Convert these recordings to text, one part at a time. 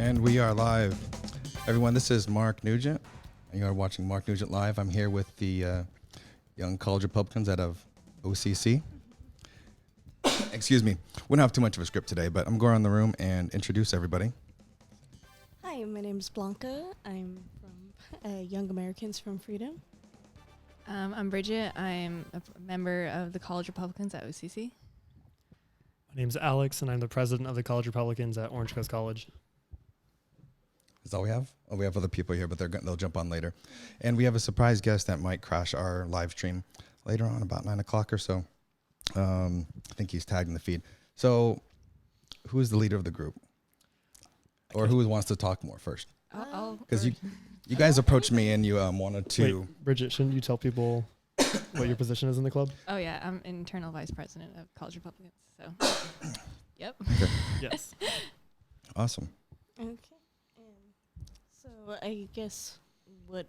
And we are live. Everyone, this is Mark Newgent. You are watching Mark Nugent Live. I'm here with the young college Republicans out of OCC. Excuse me. We don't have too much of a script today, but I'm going around the room and introduce everybody. Hi, my name is Blanca. I'm from Young Americans for Freedom. I'm Bridget. I'm a member of the College Republicans at OCC. My name's Alex, and I'm the president of the College Republicans at Orange Coast College. Is that all we have? Oh, we have other people here, but they'll jump on later. And we have a surprise guest that might crash our live stream later on, about 9 o'clock or so. I think he's tagged in the feed. So who is the leader of the group? Or who wants to talk more first? Because you guys approached me and you wanted to... Wait, Bridget, shouldn't you tell people what your position is in the club? Oh, yeah. I'm internal vice president of College Republicans. So, yep. Okay. Yes. Awesome. Okay. So I guess what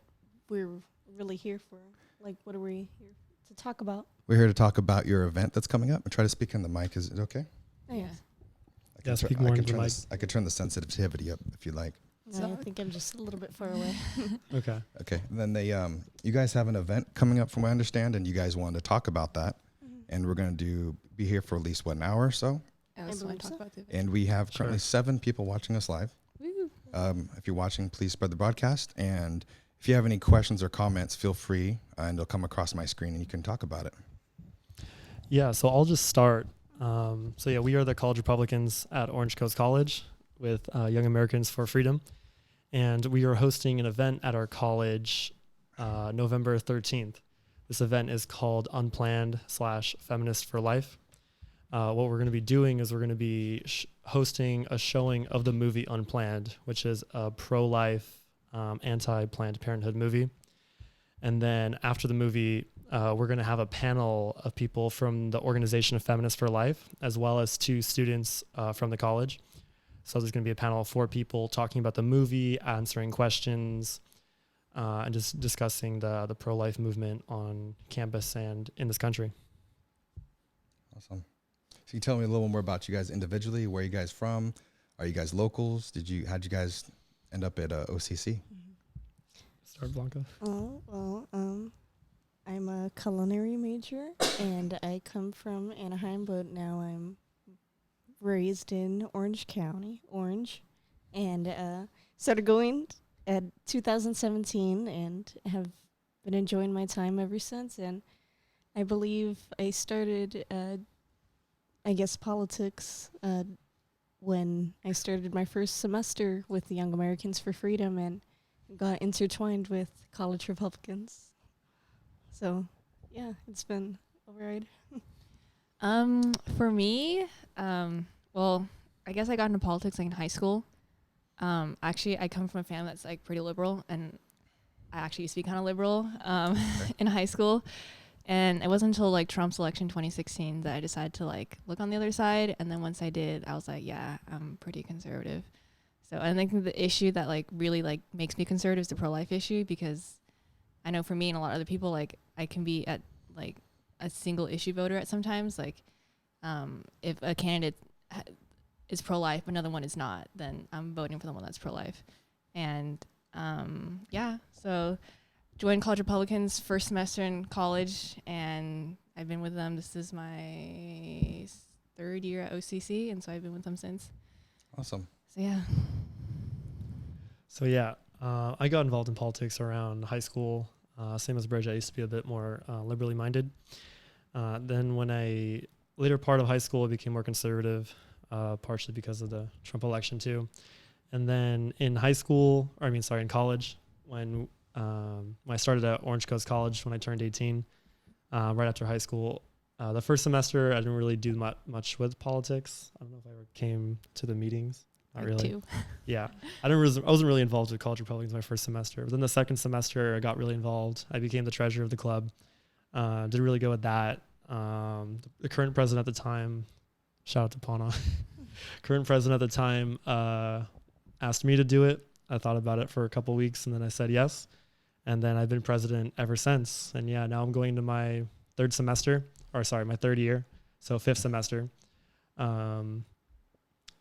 we're really here for, like, what are we here to talk about? We're here to talk about your event that's coming up. And try to speak in the mic. Is it okay? Oh, yes. Speak more into the mic. I could turn the sensitivity up if you like. No, I think I'm just a little bit far away. Okay. Okay. And then you guys have an event coming up from what I understand, and you guys wanted to talk about that. Mm-hmm. And we're going to be here for at least 1 hour or so. And we have currently 7 people watching us live. If you're watching, please spread the broadcast. And if you have any questions or comments, feel free, and they'll come across my screen and you can talk about it. Yeah, so I'll just start. We are the College Republicans at Orange Coast College with Young Americans for Freedom. And we are hosting an event at our college November 13th. This event is called Unplanned/Feminist for Life. What we're going to be doing is we're going to be hosting a showing of the movie Unplanned, which is a pro-life, anti-Planned Parenthood movie. And then after the movie, we're going to have a panel of people from the Organization of Feminists for Life, as well as 2 students from the college. So there's going to be a panel of 4 people talking about the movie, answering questions, and just discussing the pro-life movement on campus and in this country. Awesome. So you tell me a little more about you guys individually. Where are you guys from? Are you guys locals? How'd you guys end up at OCC? Start, Blanca. Oh, well, I'm a culinary major, and I come from Anaheim, but now I'm raised in Orange County, and started going at 2017 and have been enjoying my time ever since. And I believe I started, politics when I started my first semester with the Young Americans for Freedom and got intertwined with College Republicans. So, yeah, it's been a ride. For me, I guess I got into politics in high school. Actually, I come from a family that's pretty liberal, and I actually used to be kind of liberal in high school. And it wasn't until Trump's election 2016 that I decided to look on the other side. And then once I did, I was like, yeah, I'm pretty conservative. So I think the issue that really makes me conservative is the pro-life issue, because I know for me and a lot of other people, I can be at a single issue voter at sometimes. If a candidate is pro-life, but another one is not, then I'm voting for the one that's pro-life. And so joined College Republicans first semester in college, and I've been with them. This is my 3rd year at OCC, and so I've been with them since. Awesome. I got involved in politics around high school. Same as Bridget, I used to be a bit more liberally minded. Then when later part of high school, I became more conservative, partially because of the Trump election too. And then in college, when I started at Orange Coast College when I turned 18, right after high school. The first semester, I didn't really do much with politics. I don't know if I ever came to the meetings. Not really. Yeah. I wasn't really involved with College Republicans my first semester. But then the second semester, I got really involved. I became the treasurer of the club. Did really good with that. The current president at the time, shout out to Pana, current president at the time asked me to do it. I thought about it for a couple weeks, and then I said yes. And then I've been president ever since. And yeah, now I'm going to my my 3rd year, so 5th semester.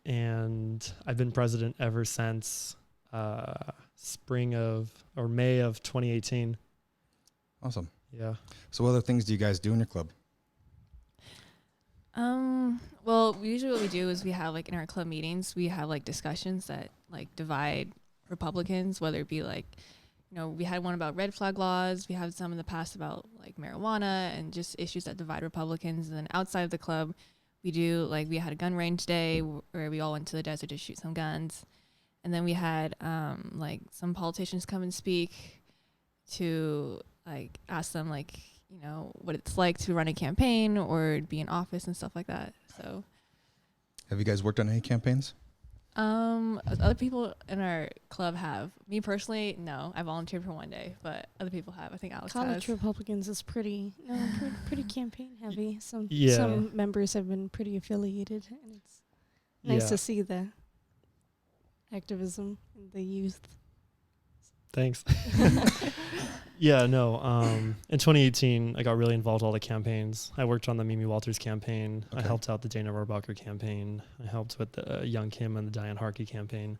and I've been president ever since May of 2018. Awesome. Yeah. So what other things do you guys do in your club? Well, usually what we do is we have like in our club meetings, we have like discussions that like divide Republicans, whether it be like, we had one about red flag laws. We had some in the past about like marijuana and just issues that divide Republicans. And then outside of the club, we had a gun range day where we all went to the desert to shoot some guns. And then we had like some politicians come and speak to like ask them like, what it's like to run a campaign or be in office and stuff like that. So, Have you guys worked on any campaigns? Other people in our club have. Me personally, no. I volunteered for one day, but other people have. I think Alex College has. Republicans is pretty campaign heavy. Some members have been pretty affiliated, and it's nice to see the activism in the youth. Thanks. Yeah, no. In 2018, I got really involved in all the campaigns. I worked on the Mimi Walters campaign. Okay. I helped out the Dana Rohrabacher campaign. I helped with the Young Kim and the Diane Harkey campaign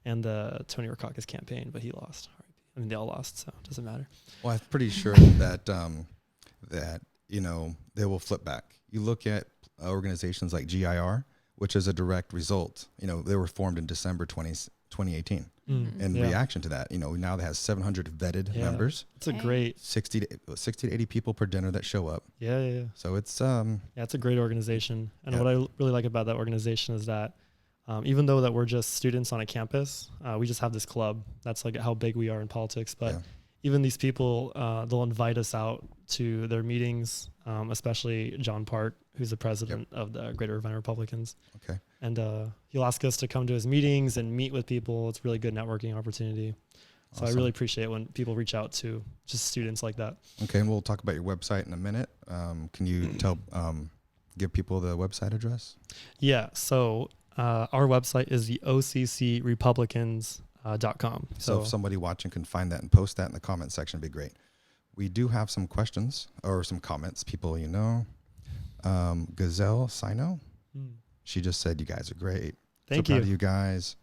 and the Tony Rackauckus campaign, but he lost. I mean, they all lost, so it doesn't matter. Well, I'm pretty sure that they will flip back. You look at organizations like GIR, which is a direct result. They were formed in December 2018. In reaction to that, now it has 700 vetted members. It's a great 60 to 80 people per dinner that show up. Yeah. So it's it's a great organization. And what I really like about that organization is that even though that we're just students on a campus, we just have this club. That's like how big we are in politics. But even these people, they'll invite us out to their meetings, especially John Park, who's the president of the Greater Irvine Republicans. Okay. And he'll ask us to come to his meetings and meet with people. It's a really good networking opportunity. So Awesome. I really appreciate when people reach out to just students like that. Okay, and we'll talk about your website in a minute. Can you give people the website address? Yeah, so our website is the OCCRepublicans.com. So if somebody watching can find that and post that in the comment section, it'd be great. We do have some questions or some comments. People, Gazelle Sino, she just said, you guys are great. Thank Proud you. of you guys.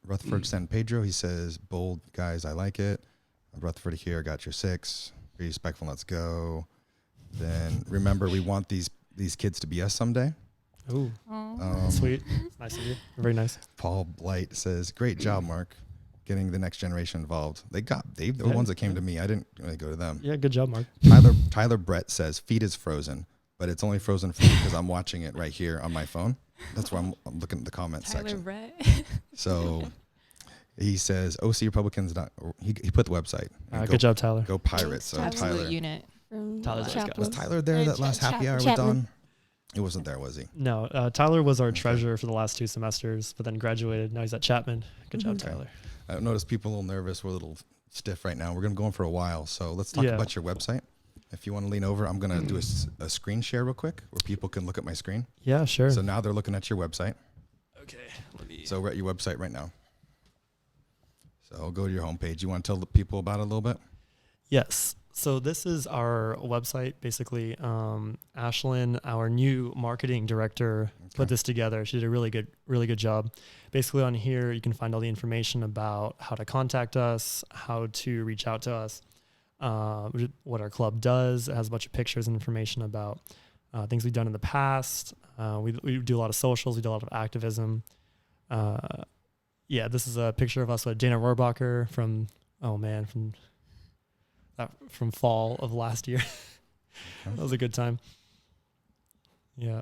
Rutherford San Pedro, he says, bold guys, I like it. Rutherford here, got your 6. Be respectful, let's go. Then remember, we want these kids to be us someday. Ooh, sweet. Nice of you. Very nice. Paul Blight says, great job, Mark, getting the next generation involved. They were the ones that came to me. I didn't really go to them. Yeah, good job, Mark. Tyler Brett says, feed is frozen, but it's only frozen for me because I'm watching it right here on my phone. That's where I'm looking at the comments Tyler section. Brett. So he says, OC Republicans, he put the website. Good job, Tyler. Go Pirates. So Absolute Tyler. unit. Tyler's a nice guy. Was Tyler there that last happy hour with Don? He wasn't there, was he? No, Tyler was our treasurer for the last 2 semesters, but then graduated. Now he's at Chapman. Good job, Tyler. I noticed people a little nervous. We're a little stiff right now. We're going to go on for a while. So let's talk about your website. If you want to lean over, I'm going to do a screen share real quick where people can look at my screen. Yeah, sure. So now they're looking at your website. Okay. So we're at your website right now. So I'll go to your homepage. You want to tell the people about it a little bit? Yes. So this is our website. Basically, Ashlyn, our new marketing director, put this together. She did a really good job. Basically on here, you can find all the information about how to contact us, how to reach out to us, what our club does. It has a bunch of pictures and information about things we've done in the past. We do a lot of socials. We do a lot of activism. This is a picture of us with Dana Rohrabacher from fall of last year. That was a good time. Yeah.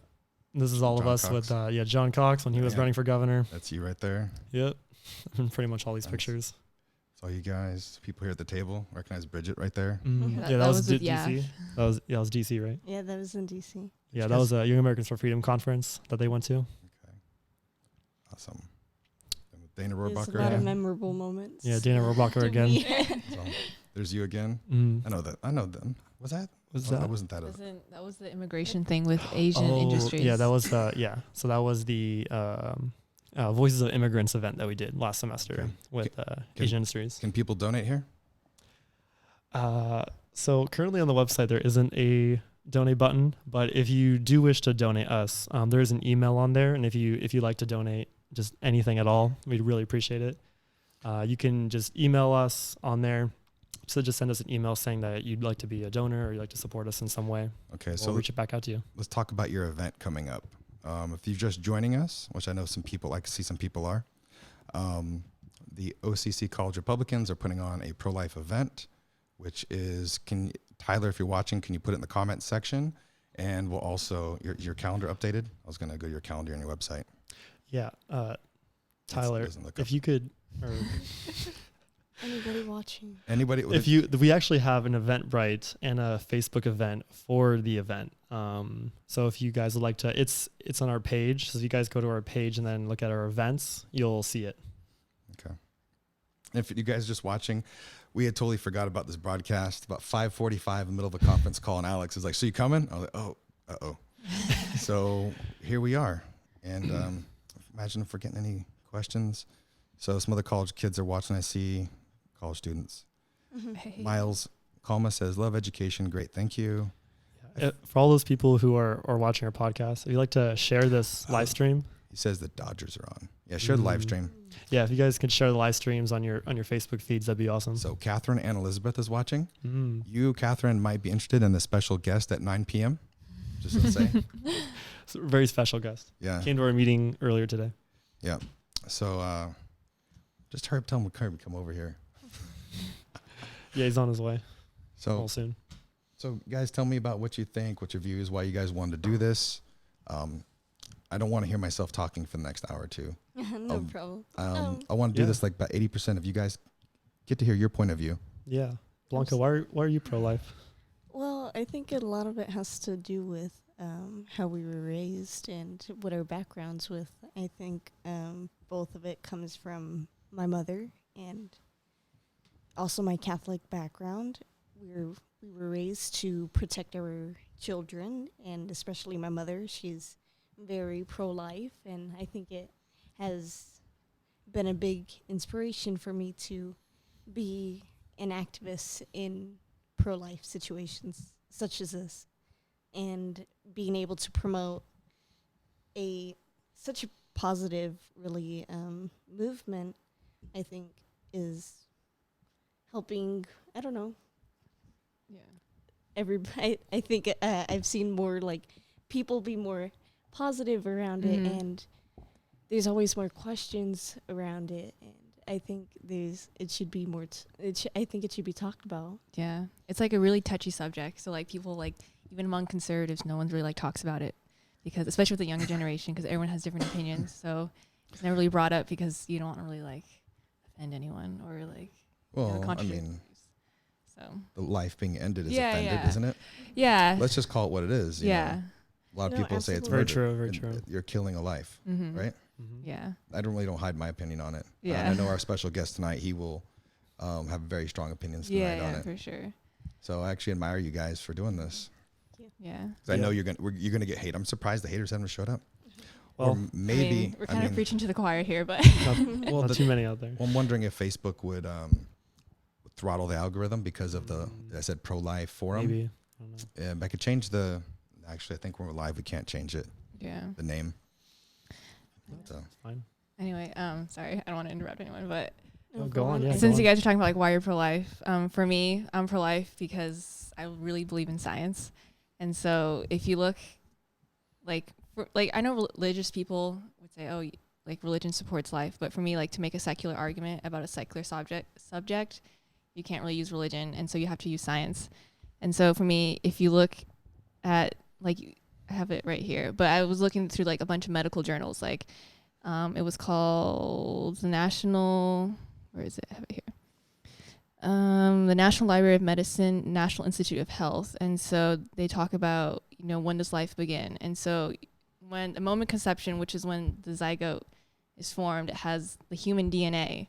This is all John of us Cox. with John Cox when he was running for governor. That's you right there. Yep. And pretty much all these pictures. It's all you guys, people here at the table. Recognize Bridget right there. That was with DC. That was DC, right? Yeah, that was in DC. Yeah, that was a Young Americans for Freedom conference that they went to. Okay. Awesome. And with Dana There's Rohrabacher. a lot of memorable moments. Yeah, Dana Rohrabacher again. So, there's you again. I know them. Was that? That wasn't that. That was the immigration thing with Asian industries. Yeah, that was So that was the Voices of Immigrants event that we did last semester with Asian industries. Can people donate here? So currently on the website there isn't a donate button, but if you do wish to donate us, there's an email on there, and if you like to donate just anything at all, we'd really appreciate it. You can just email us on there. So just send us an email saying that you'd like to be a donor or you'd like to support us in some way. Okay, We'll so reach it back out to you. let's talk about your event coming up. If you're just joining us, which I know some people, I can see some people are, the OCC College Republicans are putting on a pro-life event, which is, Tyler, if you're watching, can you put it in the comments section? And we'll also, your calendar updated? I was going to go to your calendar on your website. Yeah. Tyler, doesn't look if up. you could, or Anybody watching? Anybody? we actually have an Eventbrite and a Facebook event for the event. So if you guys would like to, it's on our page. So if you guys go to our page and then look at our events, you'll see it. Okay. If you guys are just watching, we had totally forgot about this broadcast. About 5:45 in the middle of a conference call, and Alex is like, "So you coming?" I was like, "Oh, uh-oh." So here we are. And imagine if we're getting any questions. So some other college kids are watching. I see college students. Hey. Miles Kalma says, "Love education. Great. Thank you." For all those people who are watching our podcast, if you'd like to share this live stream, He says the Dodgers are on. Yeah, share the live stream. yeah, if you guys could share the live streams on your Facebook feeds, that'd be awesome. So Catherine and Elizabeth is watching. Mm. You, Catherine, might be interested in the special guest at 9 p.m. Just to say. It's a very special guest. Yeah. Came to our meeting earlier today. Yeah. So just hurry up, tell him Kirby come over here. Yeah, he's on his way. So All soon. So guys, tell me about what you think, what your views, why you guys wanted to do this. I don't want to hear myself talking for the next hour or two. No problem. I want to do Yeah. this like about 80% of you guys get to hear your point of view. Yeah. Blanca, why are you pro-life? Well, I think a lot of it has to do with how we were raised and what our backgrounds with. I think both of it comes from my mother and also my Catholic background. We were raised to protect our children, and especially my mother. She's very pro-life, and I think it has been a big inspiration for me to be an activist in pro-life situations such as this, and being able to promote such a positive, really, movement, I think, is helping. I don't know. Yeah. Everybody, I think I've seen more like people be more positive around it, and there's always more questions around it, and I think it should be more. I think it should be talked about. Yeah. It's like a really touchy subject. So like people like, even among conservatives, no one's really like talks about it, because especially with the younger generation, because everyone has different opinions. So it's never really brought up because you don't want to really like offend anyone or like. Well, I contradict. mean, So. the life being ended is Yeah, offended, yeah. isn't it? Yeah. Let's just call it what it is. you Yeah. know. A lot of No, people say it's absolutely. murder. Very and true. You're killing a life, Mm-hmm. right? Mm-hmm. Yeah. I don't hide my opinion on it. Yeah. And I know our special guest tonight, he will have very strong opinions tonight Yeah, on yeah, it. for sure. So I actually admire you guys for doing this. Yeah. 'Cause I know Yeah. you're gonna get hate. I'm surprised the haters haven't showed up. Well, Or maybe I mean, we're kind of preaching to the choir here, but well, not too many out there. Well, I'm wondering if Facebook would throttle the algorithm because of I said pro-life forum. Maybe. I don't know. I could change actually, I think when we're live, we can't change it, yeah. the name. So, Fine. Anyway, sorry, I don't want to interrupt anyone, but Oh, go on, yeah. since you guys are talking about like why you're pro-life, for me, I'm pro-life because I really believe in science. And so if you look like I know religious people would say, oh, like religion supports life, but for me, like to make a secular argument about a secular subject, you can't really use religion, and so you have to use science. And so for me, if you look at like, I have it right here, but I was looking through like a bunch of medical journals, like it was called the National, where is it? I have it here. The National Library of Medicine, National Institute of Health. And so they talk about, when does life begin? And so when a moment conception, which is when the zygote is formed, it has the human DNA,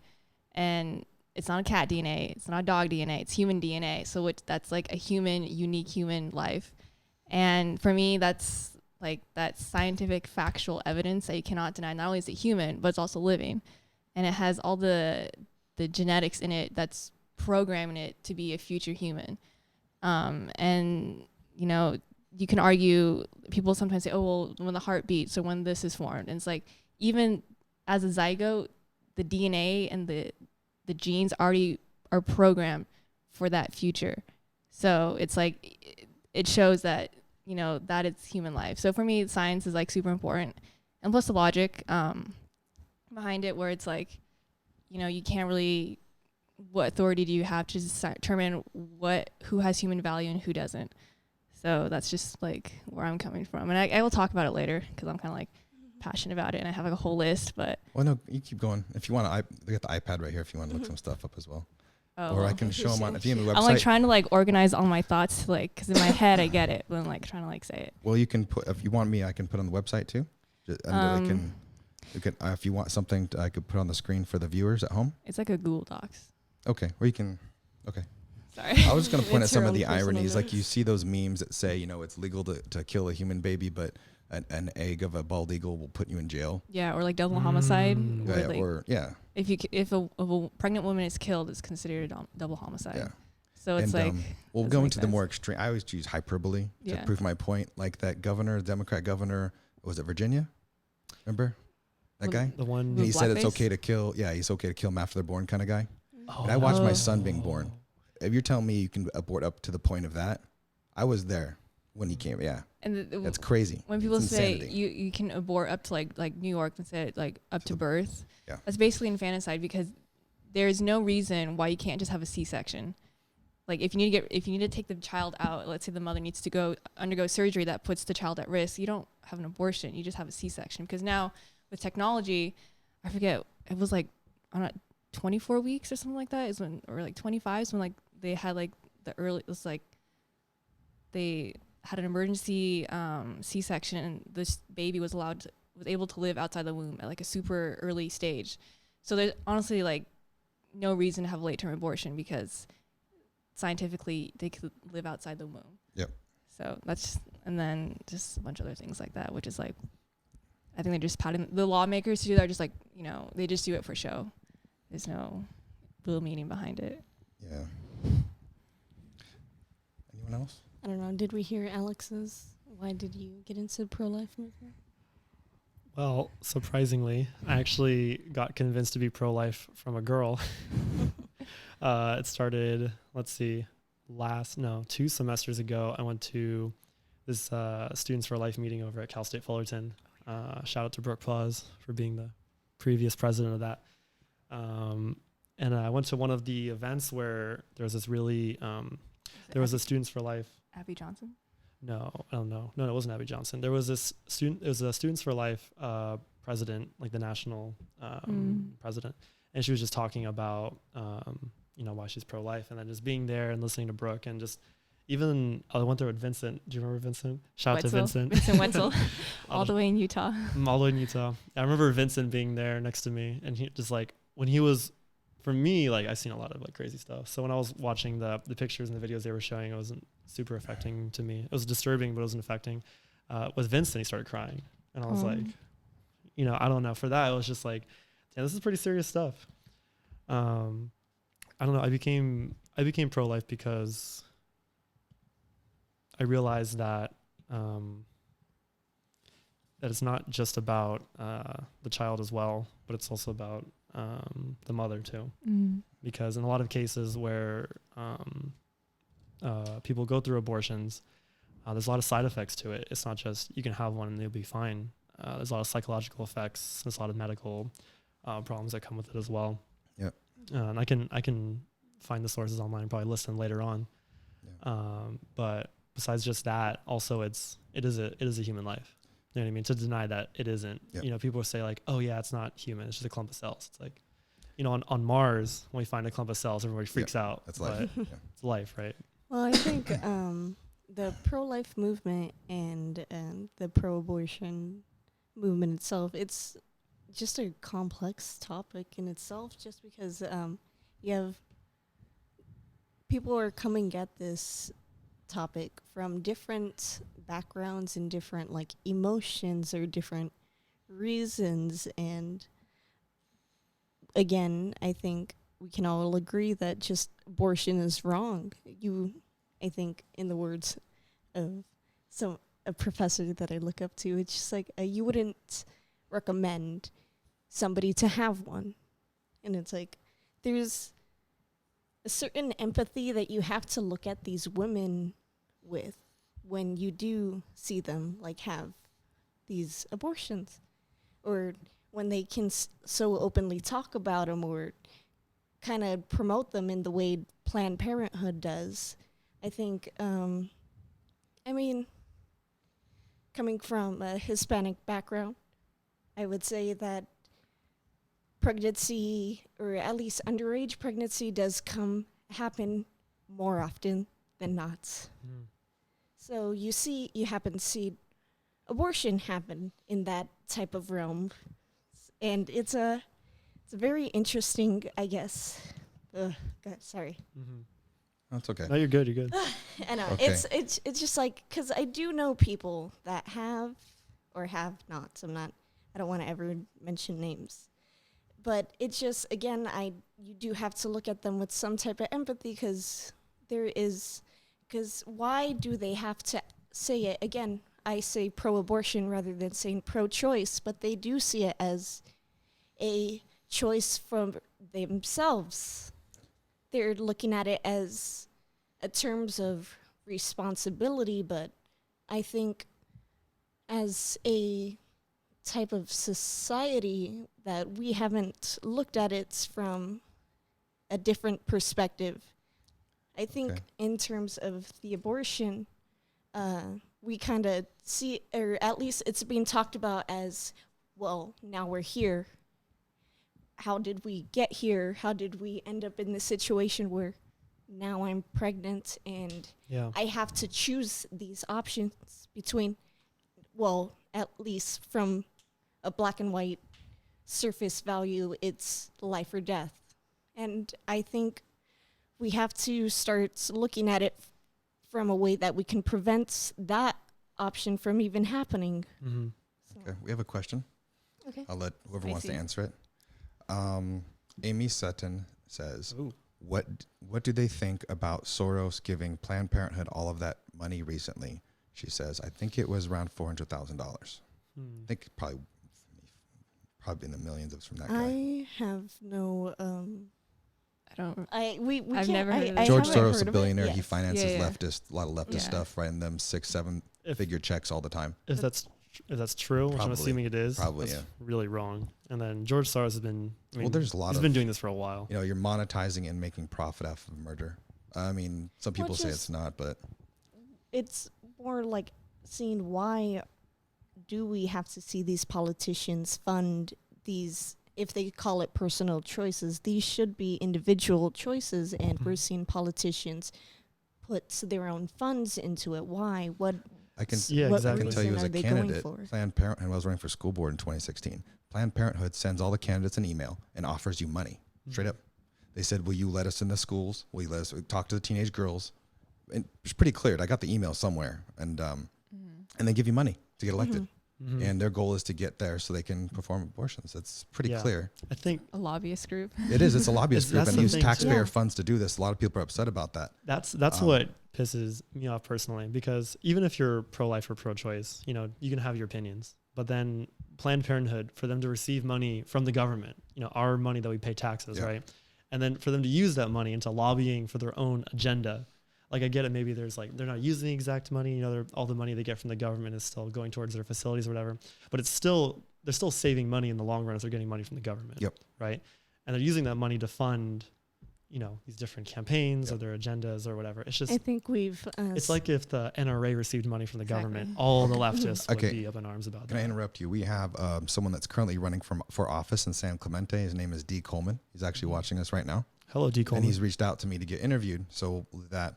and it's not a cat DNA, it's not a dog DNA, it's human DNA. So that's like a unique human life. And for me, that's like that scientific factual evidence that you cannot deny. Not only is it human, but it's also living, and it has all the genetics in it that's programming it to be a future human. And you can argue, people sometimes say, oh, well, when the heart beats or when this is formed. And it's like, even as a zygote, the DNA and the genes already are programmed for that future. So it's like, it shows that, you know, that it's human life. So for me, science is like super important. And plus the logic behind it, where it's like, you know, you can't really, what authority do you have to determine who has human value and who doesn't? So that's just like where I'm coming from. And I will talk about it later because I'm kind of like passionate about it and I have like a whole list, but. Well, no, you keep going. If you want to, we got the iPad right here if you want to look some stuff up as well. Oh, or I can show them on, if you have a website. I'm like trying to like organize all my thoughts, like, because in my head I get it, but I'm like trying to like say it. Well, you can put, if you want me, I can put on the website too. And you can, if you want something, I could put on the screen for the viewers at home. It's like a Google Docs. Okay, or you can, okay. Sorry. I was just going to point at It's some your of the own personal ironies. Like notes. you see those memes that say, you know, it's legal to kill a human baby, but an egg of a bald eagle will put you in jail. Yeah, or like double homicide. Where, like, Or, yeah. if a pregnant woman is killed, it's considered double homicide. Yeah. So it's And, like, we'll doesn't go make into the sense. more extreme. I always use hyperbole to Yeah. prove my point. Like that governor, Democrat governor, was it Virginia? Remember that Well, guy? The one. And he said it's blackface? okay to kill. Yeah, he's okay to kill them after they're born, kind of guy. Oh. And I watched my Oh. son being born. If you're telling me you can abort up to the point of that, I was there when he came. Yeah, and that's crazy. when people It's say insanity. you can abort up to like New York and say like up to birth, Yeah. that's basically infanticide because there's no reason why you can't just have a C-section. Like if you need to take the child out, let's say the mother needs to undergo surgery that puts the child at risk, you don't have an abortion, you just have a C-section. Because now with technology, I forget, it was like, I don't know, 24 weeks or something like that is when, or like 25 is when like they had like it was like they had an emergency C-section and this baby was able to live outside the womb at like a super early stage. So there's honestly like no reason to have a late-term abortion because scientifically they could live outside the womb. Yep. So that's, and then just a bunch of other things like that, which is like, I think they're just patting the lawmakers to do that are just like, you know, they just do it for show. There's no real meaning behind it. Yeah. Anyone else? I don't know. Did we hear Alex's? Why did you get into pro-life movement? Well, surprisingly, I actually got convinced to be pro-life from a girl. It started, 2 semesters ago. I went to this Students for Life meeting over at Cal State Fullerton. Shout out to Brooke Paz for being the previous president of that. And I went to one of the events where there was this really, there was a Students for Life. Abby Johnson? No, I don't know. No, it wasn't Abby Johnson. There was this student. It was a Students for Life president, like the national president, and she was just talking about, why she's pro-life, and then just being there and listening to Brooke, and just even I went there with Vincent. Do you remember Vincent? Shout out to Vincent. Vincent Wetzel, all the way in Utah. All the way in Utah. I remember Vincent being there next to me, and he just like when he was. For me, like I've seen a lot of like crazy stuff. So when I was watching the pictures and the videos they were showing, it wasn't super affecting to me. It was disturbing, but it wasn't affecting. With Vincent, he started crying, and I was like, I don't know. For that, it was just like, damn, this is pretty serious stuff. I don't know. I became pro-life because I realized that that it's not just about the child as well, but it's also about the mother too, because in a lot of cases where people go through abortions, there's a lot of side effects to it. It's not just you can have one and you'll be fine. There's a lot of psychological effects. There's a lot of medical problems that come with it as well. Yeah. And I can find the sources online and probably list them later on. Yeah. But besides just that, also it is a human life. You know what I mean? To deny that it isn't, Yep. People say like, oh yeah, it's not human. It's just a clump of cells. It's like, on Mars, when we find a clump of cells, everybody freaks out. That's life. But it's life, right? Well, I think the pro-life movement and the pro-abortion movement itself, it's just a complex topic in itself, just because you have people are coming at this topic from different backgrounds and different like emotions or different reasons, and again, I think we can all agree that just abortion is wrong. I think in the words of a professor that I look up to. It's just like you wouldn't recommend somebody to have one, and it's like there's a certain empathy that you have to look at these women with when you do see them like have these abortions, or when they can so openly talk about them or kind of promote them in the way Planned Parenthood does. I think, I mean, coming from a Hispanic background, I would say that pregnancy, or at least underage pregnancy, does happen more often than not. Mm. So you happen to see abortion happen in that type of realm, and it's a very interesting, I guess. God, sorry. Mm-hmm. That's okay. No, you're good. You're good. I know. Okay. It's just like, because I do know people that have or have not. So I don't want to ever mention names. But it's just, again, you do have to look at them with some type of empathy, because why do they have to say it? Again, I say pro-abortion rather than saying pro-choice, but they do see it as a choice from themselves. They're looking at it as a terms of responsibility, but I think as a type of society that we haven't looked at it from a different perspective. I think Okay. in terms of the abortion, we kind of see, or at least it's being talked about as, well, now we're here. How did we get here? How did we end up in this situation where now I'm pregnant and Yeah. I have to choose these options between, well, at least from a black and white surface value, it's life or death. And I think we have to start looking at it from a way that we can prevent that option from even happening. Mm-hmm. So, Okay, we have a question. okay. I'll let whoever wants to Spicy. answer it. Amy Sutton says, Ooh. what do they think about Soros giving Planned Parenthood all of that money recently? She says, I think it was around $400,000. I think probably in the millions of from that guy. I have no, I don't. we I've can't, never heard of I it. George haven't Soros, heard a of it, billionaire, he yes. finances Yeah. a lot of leftist Yeah. stuff, writing them 6-7 If figure checks all the time. if that's true, which I'm Probably. assuming it is, Probably, that's yeah. really wrong. And then George Soros has been. There's a lot He's of, been doing this for a while. you know, you're monetizing and making profit off of murder. I mean, some people say it's not, but It's more like seeing, why do we have to see these politicians fund these, if they call it personal choices? These should be individual choices, and we're seeing politicians put their own funds into it. Why? What? I can Yeah, what exactly. I can tell you reason as are a they going candidate, for? Planned Parenthood, when I was running for school board in 2016, Planned Parenthood sends all the candidates an email and offers you money, straight up. They said, will you let us in the schools? Will you let us talk to the teenage girls? And it's pretty clear. I got the email somewhere, and they give you money to get elected. Mhm. And their goal is to get there so they can perform abortions. It's pretty Yeah. clear. I think A lobbyist group. It is. It's a lobbyist group That's and the use thing, too. taxpayer Yeah. funds to do this. A lot of people are upset about that. that's Um, what pisses me off personally, because even if you're pro-life or pro-choice, you know, you can have your opinions, but then Planned Parenthood, for them to receive money from the government, you know, our money that we pay taxes, Yeah. right? And then for them to use that money into lobbying for their own agenda. Like, I get it. Maybe there's like, they're not using the exact money, you know, all the money they get from the government is still going towards their facilities or whatever, but it's still, they're still saving money in the long run if they're getting money from the government. Yep. Right. And they're using that money to fund, you know, these different campaigns Yep. or their agendas or whatever. It's just, I think we've. it's like if the NRA received money from the government, Exactly. all the leftists Okay. would be up in arms about Can I that. interrupt you? We have someone that's currently running for office in San Clemente. His name is D. Coleman. He's actually watching us right now. Hello, D. Coleman. And he's reached out to me to get interviewed. So that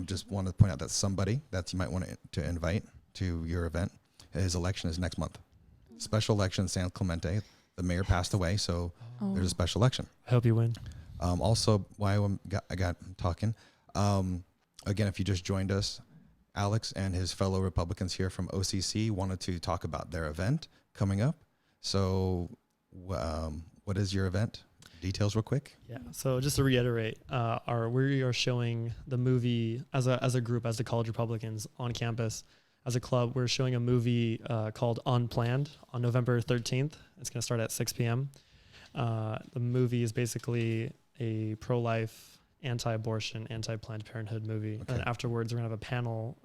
just wanted to point out that somebody that you might want to invite to your event. His election is next month. Special election in San Clemente. The mayor passed away, so Oh. there's a special election. I hope you win. Also, why I got talking. Again, if you just joined us, Alex and his fellow Republicans here from OCC wanted to talk about their event coming up. So, what is your event? Details real quick. Yeah. So just to reiterate, we are showing the movie as a group, as the College Republicans on campus as a club, we're showing a movie called Unplanned on November 13th. It's going to start at 6 p.m. The movie is basically a pro-life, anti-abortion, anti-Planned Parenthood movie. Okay. And afterwards, we're going to have a panel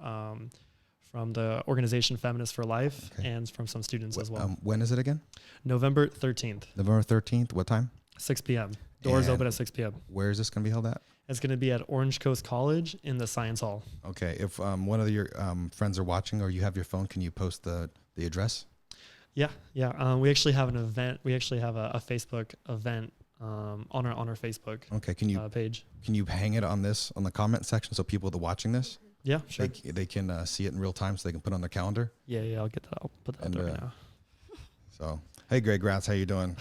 from the organization Feminists for Life and from some students as well. When is it again? November 13th, November 13th. What time? 6 p.m. Doors And open at 6 p.m. Where is this going to be held at? It's going to be at Orange Coast College in the Science Hall. Okay. If one of your friends are watching or you have your phone, can you post the address? Yeah. We actually have an event. We actually have a Facebook event on our Facebook Okay. Can you page. can you hang it on the comment section so people that are watching this Yeah, sure. they can see it in real time so they can put it on their calendar? Yeah, I'll get that. I'll put that And, up there right now. So, hey, Greg Raths, how you doing?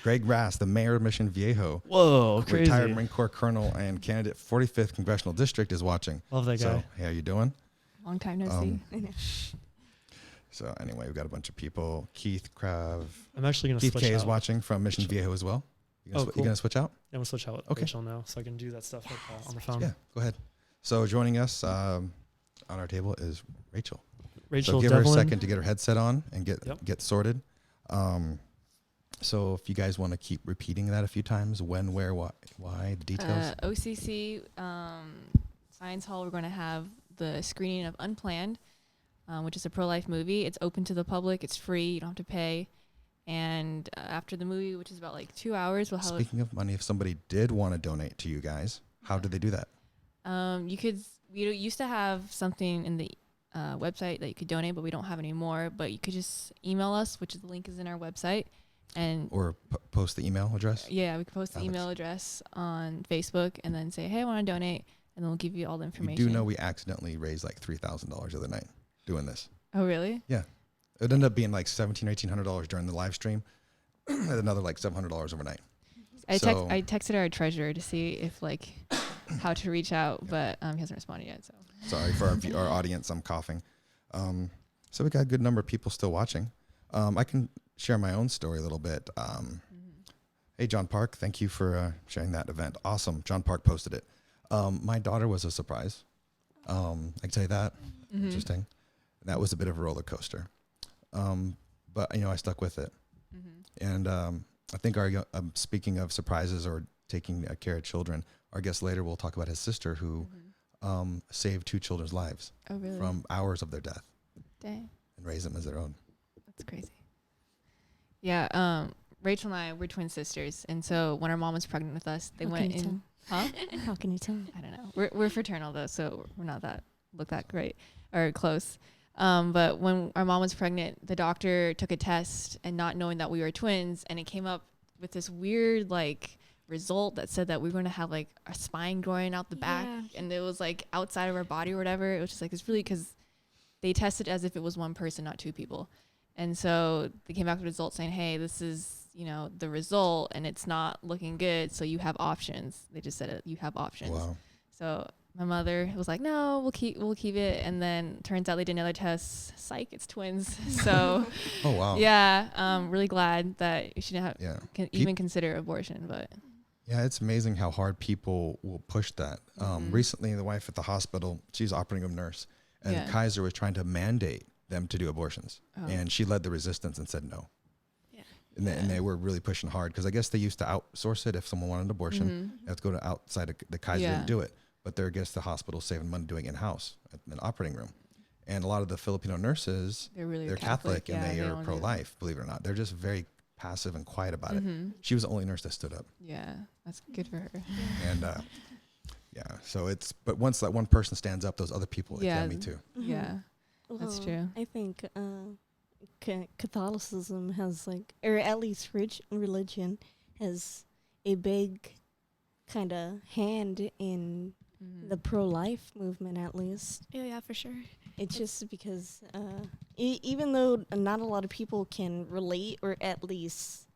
Greg Raths, the mayor of Mission Viejo, Whoa, crazy. retired Marine Corps colonel and candidate 45th congressional district, is watching. Love that guy. So, hey, how you doing? Long time no Um, see. I know. So anyway, we've got a bunch of people. Keith Krav, I'm actually going to Keith switch K out. is watching from Mission Viejo as well. You gonna, Oh, you cool. gonna switch out? I'm going to switch out with Okay. Rachel now so I can do that stuff on the phone. Yeah, go ahead. So joining us on our table is Rachel. Rachel So give Devlin. her a second to get her headset on and Yep. get sorted. So if you guys want to keep repeating that a few times, when, where, why, the details. OCC Science Hall. We're going to have the screening of Unplanned, which is a pro-life movie. It's open to the public. It's free. You don't have to pay. And after the movie, which is about like 2 hours, we'll have Speaking of money, if somebody did want to donate to you guys, how do they do that? you could. We used to have something in the website that you could donate, but we don't have anymore. But you could just email us, which is the link is in our website. And Or post the email address? yeah, we can post the email address on Facebook and then say, hey, I want to donate. And then we'll give you all the We information. do know we accidentally raised like $3,000 the other night doing this. Oh, really? Yeah. It ended up being like $1,700 or $1,800 during the live stream and another like $700 overnight. I So- texted our treasurer to see if like how to reach out, but he hasn't responded yet. So Sorry for our audience. I'm coughing. So we got a good number of people still watching. I can share my own story a little bit. Hey, John Park, thank you for sharing that event. Awesome. John Park posted it. My daughter was a surprise. I can tell you that. Interesting. That was a bit of a roller coaster. But, I stuck with it. And I think speaking of surprises or taking care of children, our guest later will talk about his sister who saved 2 children's lives oh, really? from hours of their death Dang, and raised them as their own. that's crazy. Yeah, Rachel and I were twin sisters, and so when our mom was pregnant with us, they How went can you in. Huh? How can you tell? I don't know. We're fraternal though, so we're not look that great or close. But when our mom was pregnant, the doctor took a test and not knowing that we were twins, and it came up with this weird like result that said that we were going to have like our spine growing out the back, and it was like outside of our body or whatever. It was just like it's really because they tested as if it was one person, not 2 people, and so they came back with results saying, "Hey, this is the result, and it's not looking good. So you have options." They just said it, you have options. Wow. So my mother was like, "No, we'll keep it." And then turns out they did another test. Psych, it's twins. So Oh, wow. yeah, really glad that she didn't have Yeah. even consider abortion. But Yeah, it's amazing how hard people will push that. Recently, the wife at the hospital, she's operating room nurse, and Yeah. Kaiser was trying to mandate them to do abortions. Oh. And she led the resistance and said no. Yeah. And they were really pushing hard because I guess they used to outsource it if someone wanted an abortion. Mm-hmm. They have to go to outside of the Kaiser Yeah. didn't do it. But they're against the hospital saving money doing it in-house in an operating room. And a lot of the Filipino nurses, they're Catholic and yeah, they don't are wanna do pro-life, believe it or not. They're just very passive and quiet about it. Mhm. She was the only nurse that stood up. Yeah, that's good for her. And so but once that one person stands up, those other people, like, Yeah. me too. Yeah, That's true. I think Catholicism has or at least religion has a big kind of hand in the pro-life movement, at least. Yeah, for sure. It's just because even though not a lot of people can relate or at least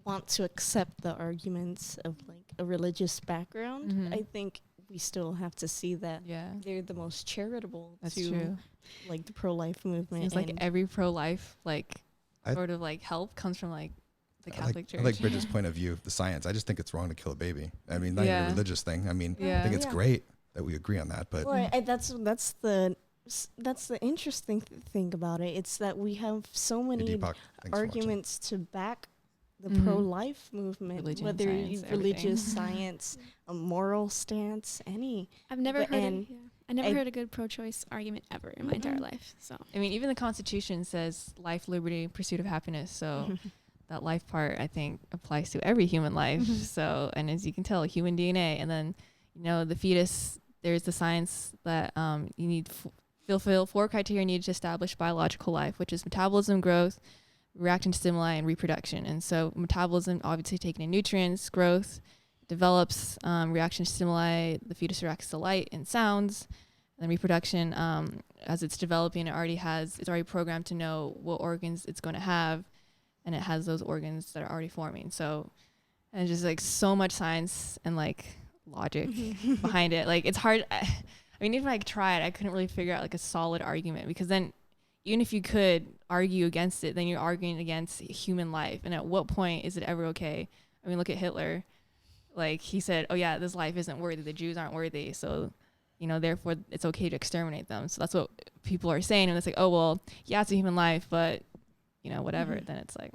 want to accept the arguments of a religious background, Mhm. I think we still have to see that Yeah, they're the most charitable that's to true. the pro-life movement. Seems like and every pro-life I- sort of help comes from the Catholic Church. I like Bridget's point of view, the science. I just think it's wrong to kill a baby. I mean, not even Yeah. a religious thing. I mean, Yeah. I think it's Yeah. great that we agree on that, but well, that's the that's the interesting thing about it. It's that we have so Hey, many Deepak, thanks for watching. arguments to back the Mhm. pro-life movement, Religion, whether science, religious everything. science, a moral stance, any. I've never But- heard. and I never I- heard a good pro-choice argument ever in my entire Mhm. life. So I mean, even the Constitution says life, liberty, pursuit of happiness. So that life part, I think, applies to every human life. Mhm. So, and as you can tell, human DNA, and then, the fetus. There's the science that you need fulfill 4 criteria needed to establish biological life, which is metabolism, growth, reaction to stimuli, and reproduction. And so, metabolism, obviously taking in nutrients, growth develops, reaction to stimuli. The fetus reacts to light and sounds. And then reproduction, as it's developing, it's already programmed to know what organs it's going to have, and it has those organs that are already forming. So, and just like so much science and like logic behind it. Like it's hard. I mean, even if I tried, I couldn't really figure out like a solid argument, because then even if you could argue against it, then you're arguing against human life. And at what point is it ever okay? I mean, look at Hitler. Like he said, oh yeah, this life isn't worthy. The Jews aren't worthy. So, therefore it's okay to exterminate them. So that's what people are saying. And it's like, oh, well, yeah, it's a human life, but whatever. Mhm. Then it's like,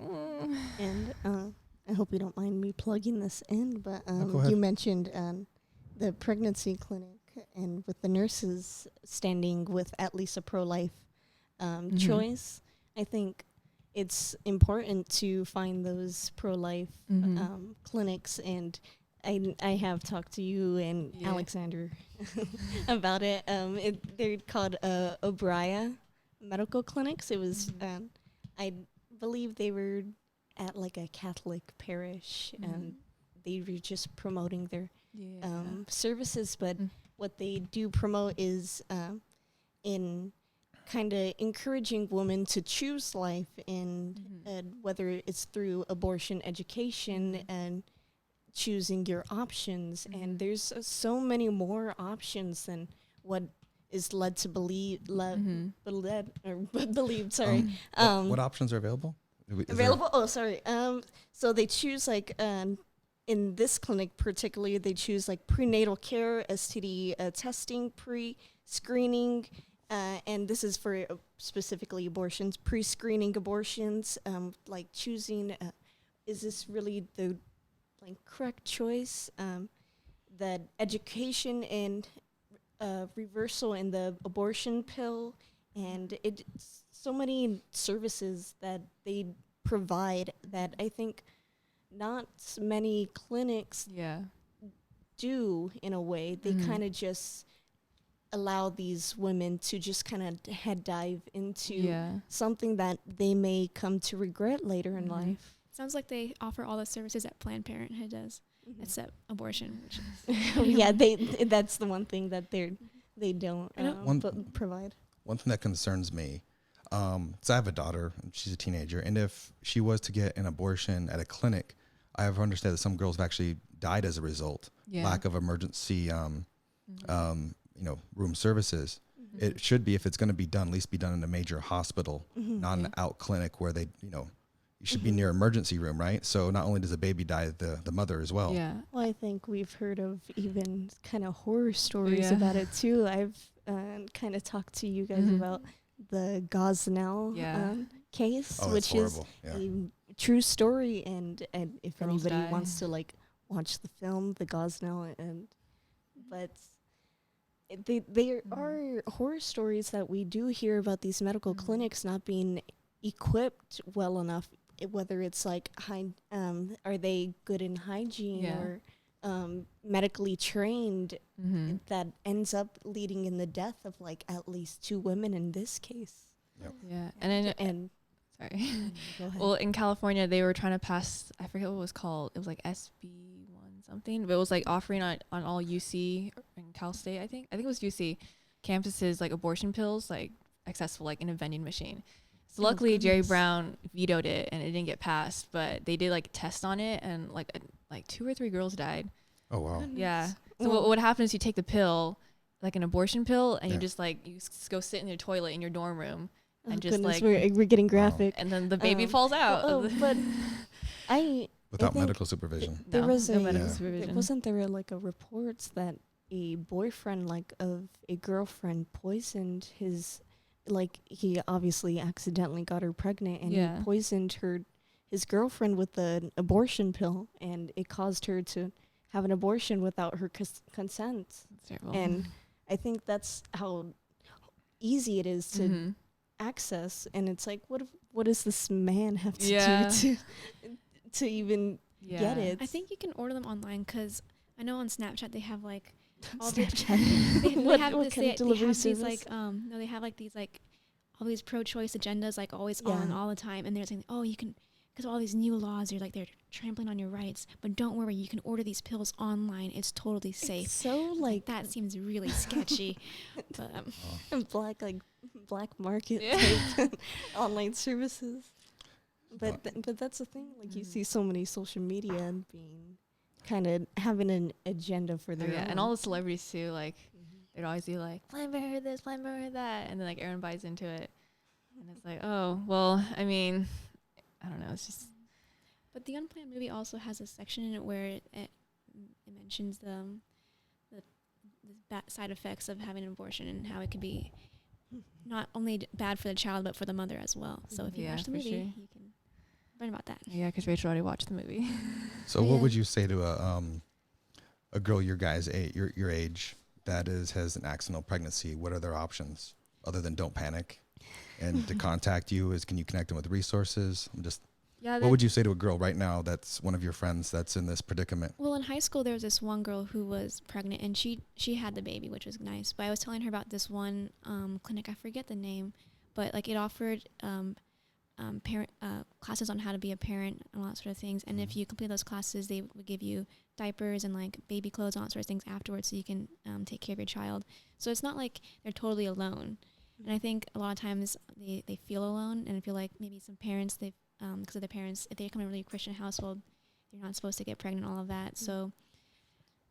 And I hope you don't mind me plugging this in, but go ahead. you mentioned the pregnancy clinic, and with the nurses standing with at least a pro-life choice. I think it's important to find those pro-life clinics, and I have talked to you and Yeah. Alexander about it. They're called Obria Medical Clinics. It was I believe they were at like a Catholic parish, and they were just promoting their services. But what they do promote is in kind of encouraging women to choose life, and whether it's through abortion education and choosing your options. And there's so many more options than what is led to believed. Sorry. What options are available? Available? Oh, sorry. So they choose like in this clinic particularly, they choose like prenatal care, STD testing, pre-screening, and this is for specifically abortions, pre-screening abortions, like choosing, is this really the correct choice? That education and reversal in the abortion pill, and it's so many services that they provide that I think not many clinics do in a way. They kind of just allow these women to just kind of head dive into something that they may come to regret later in life. sounds like they offer all the services that Planned Parenthood does, except abortion. Which Yeah, that's the one thing that they don't provide. One thing that concerns me, so I have a daughter, she's a teenager, and if she was to get an abortion at a clinic, I have understood that some girls have actually died as a result, lack of emergency, room services. It should be, if it's going to be done, at least be done in a major hospital, not an out clinic where they, you should be near emergency room, right? So not only does a baby die, the mother as well. Yeah. Well, I think we've heard of even kind of horror stories about it too. I've kind of talked to you guys about the Gosnell case, which is a true story. And if Girls anybody die. wants to watch the film, the Gosnell, but there are horror stories that we do hear about these medical clinics not being equipped well enough, whether it's are they good in hygiene or medically trained, that ends up leading in the death of at least 2 women in this case. Yeah. And sorry. Go ahead. Well, in California, they were trying to pass, I forget what it was called. It was SB 1 something, but it was offering on all UC and Cal State, I think it was UC campuses, abortion pills, accessible, in a vending machine. So luckily Jerry Brown vetoed it and it didn't get passed, but they did a test on it, and 2 or 3 girls died. Oh, wow. Yeah. So what happens is you take the pill, an abortion pill, and you just go sit in your toilet in your dorm room and just goodness, we're getting graphic. and then the baby falls out. But I Without think medical supervision. there was no a medical supervision. wasn't there a reports that a boyfriend of a girlfriend poisoned his, he obviously accidentally got her pregnant, and Yeah. he poisoned his girlfriend with an abortion pill, and it caused her to have an abortion without her consent. It's terrible. And I think that's how easy it is to Mhm. access, and it's like, what does this man have to Yeah. do to even Yeah. get it? I think you can order them online because I know on Snapchat they have like all Snapchat. they What have kind this, of they delivery have these service? no, they have like these like all these pro-choice agendas like always Yeah. on all the time, and they're saying, oh, you can, because all these new laws are like they're trampling on your rights, but don't worry, you can order these pills online. It's totally safe. It's so Like that seems really sketchy, but black market Yeah. type online services. But but that's the thing. Like, you Mhm. see so many social media being kind of having an agenda for Oh, their yeah, own. and all the celebrities too. Like Mhm. they'd always be like, "Planned Parenthood this, Planned Parenthood that," and then like everyone buys into it, and it's like, oh well. I mean, I don't know. It's just But the Unplanned movie also has a section in it where it mentions the bad side effects of having an abortion and how it could be not only bad for the child but for the mother as well. So if you Yeah, watch the for movie, sure. you can learn about that. yeah, because Rachel already watched the movie. So Yeah. what would you say to a girl your guys your age that has an accidental pregnancy? What are their options other than don't panic? And to contact you is, can you connect them with resources? Yeah. What would you say to a girl right now that's one of your friends that's in this predicament? Well, in high school, there was this one girl who was pregnant, and she had the baby, which was nice. But I was telling her about this one clinic. I forget the name, but like it offered parent classes on how to be a parent and all that sort of things. And if you complete those classes, they would give you diapers and like baby clothes and all that sort of things afterwards, so you can take care of your child. So it's not like they're totally alone. And I think a lot of times they feel alone, and I feel like maybe some parents, they've because of their parents, if they come from a really Christian household, you're not supposed to get pregnant, all of that. So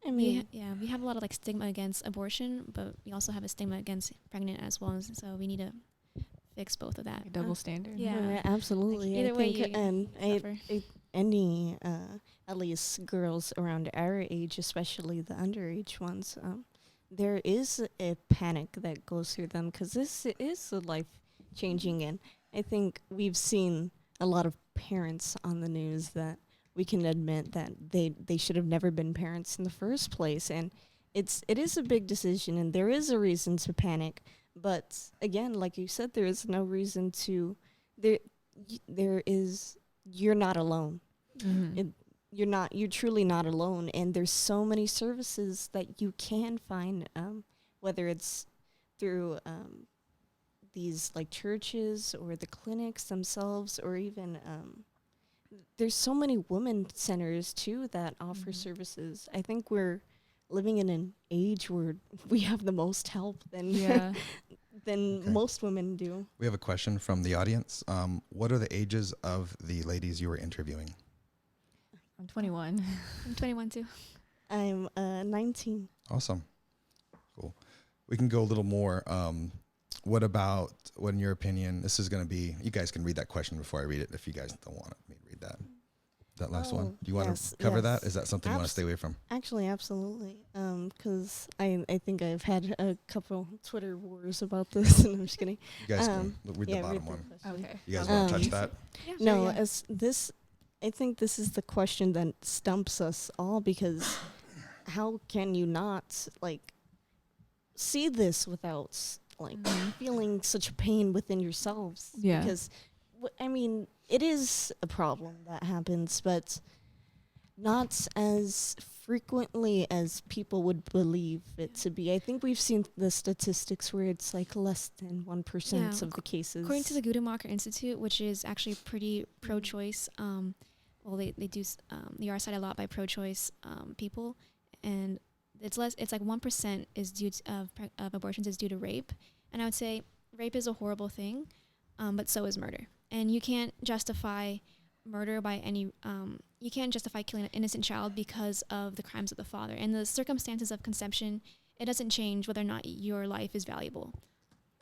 I mean, we have a lot of like stigma against abortion, but we also have a stigma against pregnant as well. So we need to fix both of that. Like a double standard. Yeah. absolutely. Like, either I way think, you and suffer. any at least girls around our age, especially the underage ones, there is a panic that goes through them, because this is a life changing, and I think we've seen a lot of parents on the news that we can admit that they should have never been parents in the first place, and it is a big decision, and there is a reason to panic. But again, like you said, there is no reason to. There is. You're not alone. Mm-hmm. You're truly not alone, and there's so many services that you can find, whether it's through these like churches or the clinics themselves, or even there's so many women centers too that offer Mhm. services. I think we're living in an age where we have the most help than Yeah. than Okay. most women do. We have a question from the audience. What are the ages of the ladies you were interviewing? I'm 21. I'm 21 too. I'm 19. Awesome. Cool. We can go a little more. What about, what in your opinion, this is going to be, you guys can read that question before I read it if you guys don't want me to read that. That last one. Oh, Do you want yes, to cover yes. that? Is that something you want to stay away from? Actually, absolutely. Because I think I've had a couple Twitter wars about this, and I'm just kidding. You guys can read the yeah, bottom the one. question. Okay. You guys want to touch Um, that? Yeah. No, yeah. as this, I think this is the question that stumps us all, because how can you not like see this without like Mhm. feeling such pain within yourselves? Yeah. Because I mean, it is a problem that happens, but not as frequently as people would believe it to be. I think we've seen the statistics where it's like less than 1% Yeah, of the cases. According to the Guttemacher Institute, which is actually pretty pro-choice, well, they do they are cited a lot by pro-choice people, and it's less. It's like 1% is due to, of abortions is due to rape, and I would say rape is a horrible thing, but so is murder, and you can't justify murder by any. You can't justify killing an innocent child because of the crimes of the father and the circumstances of conception. It doesn't change whether or not your life is valuable.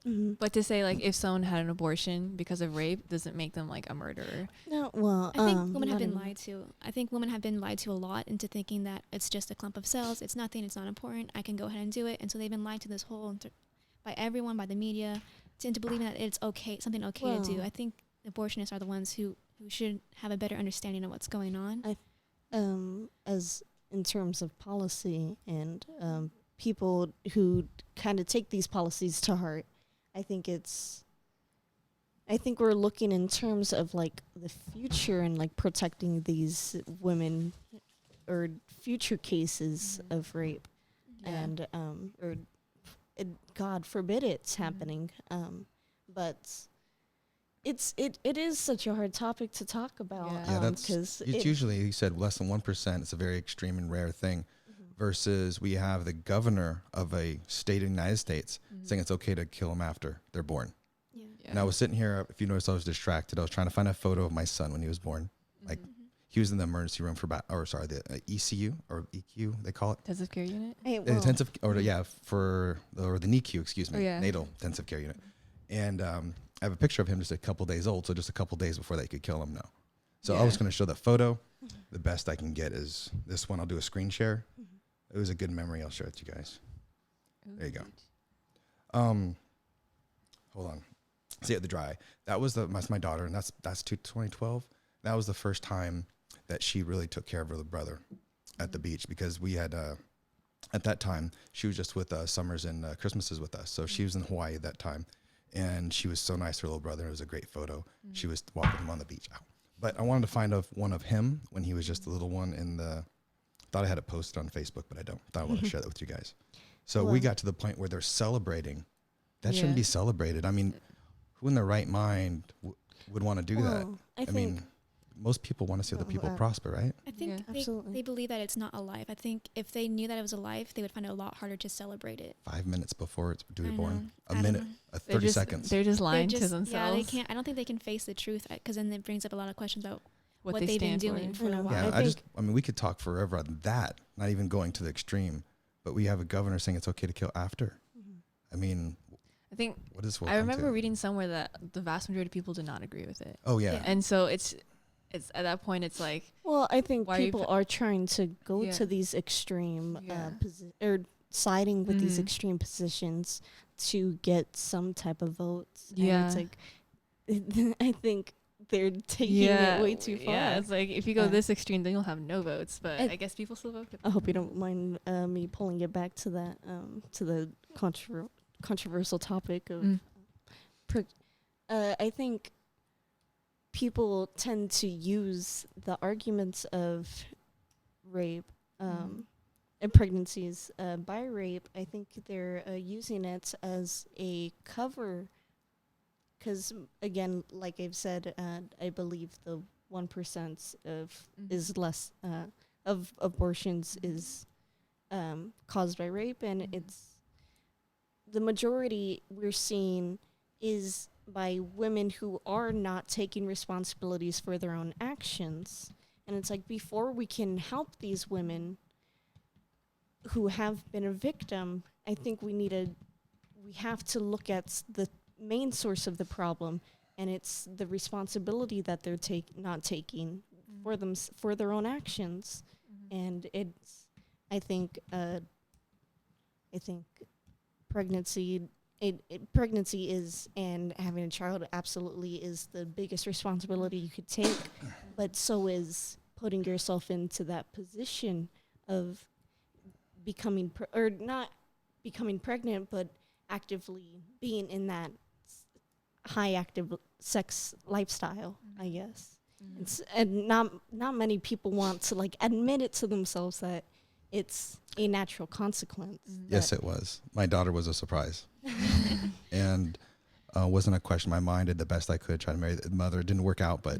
Mhm. But to say like if someone had an abortion because of rape doesn't make them like a murderer. No, well, I think women have not been even- lied to. I think women have been lied to a lot into thinking that it's just a clump of cells. It's nothing. It's not important. I can go ahead and do it. And so they've been lied to this whole by everyone, by the media, into believing that it's okay, something okay to do. Well- I think abortionists are the ones who should have a better understanding of what's going on. As in terms of policy and people who kind of take these policies to heart, I think we're looking in terms of like the future and like protecting these women or future cases of rape and or God forbid it's happening, but it is such a hard topic to talk about. Yeah. Yeah, that's because it's usually, you said, less than 1%. It's a very extreme and rare thing. Mm-hmm. Versus we have the governor of a state in the United States saying it's okay to kill them after they're born. Yeah. And I was sitting here, if you noticed, I was distracted. I was trying to find a photo of my son when he was born. Like, he was in the emergency room for the ECU or EQ, they call it. Intensive care unit. The intensive, or the NICU, excuse me, Oh, yeah. natal intensive care unit. And I have a picture of him just a couple days old, so just a couple days before they could kill him now. So I was going to show the photo. The best I can get is this one. I'll do a screen share. It was a good memory. I'll share it to you guys. There you go. Hold on. See at the dry. That's my daughter, and that's 2012. That was the first time that she really took care of her little brother at the beach, because we had at that time she was just with summers and Christmases with us. So she was in Hawaii at that time, and she was so nice to her little brother. It was a great photo. She was walking him on the beach. Ow. But I wanted to find one of him when he was just a little one in the. Thought I had it posted on Facebook, but I don't. Thought I wanted to share that with you guys. So we got to the point where they're celebrating. That shouldn't be celebrated. I mean, who in their right mind would want to do that? I I mean, most people want to see other people prosper, right? I think absolutely. they believe that it's not alive. I think if they knew that it was alive, they would find it a lot harder to celebrate it. 5 minutes before it's due to I born, know. a I don't minute, know. 30 seconds. They're just lying They're to just- themselves. Yeah, they can't. I don't think they can face the truth, because then it brings up a lot of questions about what they they've been stand doing for. for a while. Yeah, I mean, we could talk forever on that, not even going to the extreme, but we have a governor saying it's okay to kill after. I mean, I think what is I remember reading somewhere that the vast majority of people did not agree with it. Oh yeah. Yeah. And so it's at that point it's like, Well, I think Why are you people are trying to go to these extreme or siding with these extreme positions to get some type of votes. Yeah. And it's like, I think they're taking it way too far. Yeah, it's like if you go Yeah. this extreme, then you'll have no votes. But I guess people still vote. I hope you don't mind me pulling it back to that, to the controversial topic of. I think people tend to use the arguments of rape and pregnancies by rape. I think they're using it as a cover. Because again, like I've said, I believe the 1% is less of abortions is caused by rape, and it's the majority we're seeing is by women who are not taking responsibilities for their own actions. And it's like, before we can help these women who have been a victim, I think we have to look at the main source of the problem, and it's the responsibility that they're not taking for them for their own actions. And it's I think pregnancy is, and having a child absolutely is the biggest responsibility you could take, but so is putting yourself into that position of becoming or not becoming pregnant, but actively being in that high active sex lifestyle, I guess. And not many people want to like admit it to themselves that it's a natural consequence. Yes, it was. My daughter was a surprise. And wasn't a question in my mind. Did the best I could, try to marry the mother. It didn't work out, but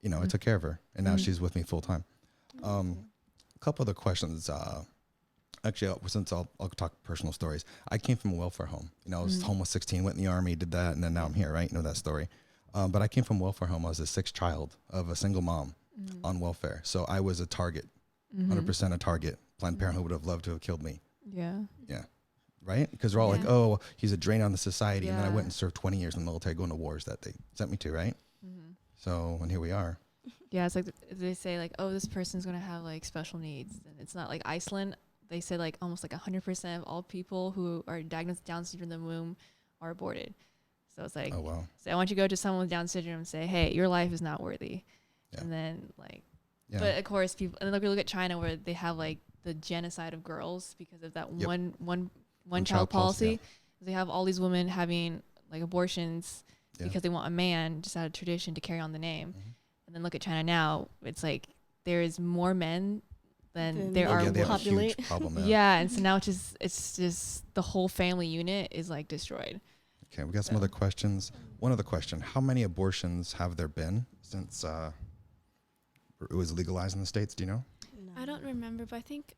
I took care of her, and now she's with me full time. A couple other questions. Actually, since I'll talk personal stories. I came from a welfare home. I was home with 16, went in the Army, did that, and then now I'm here, right? You know that story. But I came from a welfare home. I was the sixth child of a single mom on welfare. So I was a target, 100% a target. Planned Parenthood would have loved to have killed me. Yeah. Yeah. right? Because they're all like, Yeah. oh, he's a drain on the society. And then I Yeah. went and served 20 years in the military, going to wars that they sent me to, right? Mm-hmm. So, and here we are. Yeah, it's like they say like, oh, this person's gonna have like special needs, and it's not like Iceland. They say like almost like 100% of all people who are diagnosed with Down syndrome in the womb are aborted. So it's like, Oh, wow. so I want you to go to someone with Down syndrome and say, hey, your life is not worthy. Yeah. And then like, Yeah. but of course people, and then we look at China where they have like the genocide of girls because of that Yep. one child policy. They have all these women having like abortions Yeah. because they want a man just out of tradition to carry on the name. Mhm. And then look at China now. It's like there is more men than Than there Oh, are yeah, they have a populate. huge problem. yeah, and so now it's just the whole family unit is like destroyed. Okay, we got some So- other questions. One other question: how many abortions have there been since it was legalized in the States? Do you know? I don't remember, but I think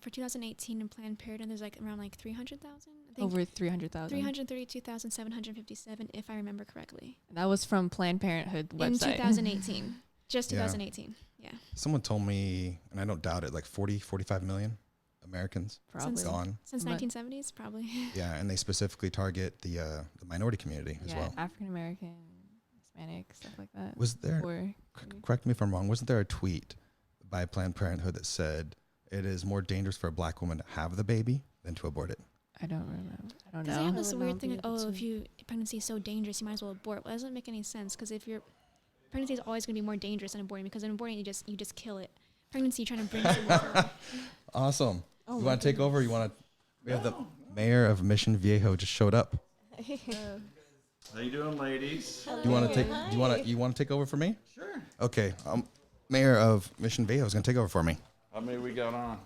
for 2018 in Planned Parenthood, there's like around like 300,000. I think Over 300,000. 332,757, if I remember correctly. That was from Planned Parenthood In website. 2018. Just Yeah. 2018. Yeah. Someone told me, and I don't doubt it, like 40, 45 million Americans Probably. Since- gone. Since But- 1970s, probably. Yeah, and they specifically target the minority community as Yeah, well. African American, Hispanic, stuff like that. Was there? Or Correct me if I'm wrong. Wasn't there a tweet by Planned Parenthood that said it is more dangerous for a black woman to have the baby than to abort it? I don't remember. I don't Because they know. have I this would weird not thing be like, able oh, to. if your pregnancy is so dangerous, you might as well abort. Well, that doesn't make any sense because if your pregnancy is always going to be more dangerous than aborting, because in aborting you just kill it. Pregnancy, you're trying to bring someone forward. Awesome. Oh You my want to take over? You want to? We have the mayor of Mission Viejo just showed up. How you doing, ladies? Do you want to take? Do you want to take over for me? Sure. Okay. Mayor of Mission Viejo is going to take over for me. How many we got on?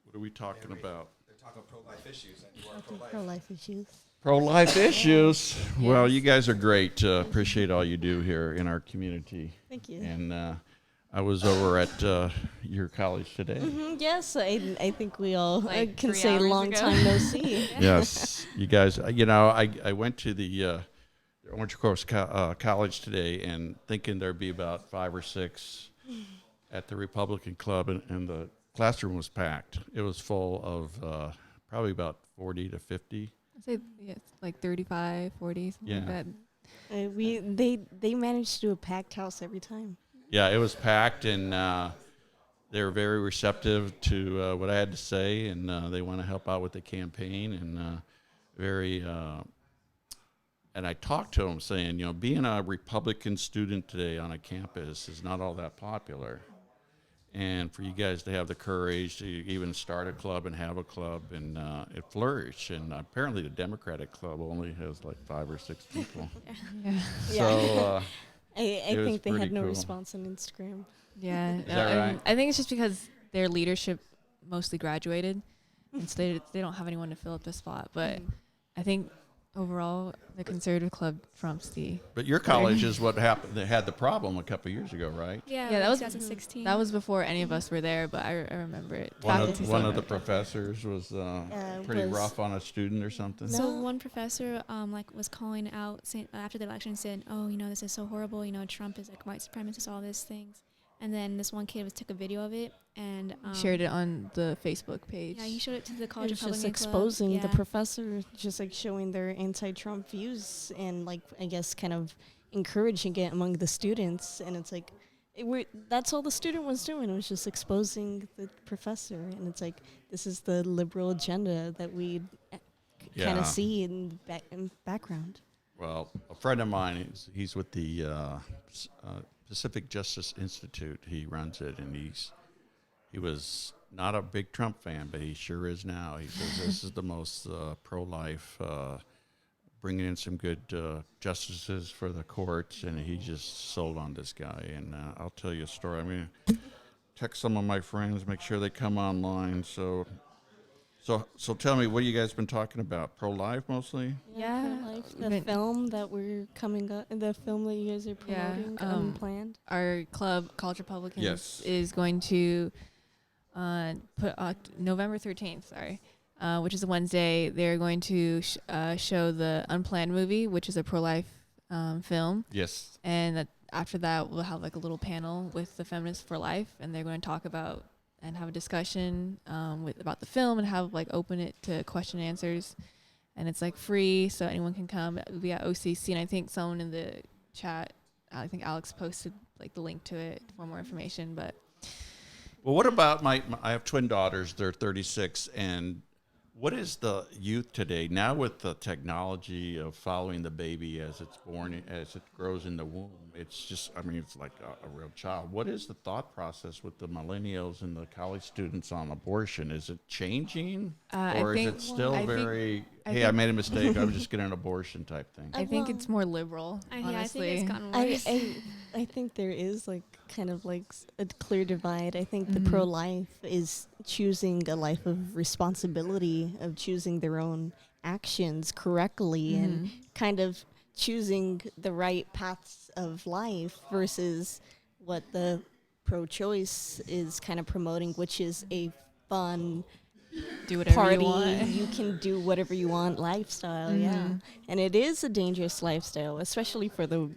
What are we talking about? They're talking pro-life issues, and you Pro-life issues. Pro-life issues. Well, you guys are great. Appreciate all you do here in our community. Thank you. And I was over at your college today. Yes, I think we all Like can 3 say hours long ago. time no see. Yes, you guys. You know, I went to the Orange Coast College today, and thinking there'd be about 5 or 6 at the Republican Club, and the classroom was packed. It was full of probably about 40 to 50. I'd say yeah, it's like 35, 40, something like Yeah. that. They managed to do a packed house every time. Yeah, it was packed, and they were very receptive to what I had to say, and they want to help out with the campaign, and very. And I talked to them, saying, you know, being a Republican student today on a campus is not all that popular, and for you guys to have the courage to even start a club and have a club, and it flourished. And apparently, the Democratic Club only has like 5 or 6 people. Yeah. So. I It was think they had pretty no cool. response on Instagram. Yeah. that and right? I think it's just because their leadership mostly graduated, and so they don't have anyone to fill up the spot. But I think overall, the conservative club trumps the. But your college is what happened. They had the problem a couple of years ago, right? Yeah, Yeah, that was 2016. That was before any of us were there, but I remember it. One Faculty of, one still of the remember. professors was pretty was- rough on a student or something. No. So one professor was calling out saying, after the election, said, "Oh, you know, this is so horrible. You know, Trump is like white supremacist, all these things." And then this one kid took a video of it and Shared it on the Facebook page. Yeah, he showed it to the It College was just Republican Club. exposing the Yeah. professor, just like showing their anti-Trump views and like I guess kind of encouraging it among the students. And it's like that's all the student was doing. It was just exposing the professor. And it's like this is the liberal agenda that we kind Yeah. of see in background. Well, a friend of mine, he's with the Pacific Justice Institute. He runs it, and he was not a big Trump fan, but he sure is now. He says this is the most pro-life, bringing in some good justices for the courts, and he just sold on this guy. And I'll tell you a story. I'm going to text some of my friends, make sure they come online. So tell me, what have you guys been talking about? Pro-life mostly? Yeah, Pro-life, we've the been- film that we're coming up, the film that you guys are Yeah, promoting, unplanned. Our club, College Republicans, Yes. is going to put November 13th, which is a Wednesday. They're going to show the Unplanned movie, which is a pro-life film. Yes. And that after that, we'll have like a little panel with the Feminists for Life, and they're going to talk about and have a discussion about the film and have like open it to question and answers. And it's like free, so anyone can come. It will be at OCC, and I think someone in the chat, I think Alex posted like the link to it for more information. But Well, what about I have twin daughters. They're 36, and what is the youth today now with the technology of following the baby as it's born, as it grows in the womb? It's just, I mean, it's like a real child. What is the thought process with the millennials and the college students on abortion? Is it changing, or is it still I made a mistake, I was just getting an abortion type thing? I think it's more liberal, honestly. I think it's gotten worse. I think there is like kind of like a clear divide. I think the pro-life is choosing a life of responsibility, of choosing their own actions correctly and kind of choosing the right paths of life versus what the pro-choice is kind of promoting, which is a fun Do whatever party, you want. you can do whatever you want lifestyle, yeah. And it is a dangerous lifestyle, especially for the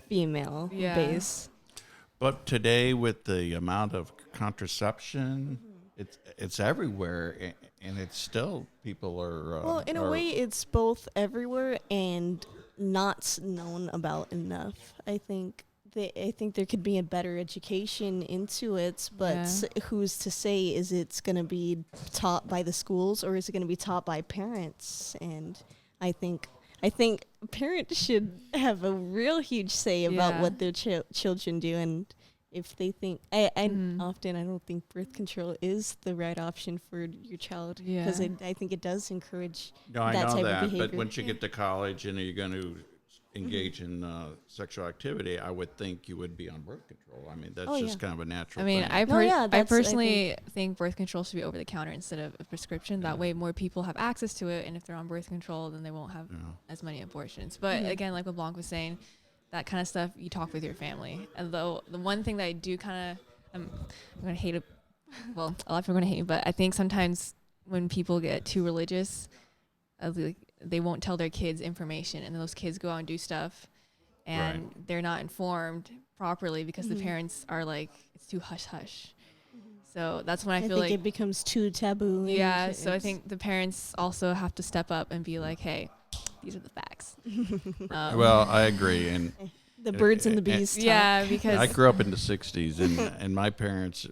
female base. But today, with the amount of contraception, it's everywhere, and it's still people are. Well, in a way, it's both everywhere and not known about enough. I think there could be a better education into it, but who's to say is it's going to be taught by the schools or is it going to be taught by parents? And I think parents should have a real huge say about what their children do. And if they think, I don't think birth control is the right option for your child because I think it does encourage that type of behavior. But once you get to college and you're going to engage in sexual activity, I would think you would be on birth control. I mean, that's just kind of a natural I mean, thing. I personally think birth control should be over the counter instead of a prescription. That way more people have access to it, and if they're on birth control, then they won't have as many abortions. But again, like what Blanc was saying, that kind of stuff you talk with your family. And though the one thing that I do kind of, I'm going to hate it, well, a lot of people are going to hate me, but I think sometimes when people get too religious, they won't tell their kids information, and those kids go out and do stuff, and they're not informed properly because the parents are like, it's too hush hush. So that's when I feel like it becomes too taboo. Yeah, so I think the parents also have to step up and be like, hey, these are the facts. Well, I agree, and the birds and the bees. Yeah, because I grew up in the '60s, and my parents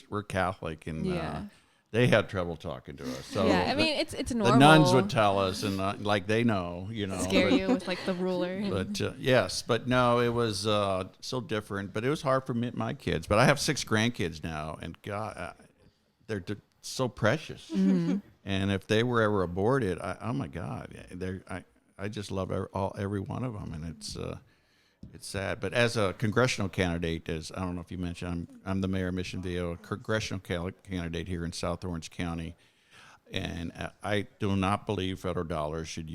were Catholic, and they had trouble talking to us. So I mean, it's normal. The nuns would tell us, and like they know, scare you with like the ruler. But yes, but no, it was so different. But it was hard for my kids. But I have 6 grandkids now, and God, they're so precious. And if they were ever aborted, oh my God, I just love every one of them, and it's sad. But as a congressional candidate, I don't know if you mentioned, I'm the mayor of Mission Viejo, a congressional candidate here in South Orange County, and I do not believe federal dollars should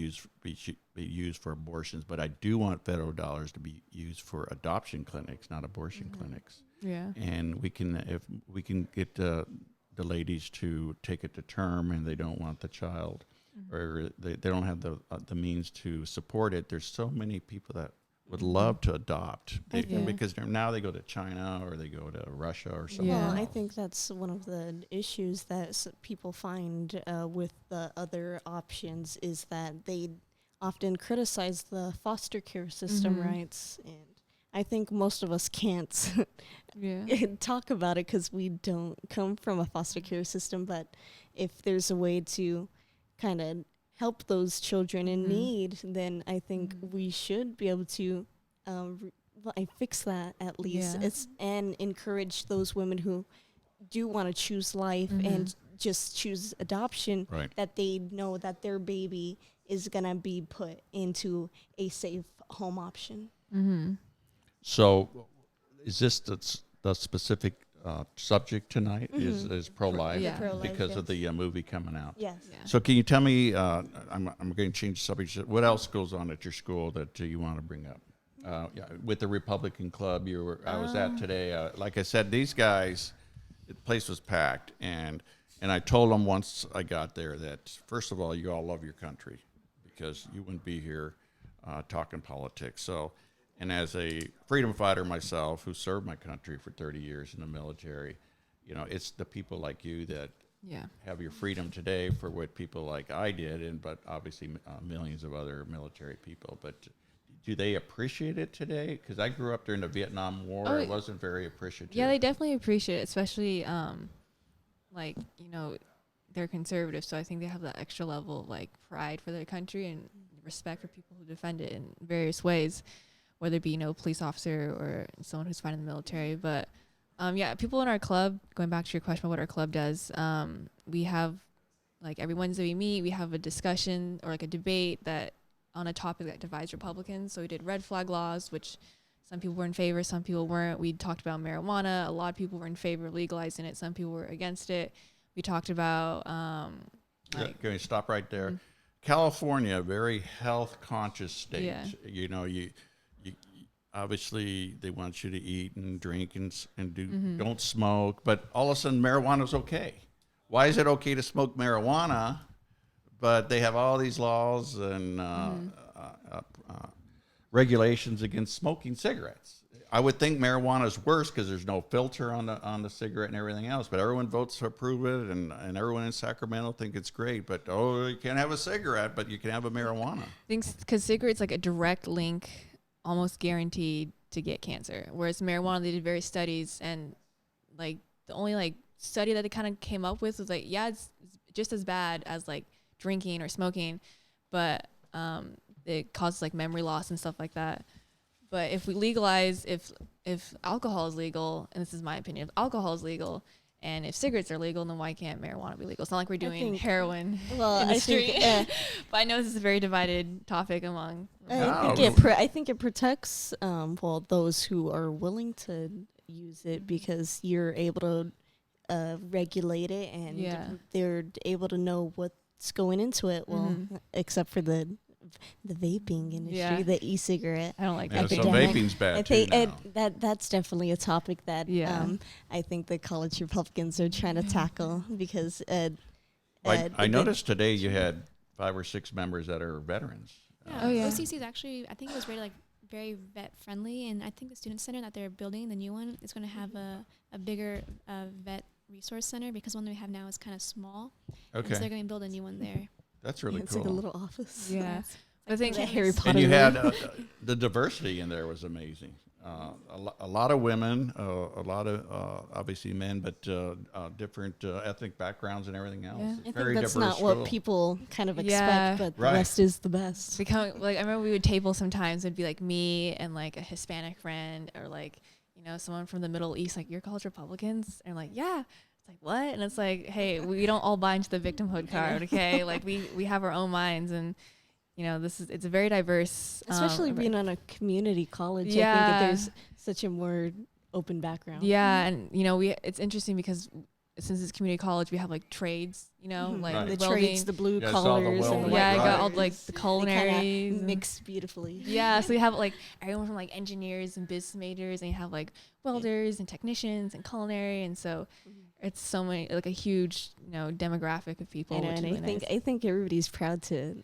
be used for abortions, but I do want federal dollars to be used for adoption clinics, not abortion clinics. Yeah. And if we can get the ladies to take it to term and they don't want the child, or they don't have the means to support it, there's so many people that would love to adopt because now they go to China or they go to Russia or something. Well, I think that's one of the issues that people find with the other options is that they often criticize the foster care system rights, and I think most of us can't talk about it because we don't come from a foster care system. But if there's a way to kind of help those children in need, then I think we should be able to fix that at least. And encourage those women who do want to choose life and just choose adoption, that they know that their baby is going to be put into a safe home option. So is this the specific subject tonight is pro-life because of the movie coming out? Yes. Yeah. So can you tell me, I'm going to change the subject, what else goes on at your school that you want to bring up? With the Republican Club I was at today, like I said, these guys, the place was packed, and I told them once I got there that, first of all, you all love your country because you wouldn't be here talking politics. So And as a freedom fighter myself, who served my country for 30 years in the military, it's the people like you that have your freedom today for what people like I did, but obviously millions of other military people. But do they appreciate it today? Because I grew up during the Vietnam War. I wasn't very appreciative. Yeah, they definitely appreciate it, especially they're conservative, so I think they have that extra level of like pride for their country and respect for people who defend it in various ways, whether it be police officer or someone who's fighting in the military. But people in our club, going back to your question about what our club does, we have like every Wednesday we meet, we have a discussion or like a debate that on a topic that divides Republicans. So we did red flag laws, which some people were in favor, some people weren't. We talked about marijuana. A lot of people were in favor of legalizing it. Some people were against it. We talked about can we stop right there? Mm-hmm. California, a very health conscious state. Yeah. You obviously they want you to eat and drink and do don't smoke, but all of a sudden marijuana's okay. Why is it okay to smoke marijuana, but they have all these laws and regulations against smoking cigarettes? I would think marijuana is worse because there's no filter on the cigarette and everything else. But everyone votes to approve it, and everyone in Sacramento think it's great. But you can't have a cigarette, but you can have a marijuana. I think because cigarettes like a direct link, almost guaranteed to get cancer. Whereas marijuana, they did various studies, and like the only like study that they kind of came up with was like, it's just as bad as like drinking or smoking, but it causes like memory loss and stuff like that. But if we legalize, if alcohol is legal, and this is my opinion, if alcohol is legal, and if cigarettes are legal, then why can't marijuana be legal? It's not like we're doing heroin in the street. But I know this is a very divided topic among. I think it protects those who are willing to use it, because you're able to regulate it, and they're able to know what's going into it. Well, except for the vaping industry, the e-cigarette. I don't like that. vaping. So vaping's bad I too think now. that's definitely a topic that I think the college Republicans are trying to tackle, because I noticed today you had 5 or 6 members that are veterans. OCC is actually, I think it was rated like very vet friendly, and I think the student center that they're building, the new one, is going to have a bigger vet resource center, because one that we have now is kind of small. Okay. And so they're going to build a new one there. That's really it's cool. like a little office. Yeah. I think Harry Potter. And you had the diversity in there was amazing. A lot of women, a lot of obviously men, but different ethnic backgrounds and everything else. Yeah. It's I think very that's diverse not what school. people kind of expect, but the rest is the best. I remember we would table sometimes. It'd be like me and like a Hispanic friend, or like someone from the Middle East. Like, you're college Republicans, and like It's like, what? And it's like, hey, we don't all buy into the victimhood card, okay? Like we have our own minds, and it's a very diverse, especially being on a community college. Yeah. I think that there's such a more open background. Yeah, and it's interesting because since it's community college, we have like trades, like the welding. trades, the blue Yeah, collars, welding. I got all Right. like the culinary mixed beautifully. Yeah, so you have like everyone from like engineers and business majors, and you have like welders and technicians and culinary, and so it's so many, like a huge demographic of people. And I think everybody's proud to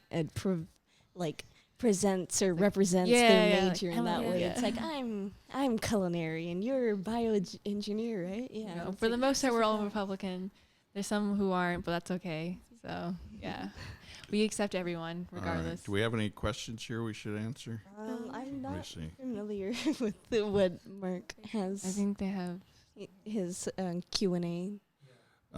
presents or represents their major in that way. It's like, I'm culinary and you're bioengineer, right? Yeah. For the most part, we're all Republican. There's some who aren't, but that's okay. So yeah, we accept everyone regardless. Right. Do we have any questions here we should answer? I'm not familiar with what Mark has. I think they have his Q&A.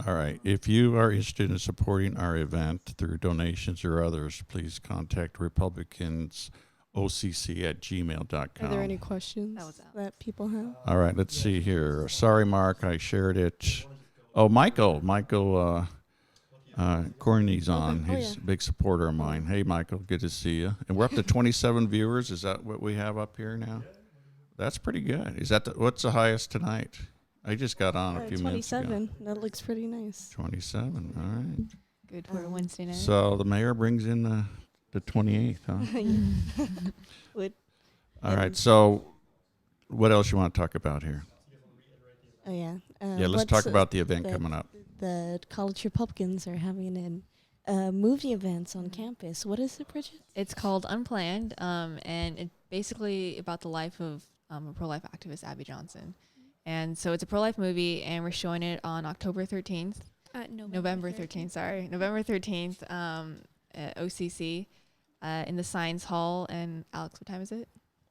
All right. If you are interested in supporting our event through donations or others, please contact Republicans OCC@gmail.com. Are there any questions that people have? All right. Let's see here. Sorry, Mark. I shared it. Oh, Michael. Corney's on. He's a big supporter of mine. Hey, Michael. Good to see you. And we're up to 27 viewers. Is that what we have up here now? That's pretty good. Is that what's the highest tonight? I just got on a few minutes ago. 27. That looks pretty nice. 27. All right. good for a Wednesday night. So the mayor brings in the 28th, huh? All right. So what else you want to talk about here? Oh, yeah. Let's talk about the event coming up. The college Republicans are having movie events on campus. What is it, Bridget? It's called Unplanned, and it's basically about the life of a pro-life activist, Abby Johnson. And so it's a pro-life movie, and we're showing it on October 13th. November 13th, sorry. November 13th at OCC in the Science Hall. And Alex, what time is it?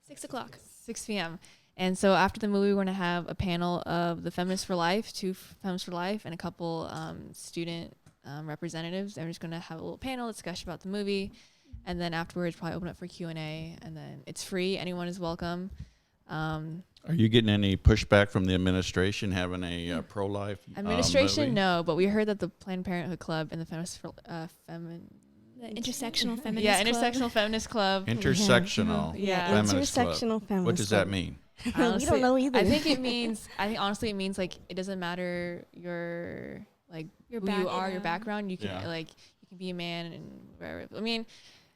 6 o'clock. 6 p.m. And so after the movie, we're going to have a panel of the Feminists for Life, two Feminists for Life, and a couple student representatives. And we're just going to have a little panel discussion about the movie. And then afterwards, probably open up for Q&A. And then it's free. Anyone is welcome. Are you getting any pushback from the administration having a pro-life Administration, movie? no. But we heard that the Planned Parenthood Club and the Feminists for The Intersectional Feminist Yeah, Club. Intersectional Feminist Club. Intersectional Yeah. Feminist Club. Intersectional feminist. What does that mean? We Honestly, don't know either. I think it means. I think honestly, it means like it doesn't matter your Your who you are, your background. background. You can Yeah. you can be a man and wherever. I mean,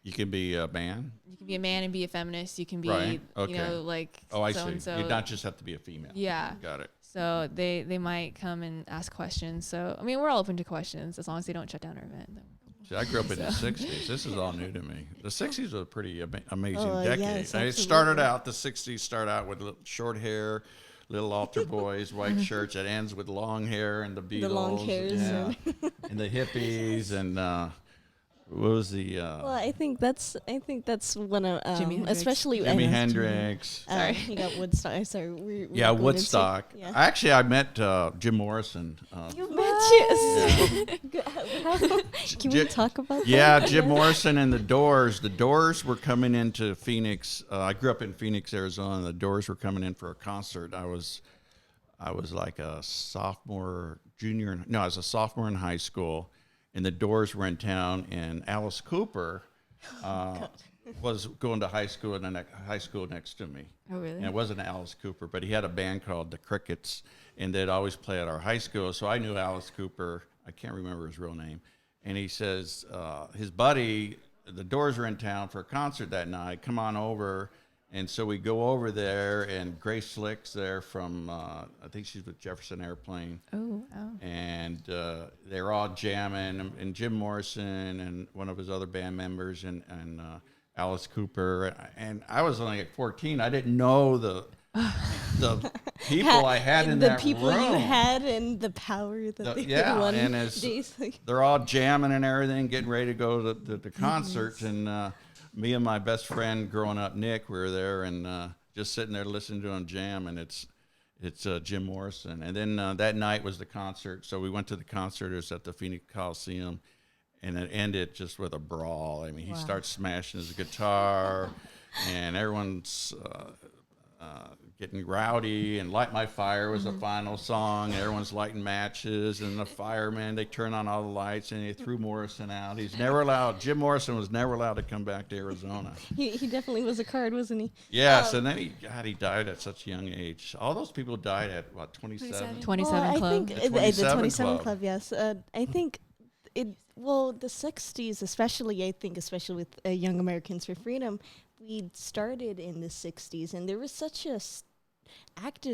You can be a man? you can be a man and be a feminist. You can be, Right, okay. you know, like Oh, I so see. and so. You not just have to be a female. Yeah. Got it. So they might come and ask questions. So I mean, we're all open to questions as long as they don't shut down our event. Then See, I grew up in the 60s. This is all new to me. The 60s was a pretty amazing Oh, decade. yes, And it absolutely. started out, the 60s started out with short hair, little altar boys, white shirts. It ends with long hair and the Beatles. The long hairs yeah, and the hippies and what was the Well, I think that's one of Jimi Hendrix. especially Jimi Hendrix. Sorry. You got Woodstock. Sorry, we're Yeah, going into- Woodstock. yeah. Actually, I met Jim Morrison. You met Can we talk about that? Yeah, Jim Morrison and the Doors. The Doors were coming into Phoenix. I grew up in Phoenix, Arizona. The Doors were coming in for a concert. I was like a sophomore, junior. No, I was a sophomore in high school, and the Doors were in town. And Alice Cooper was going to high school in the high school next to me. Oh really? And it wasn't Alice Cooper, but he had a band called the Crickets, and they'd always play at our high school. So I knew Alice Cooper. I can't remember his real name. And he says, his buddy, the Doors were in town for a concert that night. Come on over. And so we go over there, and Grace Slick's there from, I think she's with Jefferson Airplane. Oh. And they're all jamming, and Jim Morrison and one of his other band members and Alice Cooper. And I was only like 14. I didn't know the people I had in the that people room. you had and the power that they Yeah, won. and as Basically. they're all jamming and everything, getting ready to go to the concert, and me and my best friend growing up, Nick, we were there and just sitting there listening to him jam, and it's Jim Morrison. And then that night was the concert, so we went to the concert. It was at the Phoenix Coliseum, and it ended just with a brawl. I mean, he starts smashing his guitar, and everyone's getting rowdy, and Light My Fire was the final song. Everyone's lighting matches, and the firemen, they turn on all the lights, and they threw Morrison out. Jim Morrison was never allowed to come back to Arizona. He definitely was a card, wasn't he? Yes, and then he died at such a young age. All those people died at, what, 27? 27 I Club. think The the 27 27 Club. Club, yes. I think the 60s, especially with Young Americans for Freedom, we started in the 60s, and there was such a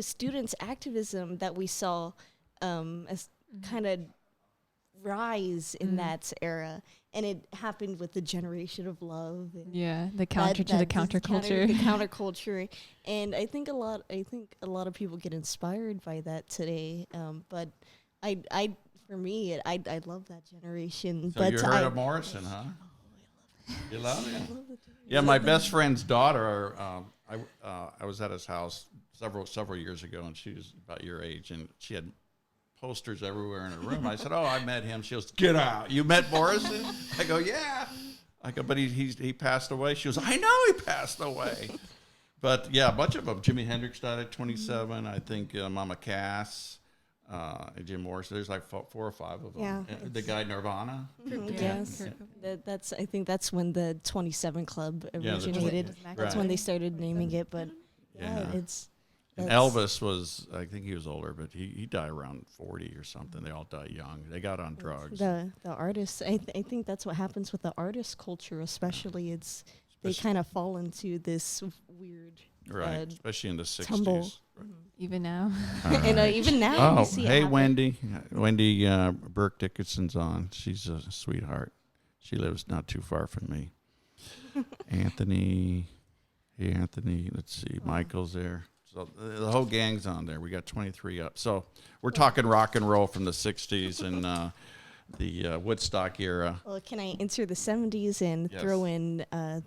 students activism that we saw as kind of rise in that era, and it happened with the Generation of Love. And Yeah, the counter to the counterculture. the counterculture, and I think a lot of people get inspired by that today. But for me, I love that generation. So but you heard of Morrison, huh? You love him? Yeah, my best friend's daughter, I was at his house several years ago, and she was about your age, and she had posters everywhere in her room. I said, "Oh, I met him." She goes, "Get out! You met Morrison?" I go, "Yeah." I go, "But he passed away." She goes, "I know he passed away." But yeah, a bunch of them. Jimi Hendrix died at 27. I think Mama Cass, Jim Morrison. There's like 4 or 5 of them. Yeah, The guy Nirvana. Yes, I think that's when the 27 Club the originated. That's right. when they started naming it. But Yeah. And that's- Elvis was, I think he was older, but he died around 40 or something. They all die young. They got on drugs. The artists. I think that's what happens with the artist culture, especially. They kind of fall into this weird Right, especially in the 60s. tumble. Even now. And even now, Oh, you see it hey, happen. Wendy. Wendy Burke Dickinson's on. She's a sweetheart. She lives not too far from me. Anthony. Hey, Anthony. Let's see. Michael's there. So the whole gang's on there. We got 23 up. So we're talking rock and roll from the 60s and the Woodstock era. Well, can I enter the 70s and Yes. throw in a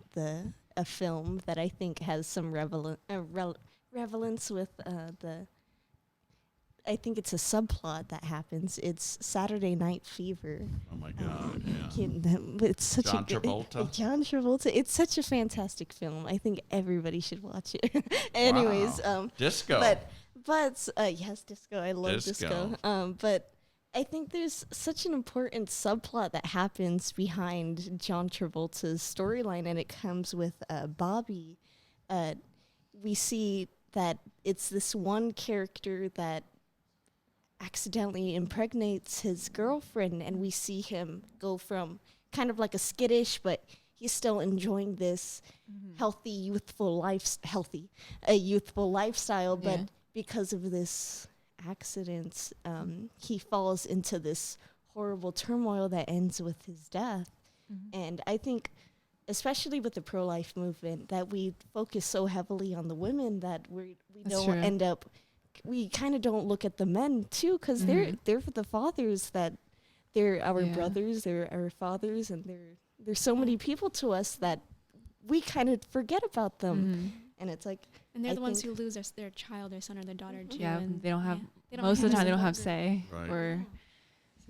film that I think has some relevance with I think it's a subplot that happens. It's Saturday Night Fever. Oh, my God. It's such John a good, Travolta? John Travolta. It's such a fantastic film. I think everybody should watch it. Anyways, Wow. Disco. but yes, disco. I love disco. But I think there's such an important subplot that happens behind John Travolta's storyline, and it comes with Bobby. We see that it's this one character that accidentally impregnates his girlfriend, and we see him go from kind of like a skittish, but he's still enjoying this youthful lifestyle. But because of this accident, he falls into this horrible turmoil that ends with his death. And I think, especially with the pro-life movement, that we focus so heavily on the women that we don't end up. We kind of don't look at the men too, because they're the fathers, that they're our brothers, they're our fathers, and there's so many people to us that we kind of forget about them. And it's like, And they're the ones who lose their child, their son or their daughter too. Yeah, and they don't have, they don't most of the time they don't have support say. Right. Or,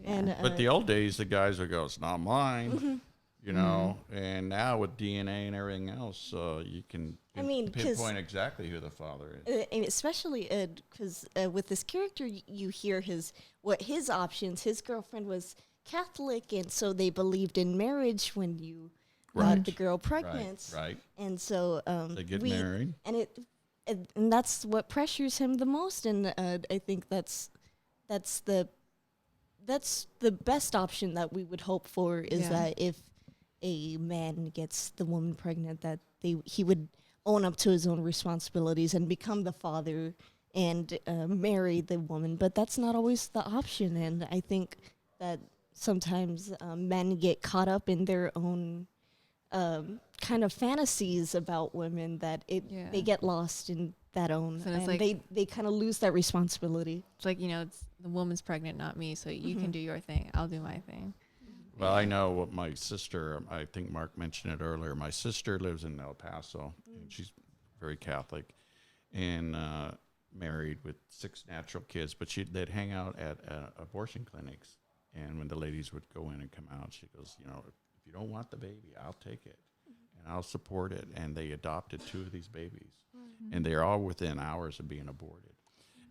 and But the old days, the guys would go, it's not mine, you know. And now with DNA and everything else, you can pinpoint exactly who the father is. And especially because with this character, you hear his options. His girlfriend was Catholic, and so they believed in marriage when you got the girl pregnant. Right. And so They get married. and and that's what pressures him the most. And I think that's the best option that we would hope for, is that if a man gets the woman pregnant, that he would own up to his own responsibilities and become the father and marry the woman. But that's not always the option, and I think that sometimes men get caught up in their own kind of fantasies about women, that they get lost in that own, So it's and like, they kind of lose that responsibility. it's like, it's the woman's pregnant, not me. So you can do your thing. I'll do my thing. Well, I know what my sister, I think Mark mentioned it earlier, my sister lives in El Paso, and she's very Catholic, and married with 6 natural kids, but they'd hang out at abortion clinics, and when the ladies would go in and come out, she goes, if you don't want the baby, I'll take it, and I'll support it. And they adopted 2 of these babies, and they're all within hours of being aborted.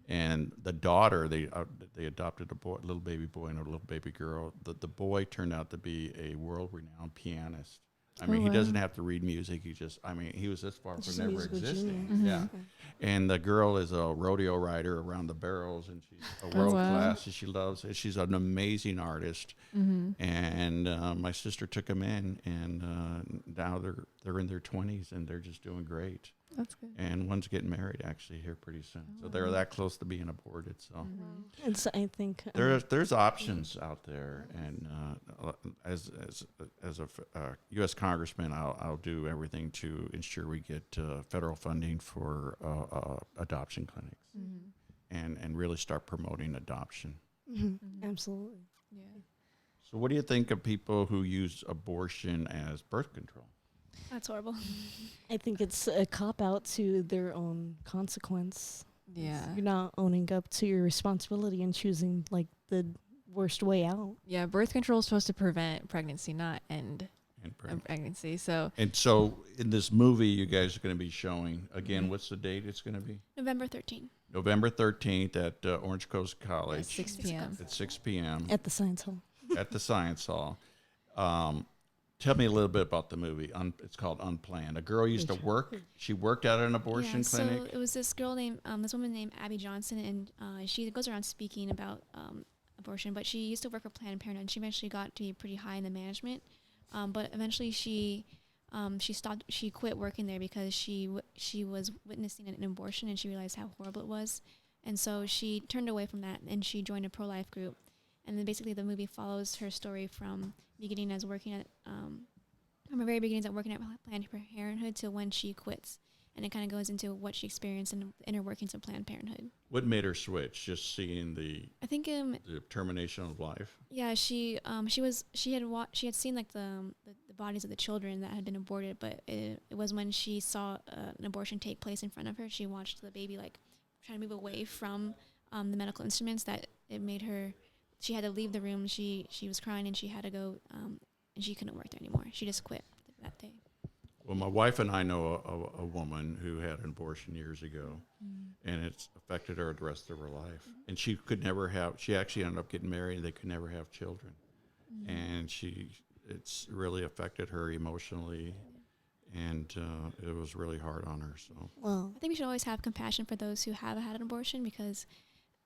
And the daughter, they adopted a little baby boy and a little baby girl. The boy turned out to be a world-renowned pianist. I mean, he doesn't have to read music. He was this far from never existing. Yeah. And the girl is a rodeo rider around the barrels, and she's a world class. And she loves it. She's an amazing artist. And my sister took them in, and now they're in their 20s, and they're just doing great. That's good. And one's getting married actually here pretty soon. So they're that close to being aborted. So And so I think there's options out there. And as a U.S. Congressman, I'll do everything to ensure we get federal funding for adoption clinics, and really start promoting adoption. absolutely. Yeah. So what do you think of people who use abortion as birth control? That's horrible. I think it's a cop-out to their own consequence. Yeah. You're not owning up to your responsibility and choosing, like, the worst way out. Yeah, birth control is supposed to prevent pregnancy, not end a pregnancy. So And so in this movie you guys are going to be showing, again, what's the date it's going to be? November 13th. November 13th at Orange Coast College. at 6 p.m. At 6 p.m. At the Science Hall. at the Science Hall. Tell me a little bit about the movie. It's called Unplanned. A girl used to work. She worked at an abortion clinic. So it was this girl named, this woman named Abby Johnson, and she goes around speaking about abortion, but she used to work for Planned Parenthood, and she eventually got to be pretty high in the management. But eventually she quit working there because she was witnessing an abortion, and she realized how horrible it was. And so she turned away from that, and she joined a pro-life group. And then basically the movie follows her story from beginning as working at, from her very beginnings at working at Planned Parenthood to when she quits. And it kind of goes into what she experienced in the inner workings of Planned Parenthood. What made her switch? Just seeing the I think the termination of life. yeah, she had seen like the bodies of the children that had been aborted, but it was when she saw an abortion take place in front of her. She watched the baby like trying to move away from the medical instruments that it made her. She had to leave the room. She was crying and she had to go and she couldn't work there anymore. She just quit that day. Well, my wife and I know a woman who had an abortion years ago, and it's affected her the rest of her life. And she could never have. She actually ended up getting married. And they could never have children, and it's really affected her emotionally, and it was really hard on her. So, Well, I think we should always have compassion for those who have had an abortion because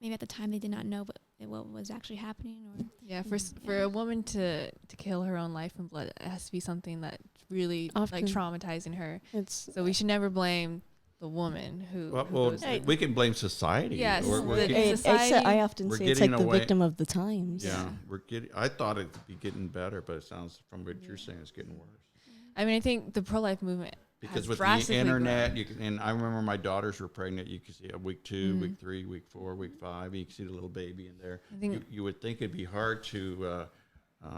maybe at the time they did not know what was actually happening. Or Yeah, for a woman to kill her own life in blood, it has to be something that really like Often. traumatizing her. it's So we should never blame the woman who. who well, goes- we can blame society. Yes, We're the- getting- society- I often we're say it's like getting the away- victim of the times. yeah, we're getting. I thought it'd be getting better, but it sounds from what you're saying, it's getting worse. I mean, I think the pro-life movement Because has with the drastically internet, grown. you can, and I remember my daughters were pregnant. You could see week 2, Mhm. week 3, week 4, week 5. You could see the little baby in there. I think You would think it'd be hard to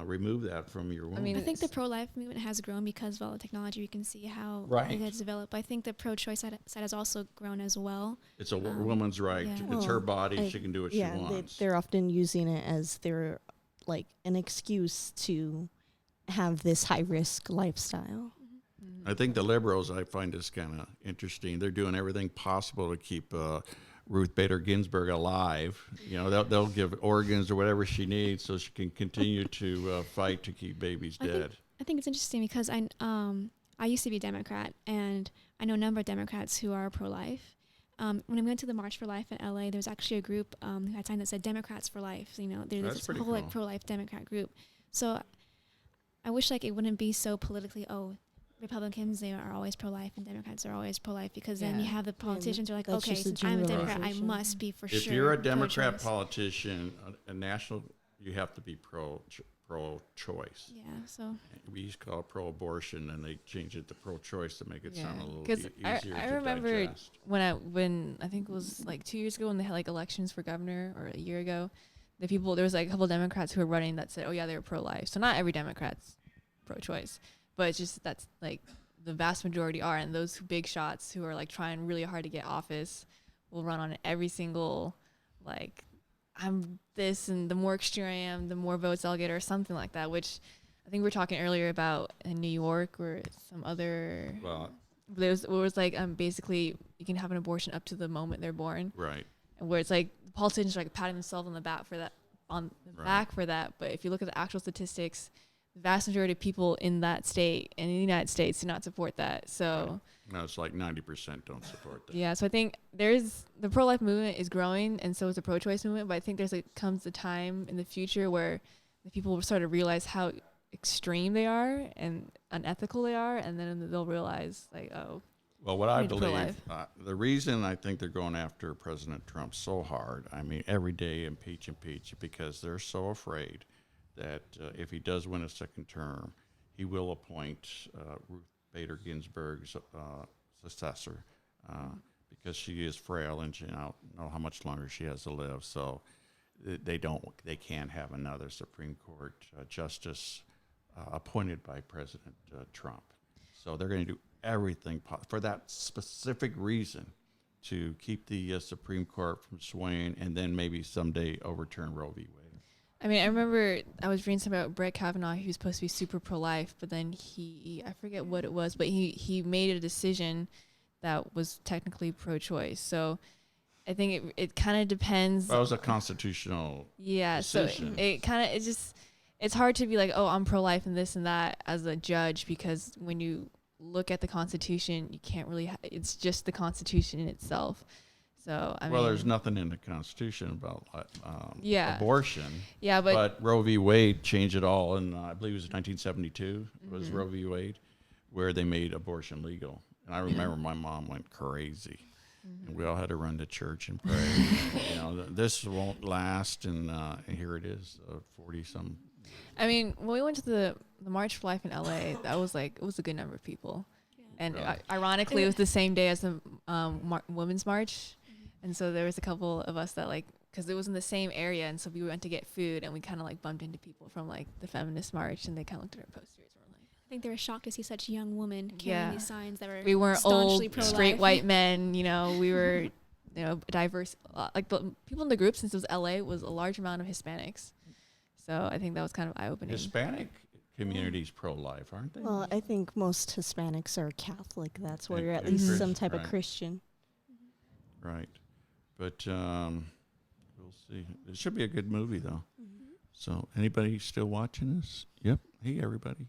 remove that from your womb. mean, I think the it's- pro-life movement has grown because of all the technology. We can see how Right. it has developed. I think the pro-choice side has also grown as well. It's a woman's right. yeah. It's her Well, body. She can do what she Yeah, wants. they're often using it as their like an excuse to have this high risk lifestyle. Mhm. I think the liberals, I find this kind of interesting. They're doing everything possible to keep Ruth Bader Ginsburg alive. You know, they'll give organs or whatever she needs so she can continue to fight to keep babies dead. I think it's interesting because I used to be a Democrat, and I know a number of Democrats who are pro-life. When I went to the March for Life in LA, there was actually a group who had signs that said Democrats for Life. You know, there's That's this pretty whole like cool. pro-life Democrat group. So I wish like it wouldn't be so politically, Republicans, they are always pro-life and Democrats are always pro-life, because then you Yeah. have the politicians who are like, that's okay, just a since I'm a Democrat, I generalization. must be for If sure. you're a Democrat pro-choice. politician, a national, you have to be pro-choice. Yeah, so We used to call it pro-abortion, and they changed it to pro-choice to make it sound a little 'Cause easier I to remember digest. when I think it was like 2 years ago when they had like elections for governor, or a year ago, there was like a couple Democrats who were running that said, oh yeah, they were pro-life. So not every Democrat's pro-choice, but it's just that's like the vast majority are, and those big shots who are like trying really hard to get office will run on every single like I'm this, and the more extreme I am, the more votes I'll get, or something like that, which I think we were talking earlier about in New York or some other Well, it was like basically you can have an abortion up to the moment they're born, right. and where it's like politicians are like patting themselves on the back for that, Right. back for that. But if you look at the actual statistics, the vast majority of people in that state and in the United States do not support that. So No, it's like 90% don't support that. yeah, so I think the pro-life movement is growing, and so is the pro-choice movement. But I think comes a time in the future where the people will start to realize how extreme they are and unethical they are, and then they'll realize like, oh, Well, what I Need believe, pro-life. the reason I think they're going after President Trump so hard, I mean, every day impeach, because they're so afraid that if he does win a second term, he will appoint Ruth Bader Ginsburg's successor because she is frail and she don't know how much longer she has to live. So they can't have another Supreme Court justice appointed by President Trump. So they're going to do everything for that specific reason to keep the Supreme Court from swaying and then maybe someday overturn Roe v. Wade. I mean, I remember I was reading something about Brett Kavanaugh. He was supposed to be super pro-life, but then I forget what it was, but he made a decision that was technically pro-choice. So I think it kind of depends. That was a constitutional Yeah, decision. so it's hard to be like, oh, I'm pro-life and this and that as a judge, because when you look at the Constitution, you can't really. It's just the Constitution in itself. So I mean, there's nothing in the Constitution about Yeah. abortion. Yeah, But Roe v. Wade changed it all, and I believe it was 1972 was Mhm. Roe v. Wade, where they made abortion legal. And I remember my mom went crazy. and we all had to run to church and pray. You know, this won't last, and here it is, 40 some. I mean, when we went to the March for Life in LA, that was like, it was a good number of people. And Really? Ironically, it was the same day as the Women's March. And so there was a couple of us that like, because it was in the same area, and so we went to get food, and we kind of like bumped into people from like the feminist march, and they kind of looked at our posters. And were like, I think they were shocked to see such young women carrying Yeah. these signs that were we weren't staunchly old, pro-life. straight white men, you know, we were, you know, diverse. Like the people in the group, since it was LA, was a large amount of Hispanics. So I think that was kind of eye-opening. Hispanic community's pro-life, aren't they? Well, I think most Hispanics are Catholic. That's where And- you're at and least Christ- some type right. of Christian. Right. But we'll see. It should be a good movie, though. So anybody still watching this? Yep. Hey, everybody.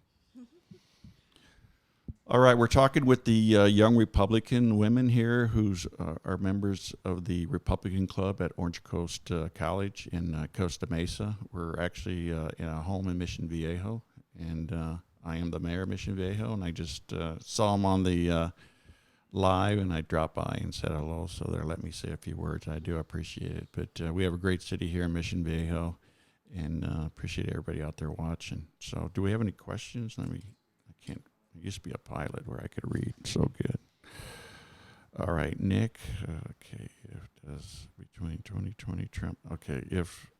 All right, we're talking with the young Republican women here who's are members of the Republican Club at Orange Coast College in Costa Mesa. We're actually in a home in Mission Viejo, and I am the mayor of Mission Viejo, and I just saw them on the live, and I dropped by and said hello, so they're letting me say a few words. I do appreciate it. But we have a great city here in Mission Viejo, and appreciate everybody out there watching. So do we have any questions? I can't. I used to be a pilot where I could read so good. All right, Nick. Okay, if does between 2020 Trump. Okay, if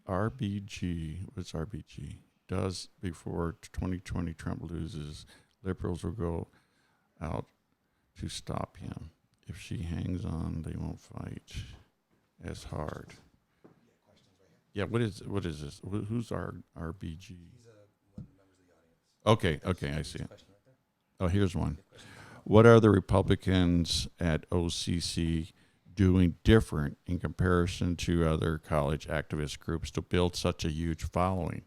RBG, what's RBG? Does before 2020 Trump loses, liberals will go out to stop him. If she hangs on, they won't fight as hard. Yeah, what is this? Who's our RBG? Okay, I see it. Oh, here's one. What are the Republicans at OCC doing different in comparison to other college activist groups to build such a huge following?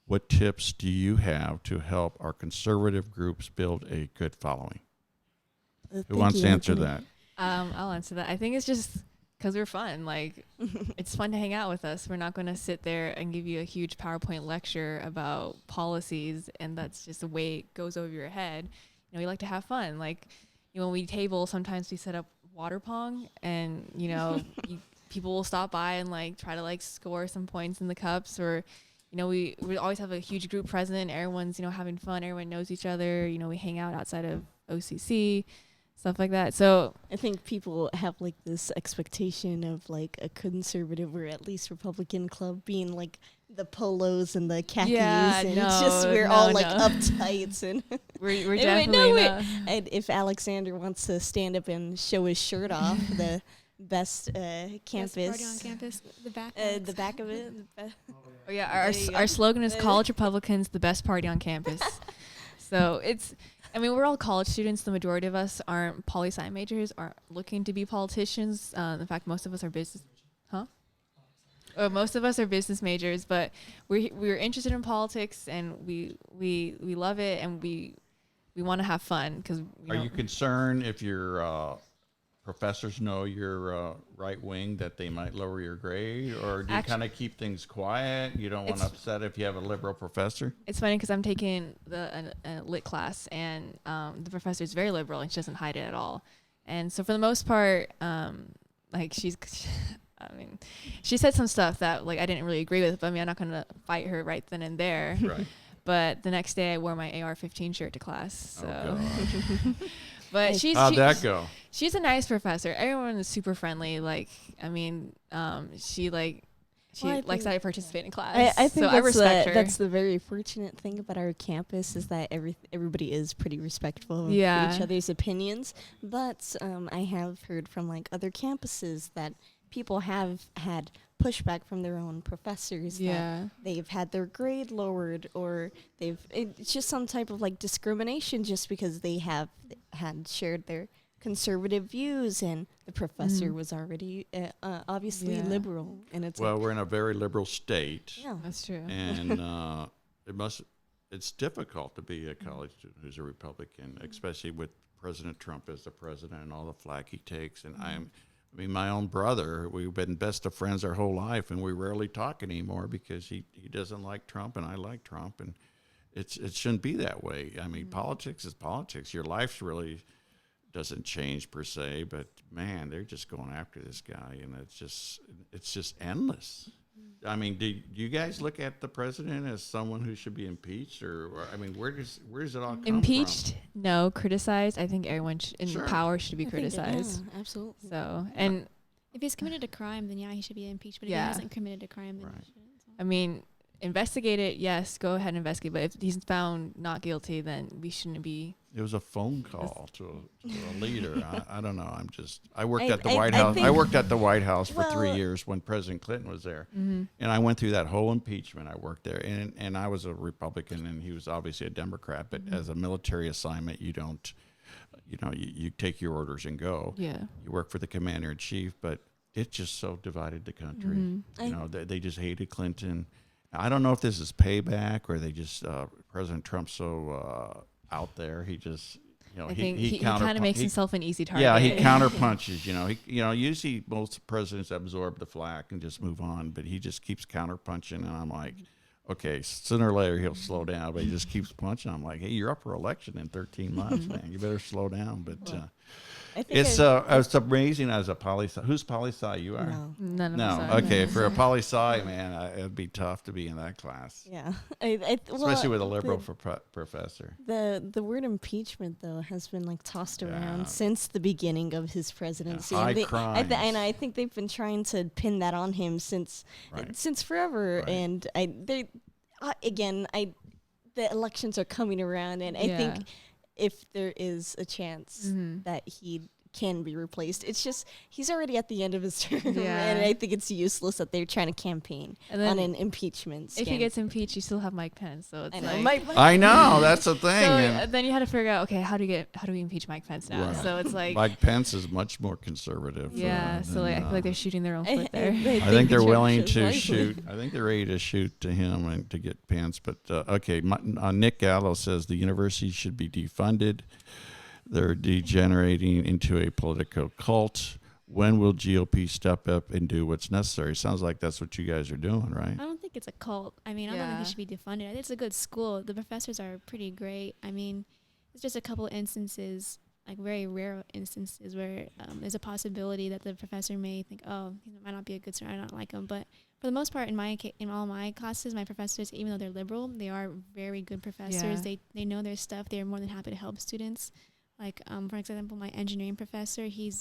What tips do you have to help our conservative groups build a good following? Who wants to answer that? I'll answer that. I think it's just because we're fun. Like, it's fun to hang out with us. We're not going to sit there and give you a huge PowerPoint lecture about policies, and that's just the way it goes over your head. You know, we like to have fun. Like, you know, when we table, sometimes we set up water pong, and, you know, people will stop by and, like, try to, like, score some points in the cups, or, you know, we always have a huge group present. Everyone's, you know, having fun. Everyone knows each other. You know, we hang out outside of OCC. Stuff like that. So I think people have like this expectation of like a conservative or at least Republican club being like the polos and the khakis, and it's just we're all like uptights and we're Anyway, definitely not. and if Alexander wants to stand up and show his shirt off, the best campus, Best party on campus, the back. the back of it. Oh yeah, There you go. our slogan is College Republicans, the best party on campus. So it's, I mean, we're all college students. The majority of us aren't poli-sci majors, aren't looking to be politicians. In fact, most of us are business, most of us are business majors, but we're interested in politics, and we love it, and we want to have fun because. Are you concerned if your professors know you're right wing that they might lower your grade, or do you kind of keep things quiet? You don't want to upset if you have a liberal professor? It's funny because I'm taking a lit class, and the professor is very liberal, and she doesn't hide it at all. And so for the most part, like I mean, she said some stuff that like I didn't really agree with, but I mean, I'm not going to fight her right then and there. Right. But the next day I wore my AR-15 shirt to class. So. Oh, But how'd that go? She's a nice professor. Everyone is super friendly. Like, I mean, she likes that I participate in class. I think so I respect her. That's the very fortunate thing about our campus is that everybody is pretty respectful of Yeah. each other's opinions. But I have heard from like other campuses that people have had pushback from their own professors. Yeah. That they've had their grade lowered, or it's just some type of like discrimination just because they have had shared their conservative views, and the professor was already obviously liberal, and it's Well, we're in a very liberal state, yeah. That's true. and it's difficult to be a college student who's a Republican, especially with President Trump as the president and all the flack he takes. And I mean, my own brother, we've been best of friends our whole life, and we rarely talk anymore because he doesn't like Trump and I like Trump, and it shouldn't be that way. I mean, politics is politics. Your life's really doesn't change per se, but man, they're just going after this guy, and it's just endless. I mean, do you guys look at the president as someone who should be impeached, or I mean, where does it all come Impeached? from? No. Criticized? I think everyone in Sure. power should be I think that- criticized. yeah, absolutely. So, and If he's committed a crime, then yeah, he should be impeached. But if Yeah. he hasn't committed a crime, then Right. he shouldn't. So. I mean, investigate it. Yes, go ahead and investigate. But if he's found not guilty, then we shouldn't be. It was a phone call to a leader. I don't know. I worked I- at the I- White I House. I think- worked at the White House for 3 Well- years when President Clinton was there. Mm-hmm. And I went through that whole impeachment. I worked there, and I was a Republican, and he was obviously a Democrat. But as a military assignment, you don't, you take your orders and go. Yeah. You work for the commander in chief, but it just so divided the country. Mm-hmm. They just hated Clinton. I don't know if this is payback or they just President Trump's so out there. He just, I think he kind of makes himself an easy target. yeah, he counterpunches. Usually most presidents absorb the flack and just move on, but he just keeps counterpunching, and I'm like, okay, sooner or later he'll slow down, but he just keeps punching. I'm like, hey, you're up for election in 13 months, man. You better slow down. But I think it's amazing as a poli sci. Who's poli sci? You are? no. None of No, us are. okay. For a poli sci, man, it'd be tough to be in that class, Yeah. especially with a liberal professor. The word impeachment though has been like tossed Yeah. around since the beginning of his presidency. high And crimes. I think they've been trying to pin that on him since forever. Right. And the elections are coming around, and I think if there is a chance that he can be replaced, it's just he's already at the end of his term, Yeah. and I think it's useless that they're trying to campaign And then on an impeachment. if he scandal. gets impeached, you still have Mike Pence. So it's I know. like, I know that's the thing. so and then you had to figure out, okay, how do we impeach Mike Pence now? Right. So it's like, Mike Pence is much more conservative. yeah. So like, I feel like they're shooting their own foot there. I think they're Trump willing should to wisely. shoot. I think they're ready to shoot to him and to get Pence. But okay, Nick Gallo says the university should be defunded. They're degenerating into a political cult. When will GOP step up and do what's necessary? Sounds like that's what you guys are doing, right? I don't think it's a cult. I mean, I don't think it should be defunded. I think it's a good school. The professors are pretty great. I mean, it's just a couple instances, like very rare instances, where there's a possibility that the professor may think, oh, he might not be a good student. I don't like him. But for the most part, in all my classes, my professors, even though they're liberal, they are very good professors. Yeah. They know their stuff. They're more than happy to help students. Like, for example, my engineering professor, he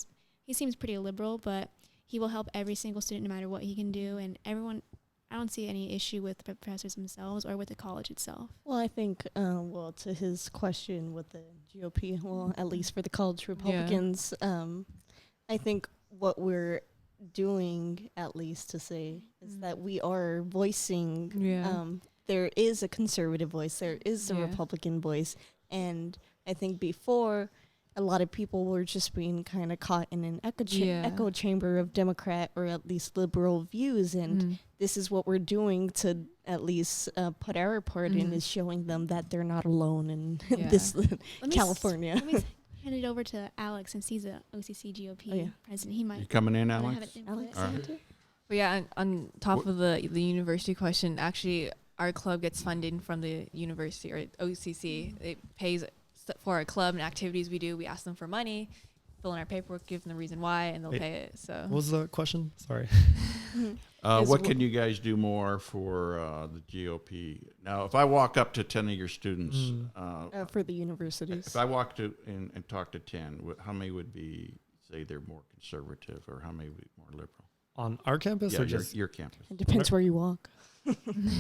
seems pretty liberal, but he will help every single student no matter what he can do. And everyone, I don't see any issue with the professors themselves or with the college itself. Well, I think, to his question with the GOP, well, at least for the college Republicans, I think what we're doing, at least to say, is that we are voicing, there is a conservative voice, there is a Republican voice, and I think before, a lot of people were just being kind of caught in an echo chamber of Democrat or at least liberal views, and this is what we're doing to at least put our part in, is showing them that they're not alone in this California. Let me hand it over to Alex, since he's a OCC GOP president. He might. You coming in, wanna Alex? have it Alex, All right. But yeah, on top of the university question, actually, our club gets funding from the university or OCC. It pays for our club and activities we do. We ask them for money, fill in our paperwork, give them the reason why, and they'll pay it. So What was the question? Sorry. What can you guys do more for the GOP? Now, if I walk up to 10 of your students, for the universities. if I walk to and talk to 10, how many would be, say, they're more conservative, or how many would be more liberal? On our campus or just your campus. It depends where you walk. It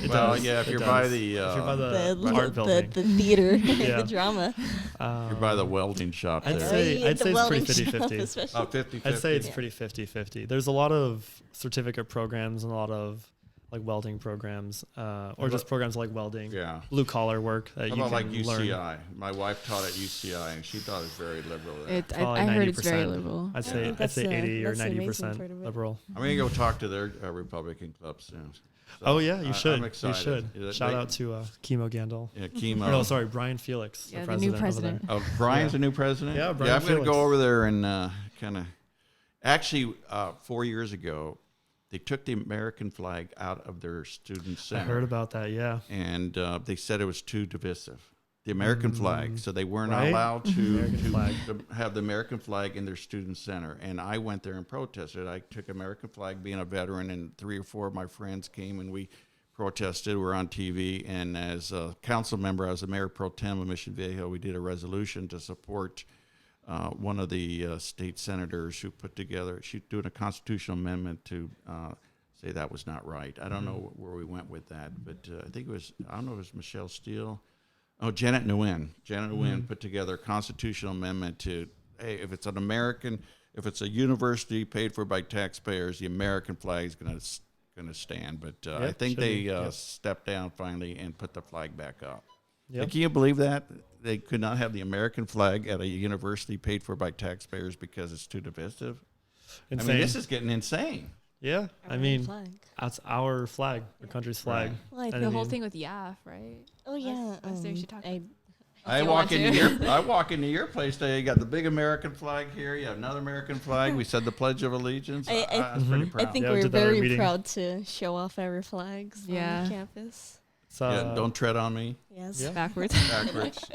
Well, does. yeah, if It you're does. by the, if you're by The the art building, the theater, Yeah. the drama. you're by the welding shop I'd there. say- I'd The say it's welding pretty shop 50-50. especially. Oh, 50-50. I'd say it's Yeah. pretty 50-50. There's a lot of certificate programs and a lot of like welding programs, or just programs like welding, Yeah. blue collar work that How you about like can learn. UCI? My wife taught at UCI, and she thought it was very liberal there. Probably I heard it's very 90%. liberal. I'd I say think I'd that's say the- 80 or that's the amazing 90% part of it. liberal. I'm going to go talk to their Republican club soon. So Oh yeah, you should. I'm excited. You should. Yeah, Shout they- out to Chemo Gandil. Yeah, chemo. No, sorry, Brian Felix, Yeah, the the new president. over there. president. Oh, Brian's Yeah. the new president? Yeah, Brian I'm going to Felix. go over there and kind of... Actually, 4 years ago, they took the American flag out of their student I center. heard about that. Yeah. And they said it was too divisive. the American flag. So they weren't Right? allowed American flag. to have the American flag in their student center. And I went there and protested. I took American flag, being a veteran, and 3 or 4 of my friends came and we protested. We're on TV. And as a council member, I was the mayor pro tem of Mission Viejo. We did a resolution to support one of the state senators who put together, she's doing a constitutional amendment to say that was not right. I don't know where we went with that, but I think it was, I don't know if it was Michelle Steele. Oh, Janet Nguyen. Janet Nguyen put together a constitutional amendment to, hey, if it's a university paid for by taxpayers, the American flag is going to stand. But I think they stepped down finally and put the flag back up. Yep. Can you believe that? They could not have the American flag at a university paid for by taxpayers because it's too divisive. Insane. I mean, this is getting insane. Yeah, I Our mean, flag. that's our flag, our country's flag. Right. Well, I And think The I whole mean- thing with YAF, right? Oh yeah. Last day she talked I, I you walk want into to. I walk into your place today. You got the big American flag here. You have another American flag. We said the Pledge of Allegiance. I- I was pretty Mhm. proud. I think Yeah, we we're did that at our very meeting. proud to show off our flags Yeah. on campus. So, Yeah, don't tread on me Yes. Yeah. Backwards. backwards.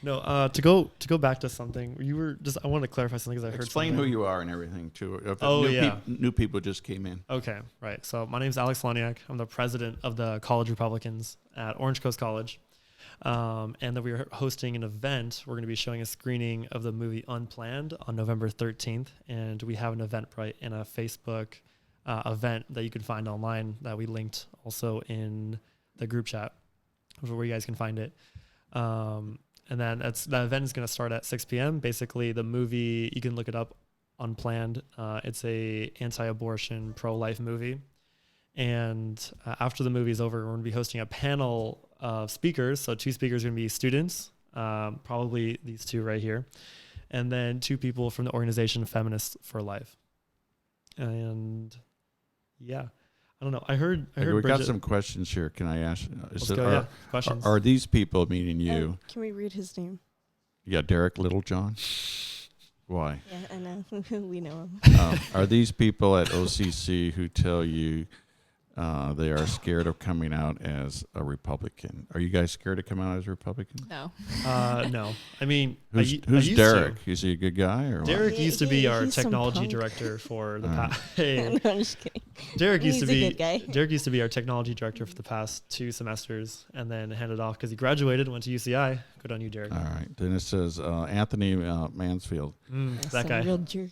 no, to go back to something. You were just. I wanted to clarify something because I heard. Explain who something. you are and everything too. If Oh, new yeah. new people just came in. Okay, right. So my name is Alex Loniak. I'm the president of the College Republicans at Orange Coast College. And then we are hosting an event. We're going to be showing a screening of the movie Unplanned on November 13th. And we have an Eventbrite and a Facebook event that you can find online that we linked also in the group chat where you guys can find it. And then that event is going to start at 6 p.m. Basically, the movie, you can look it up, Unplanned. It's a anti-abortion, pro-life movie. And after the movie is over, we're going to be hosting a panel of speakers. So 2 speakers are going to be students, probably these 2 right here, and then 2 people from the organization Feminists for Life. And yeah, I don't know. I heard Okay, we got Bridget- some questions here. Can I ask? Let's go. Yeah, questions. Are these people, meaning you? Can we read his name? Yeah, Derek Littlejohn. Why? Yeah, I know. We know him. Are these people at OCC who tell you they are scared of coming out as a Republican? Are you guys scared to come out as a Republican? No. No, I mean, Who's I used Derek? to. Is he a good guy or what? Derek Yeah, used to be our he's some technology punk. director for the Alright. past. Hey, No, I'm just kidding. Derek used to He's a be good guy. Derek used to be our technology director for the past 2 semesters, and then handed off because he graduated, went to UCI. Good on you, Derek. All right. Then it says Anthony Mansfield. That Some guy. real jerk.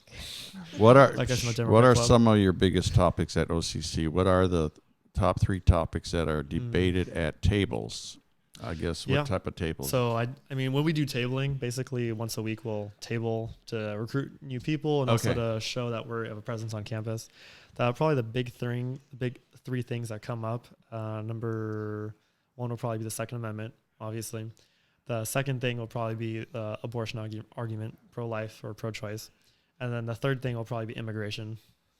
What are That guy's from the Denver what Gun are Club. some of your biggest topics at OCC? What are the top 3 topics that are debated at tables? I guess what Yeah. type of tables? So I mean, when we do tabling, basically once a week we'll table to recruit new people and also Okay. to show that we have a presence on campus. That probably the big 3 things that come up. Number 1 will probably be the Second Amendment, obviously. The second thing will probably be the abortion argument, pro-life or pro-choice, and then the third thing will probably be immigration.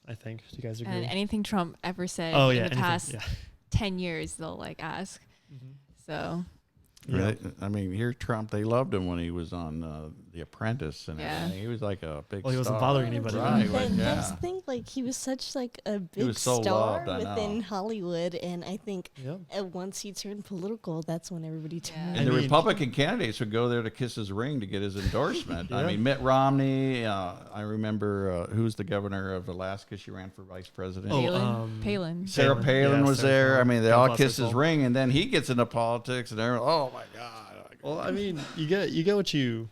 I think. Do you guys agree? And anything Trump ever said oh in yeah, the anything, past yeah. 10 years, they'll like ask. Mhm. So Yeah. Right? I mean, here Trump, they loved him when he was on The Apprentice and Yeah. everything. He was like a big Well, he wasn't star. bothering anybody. Right, That- well, That's yeah. the thing. Like he was such like a big was so star loved, I know. within Hollywood, and I think Yep. once he turned political, that's when everybody turned. Yeah. And I the mean- Republican candidates would go there to kiss his ring to get his endorsement. I Yeah. mean, Mitt Romney. I remember who's the governor of Alaska? She ran for vice president. Oh, Palin. Palin. Sarah Palin. Palin Yeah, was Sarah there. I Palin. mean, they God all bless her kiss his soul. ring, and then he gets into politics, and everyone, oh my God. Well, I mean, you get what you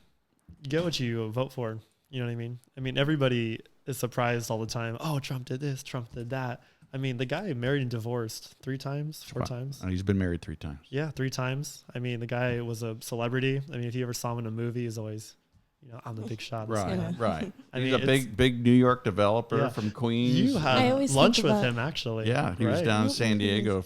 vote for. You know what I mean? I mean, everybody is surprised all the time. Oh, Trump did this, Trump did that. I mean, the guy married and divorced 3 times, 4 times. He's been married 3 times. Yeah, 3 times. I mean, the guy was a celebrity. I mean, if you ever saw him in a movie, he's always, I'm the big shot. Right, Yeah. right. I He's mean, a big New York developer Yeah. from Queens. You I had always lunch think with about- him, actually. Yeah, he was Right. down in What San movie is- Diego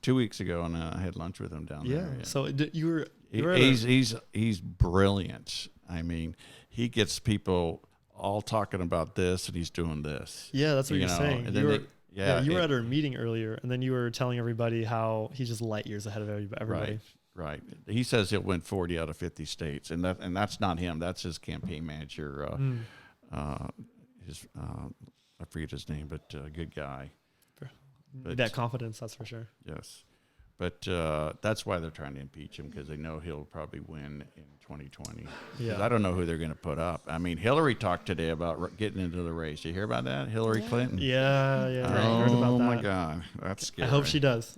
2 weeks ago, and I had lunch with him down Yeah. there. So you were at a- He's brilliant. I mean, he gets people all talking about this, and he's doing this. yeah, that's what you you're know, saying. and then You were, yeah, you were it- at our meeting earlier, and then you were telling everybody how he's just light years ahead of everybody. Right. He says he'll win 40 out of 50 states, and that's not him. That's his campaign manager. I forget his name, but good guy. But- That confidence, that's for sure. Yes. But that's why they're trying to impeach him, because they know he'll probably win in 2020. 'Cause Yeah. I don't know who they're going to put up. I mean, Hillary talked today about getting into the race. You hear about that? Hillary Clinton? Yeah. Oh, I heard about that. my God. That's scary. I hope she does.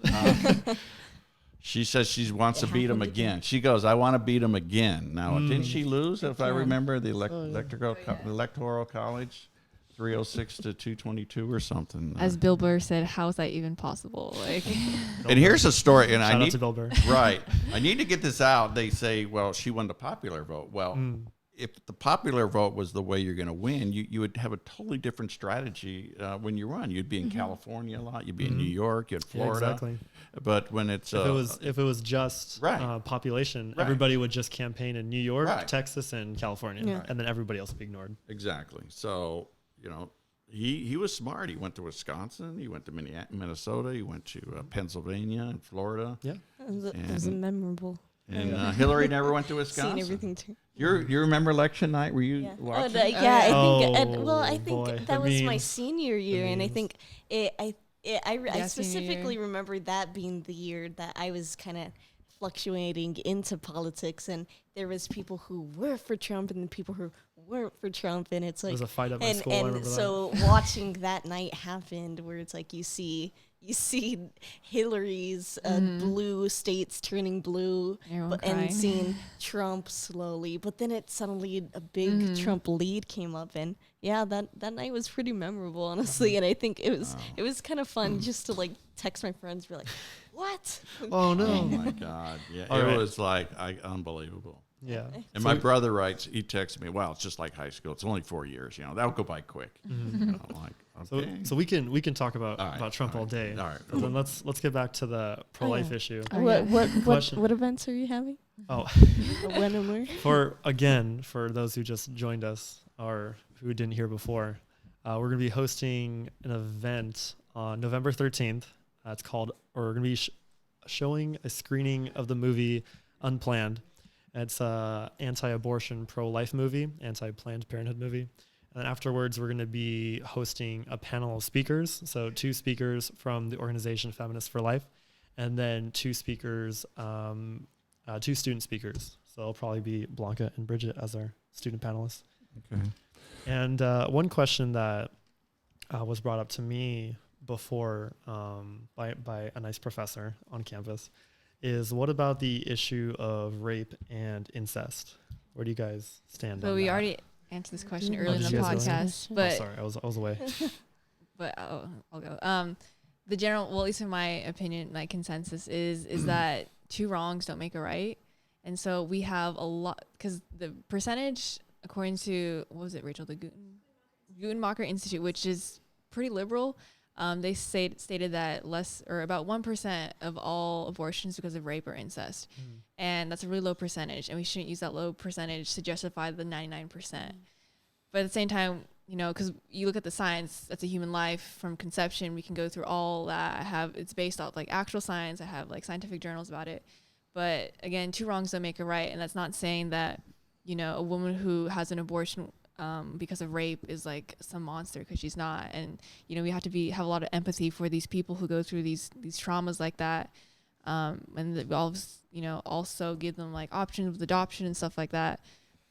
She says she wants to It beat him happened again. again. She goes, I want to beat him again. Now, didn't she lose, if I Again. remember, the Oh, yeah. electoral college? 306 to 222 or something. As Bill Burr said, how is that even possible? Like, And here's a story, and Shout I out need to Bill Burr. right. I need to get this out. They say, well, she won the popular vote. Well, if the popular vote was the way you're going to win, you would have a totally different strategy when you run. You'd be in California a lot. You'd be in New York. You'd Yeah, Florida. exactly. But when it's If it was just Right. population, Right. everybody would just campaign in New York, Right. Texas, and California, Yeah. and then everybody else would be ignored. exactly. So he was smart. He went to Wisconsin. He went to Minnesota. He went to Pennsylvania and Florida. Yeah. It was memorable. And Hillary never went to Seeing Wisconsin. everything too. You remember election night? Were you Yeah. watching? I Oh, think. Well, I think boy, that the was my memes. senior year, and I memes. think I senior specifically year. remember that being the year that I was kind of fluctuating into politics, and there was people who were for Trump and then people who weren't for Trump, and it's There like was a fight at my and school. I remember so watching that night happened, where it's like you see Hillary's blue states turning blue, Everyone and crying. seeing Trump slowly, but then it suddenly a big Trump lead came up, and that night was pretty memorable, honestly. And I think it was kind of fun just to like text my friends, be like, "What?" that. Oh no. Oh my God! Yeah, All it right. was like unbelievable. Yeah. And my brother writes, he texts me, "Well, it's just like high school. It's only 4 years. That'll go by quick." I'm like, So, okay. so we can talk about All right, Trump all day. All right. But then let's get back to the pro-life yeah. issue. Oh, yeah. Question. What events are you having? Oh, When and where? for those who just joined us or who didn't hear before, we're going to be hosting an event on November 13th. We're going to be showing a screening of the movie Unplanned. It's a anti-abortion, pro-life movie, anti-Planned Parenthood movie. And then afterwards, we're going to be hosting a panel of speakers. So 2 speakers from the organization Feminists for Life, and then 2 speakers, 2 student speakers. So it'll probably be Blanca and Bridget as our student panelists. Okay. And one question that was brought up to me before by a nice professor on campus is, what about the issue of rape and incest? Where do you guys stand so on we that? already answered this question Oh, earlier in did the you guys really? podcast, Oh, but sorry, I was away. I'll go. The general, well, at least in my opinion, like consensus is that 2 wrongs don't make a right. And so we have a lot, because the percentage, according to, what was it, Rachel, the Gutenberg Institute, which is pretty liberal, they stated that about 1% of all abortions because of rape or incest. And that's a really low percentage, and we shouldn't use that low percentage to justify the 99%. But at the same time, because you look at the science, that's a human life from conception. We can go through all that. It's based off like actual science. I have like scientific journals about it. But again, 2 wrongs don't make a right. And that's not saying that, a woman who has an abortion because of rape is like some monster, because she's not. And, we have to have a lot of empathy for these people who go through these traumas like that. And that we also give them like options with adoption and stuff like that.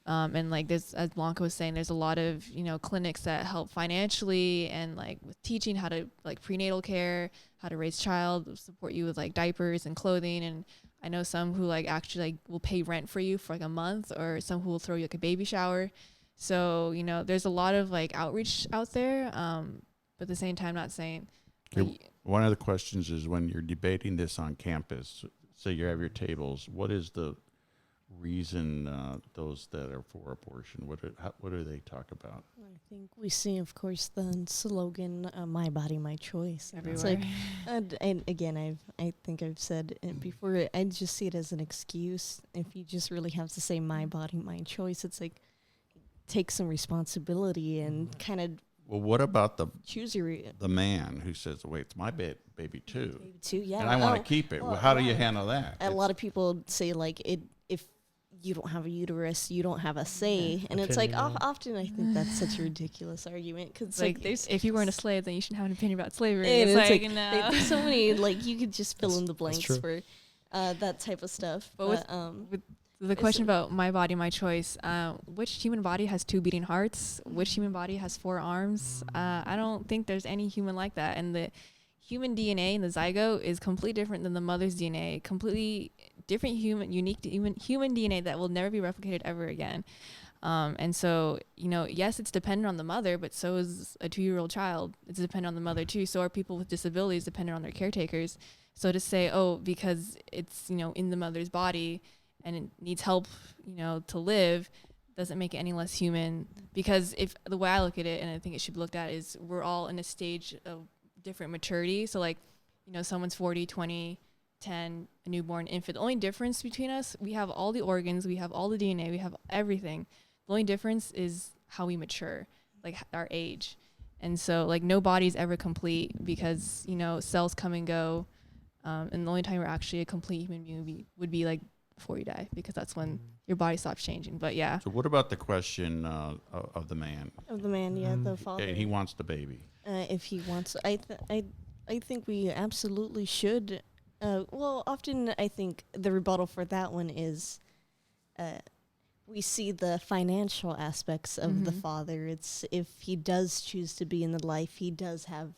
And like this, as Blanca was saying, there's a lot of, clinics that help financially and like with teaching how to like prenatal care, how to raise child, support you with like diapers and clothing. And I know some who like actually like will pay rent for you for like a month, or some who will throw you like a baby shower. So, there's a lot of like outreach out there. But at the same time, not saying. One of the questions is, when you're debating this on campus, say you have your tables, what is the reason those that are for abortion, what do they talk about? I think we see, of course, the slogan, "My body, my choice." And it's Everywhere. like, and again, I think I've said it before. I just see it as an excuse. If you just really have to say "my body, my choice," it's like take some responsibility and kind of Well, what about choose your the man who says, "Wait, it's my baby too, baby too. Yeah, and I want to keep it"? Well, how do you handle that? A lot of people say like if you don't have a uterus, you don't have a say. And it's like, Opinion, yeah. often I think that's such a ridiculous argument, because like there's if you weren't a slave, then you shouldn't have an opinion about slavery. and It's it's like, like no. there's so many, like, you could just fill in the That's blanks true. for that type of stuff. But with the question about my body, my choice, which human body has 2 beating hearts? Which human body has 4 arms? I don't think there's any human like that. And the human DNA in the zygote is completely different than the mother's DNA. Completely different unique human DNA that will never be replicated ever again. And so, yes, it's dependent on the mother, but so is a 2-year-old child. It's dependent on the mother too. So are people with disabilities dependent on their caretakers. So to say, because it's, in the mother's body and it needs help, to live, doesn't make it any less human. Because if the way I look at it, and I think it should be looked at, is we're all in a stage of different maturity. So like, someone's 40, 20, 10, a newborn infant. The only difference between us, we have all the organs, we have all the DNA, we have everything. The only difference is how we mature, like our age. And so like no body's ever complete, because, cells come and go. And the only time you're actually a complete human being would be like before you die, because that's when your body stops changing. But yeah. So what about the question of the man? of the man, the father. He wants the baby. If he wants, I think we absolutely should. Often I think the rebuttal for that one is, we see the financial aspects of the father. It's if he does choose to be in the life, he does have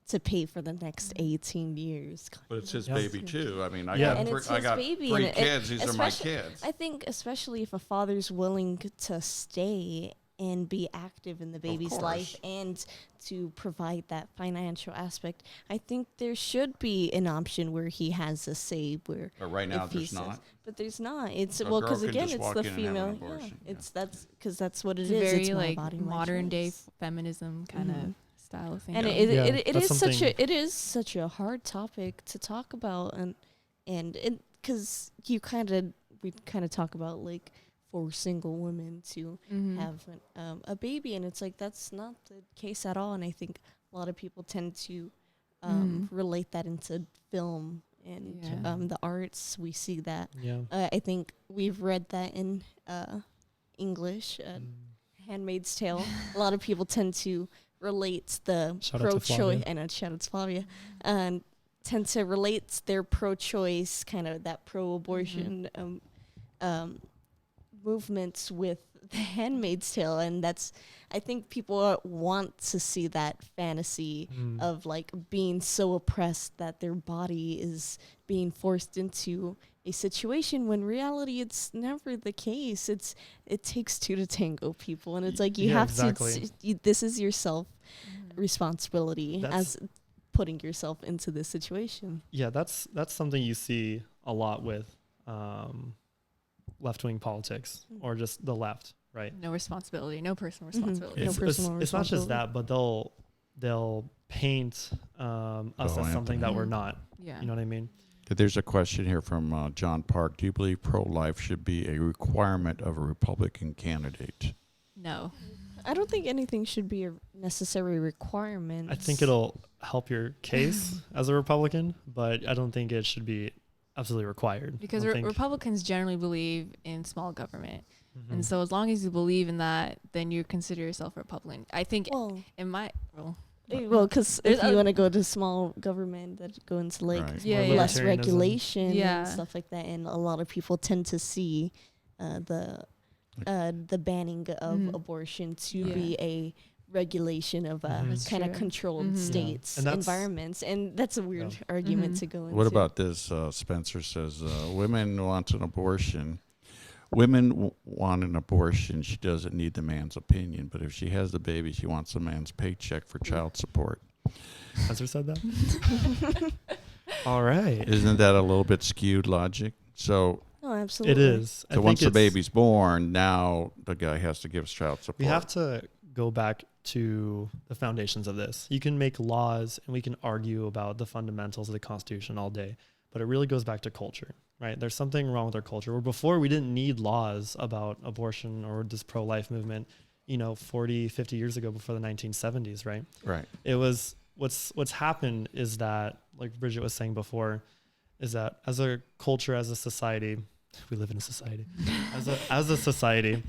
to pay for the next 18 years. But it's his Yeah. baby too. I mean, I Yeah. got And it's I his got baby, 3 and kids. These are my especially- kids. I think especially if a father's willing to stay and be active in the baby's life course. and to provide that financial aspect, I think there should be an option where he has a say. Where But right now if he there's says- not. but there's not. It's So a well, girl because can again, just it's walk the in and have an female. abortion, yeah. That's because that's what It's it is. very It's my like body, my modern day choice. feminism kind of style of thing. And Yeah. it that's is such something- it is such a hard topic to talk about, and it because we kind of talk about like for single women to have a baby, and it's like that's not the case at all. And I think a lot of people tend to relate that into film and Yeah. the arts. We see that. Yeah. I think we've read that in English, Handmaid's Tale. A lot of people tend to relate the Shout out to pro-choice, Flavia. and shout out to Flavia, and tend to relate their pro-choice, kind of that pro-abortion movements with the Handmaid's Tale, and that's, I think people want to see that fantasy of like being so oppressed that their body is being forced into a situation, when reality it's never the case. It takes 2 to tango, people, and it's like you Yeah, have exactly. to. This is your self responsibility That's- as putting yourself into this situation. Yeah, that's something you see a lot with left-wing politics or just the left, right? No responsibility, no personal Mhm. responsibility. No It's personal not just responsibility. that, but they'll paint us as Anthony. something that we're not. Yeah. You know what I mean? There's a question here from John Park. Do you believe pro-life should be a requirement of a Republican candidate? No. I don't think anything should be a necessary requirement. I think it'll help your case as a Republican, but I don't think it should be absolutely required. Because I don't think- Republicans generally believe in small government. Mhm. And so as long as you believe in that, then you consider yourself a Republican. I think Well, in my because There's if you a- want to go to small government, that go into like Right. Yeah, More yeah. less libertarianism. regulation Yeah. and stuff like that, and a lot of people tend to see the banning of Mhm. abortion to Yeah. be a regulation of That's kind of true. controlled Mhm. Yeah. states, And that's- environments, and that's a weird argument Mhm. to go into. What about this? Spencer says women want an abortion. Women want an abortion. She doesn't need the man's opinion, but if she has the baby, she wants the man's paycheck for child support. Spencer said that? All right. Isn't that a little bit skewed logic? So, No, absolutely. It is. I so think once the it's- baby's born, now the guy has to give us child support. We have to go back to the foundations of this. You can make laws and we can argue about the fundamentals of the Constitution all day, but it really goes back to culture, right? There's something wrong with our culture. Where before we didn't need laws about abortion or this pro-life movement, 40, 50 years ago, before the 1970s, right? Right. It was what's happened is that, like Bridget was saying before, is that as a culture, as a society, we live in a society. As a society,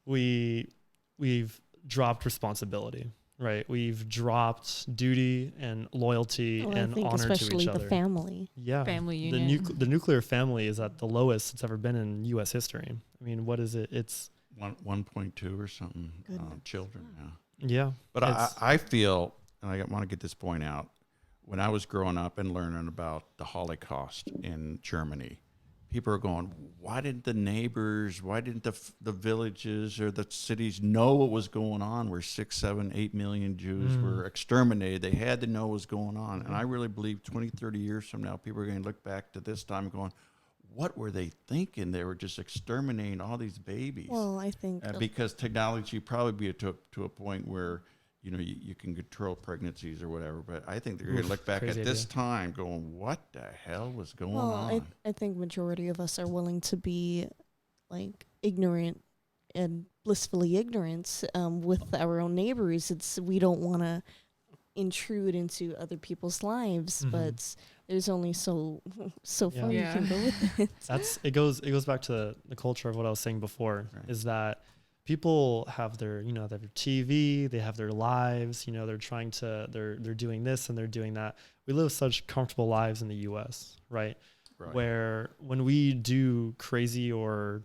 we've dropped responsibility, right? We've dropped duty and loyalty Well, I and think honor to especially each the other. family. Yeah, Family the unit. the nuclear family is at the lowest it's ever been in U.S. history. I mean, what is it? It's 1.2 or something Goodness. children now. yeah, But I feel, and I want to get this point out, when I was growing up and learning about the Holocaust in Germany, people are going, why didn't the neighbors, why didn't the villages or the cities know what was going on where 6, 7, 8 million Jews were exterminated? They had to know what was going on. And I really believe 20, 30 years from now, people are going to look back to this time going, what were they thinking? They were just exterminating all these babies. Well, I think Because technology probably be to a point where, you know, you can control pregnancies or whatever. But I think they're going to look back at this time going, what the hell was going on? I think majority of us are willing to be like ignorant and blissfully ignorant with our own neighbors. We don't want to intrude into other people's lives, but there's only so far you can go with it. It goes back to the culture of what I was saying before, is that people have their, you know, their TV, they have their lives, you know, they're doing this and they're doing that. We live such comfortable lives in the US, right? Where when we do crazy or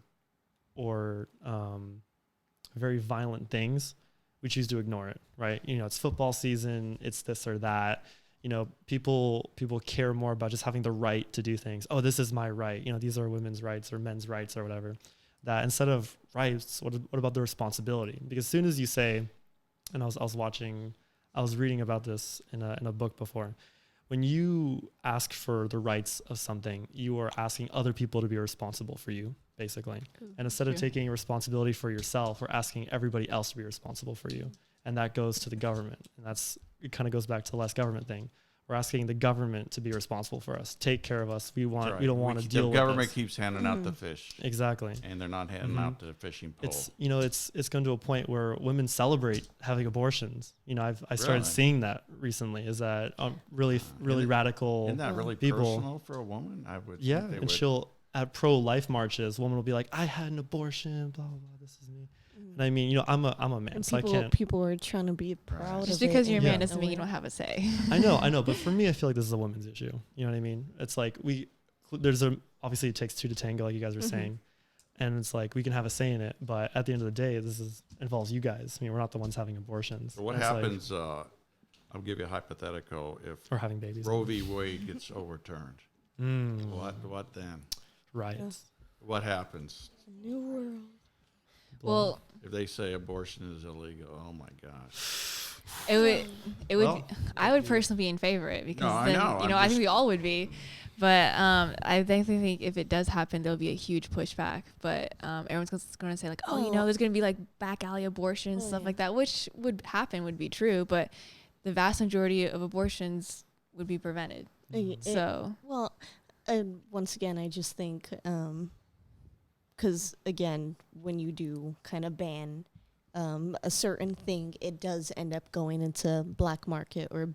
very violent things, we choose to ignore it, right? You know, it's football season, it's this or that. You know, people care more about just having the right to do things. Oh, this is my right. You know, these are women's rights or men's rights or whatever. That instead of rights, what about the responsibility? Because as soon as you say, and I was reading about this in a book before, when you ask for the rights of something, you are asking other people to be responsible for you, basically. And instead of taking responsibility for yourself, we're asking everybody else to be responsible for you. And that goes to the government. And it kind of goes back to the less government thing. We're asking the government to be responsible for us, take care of us. We don't want to deal with this. The government keeps handing out the fish. Exactly. And they're not handing out the fishing pole. It's gone to a point where women celebrate having abortions. You know, I started seeing that recently. Is that really radical? Isn't that really people. Personal for a woman? I would. Yeah, and she'll at pro-life marches, woman will be like, "I had an abortion." Blah blah blah. This is me. And I mean, you know, I'm a man, and so I can't. People are trying to be proud of it. Just because you're a man doesn't mean you don't have a say. I know. But for me, I feel like this is a women's issue. You know what I mean? It's like obviously it takes two to tango, like you guys were saying. And it's like, we can have a say in it. But at the end of the day, involves you guys. I mean, we're not the ones having abortions. So what happens, I'll give you a hypothetical, if or having babies. Roe v. Wade gets overturned. What then? Riots. What happens? New world. Well, if they say abortion is illegal, oh my gosh. I would personally be in favor of it because I think we all would be. But I definitely think if it does happen, there'll be a huge pushback. But everyone's going to say like, oh, you know, there's going to be like back alley abortions, stuff like that, which would be true. But the vast majority of abortions would be prevented. Once again, I just think, because again, when you do kind of ban a certain thing, it does end up going into black market or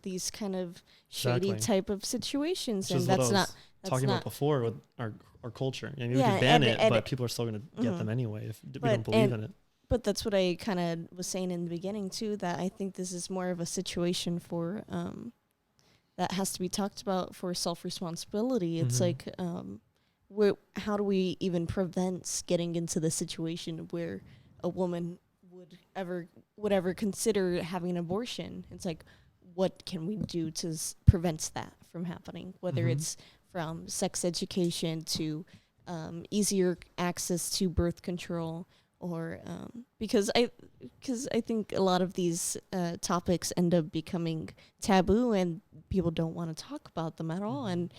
these kind of shady type of situations, which and that's not talking about before with our culture. I mean, we could ban it, but people are still going to get them anyway if we don't believe in it. But that's what I kind of was saying in the beginning too, that I think this is more of a situation for that has to be talked about for self-responsibility. It's like, how do we even prevent getting into the situation where a woman would ever consider having an abortion? It's like, what can we do to prevent that from happening? Whether it's from sex education to easier access to birth control, or because I think a lot of these topics end up becoming taboo and people don't want to talk about them at all. And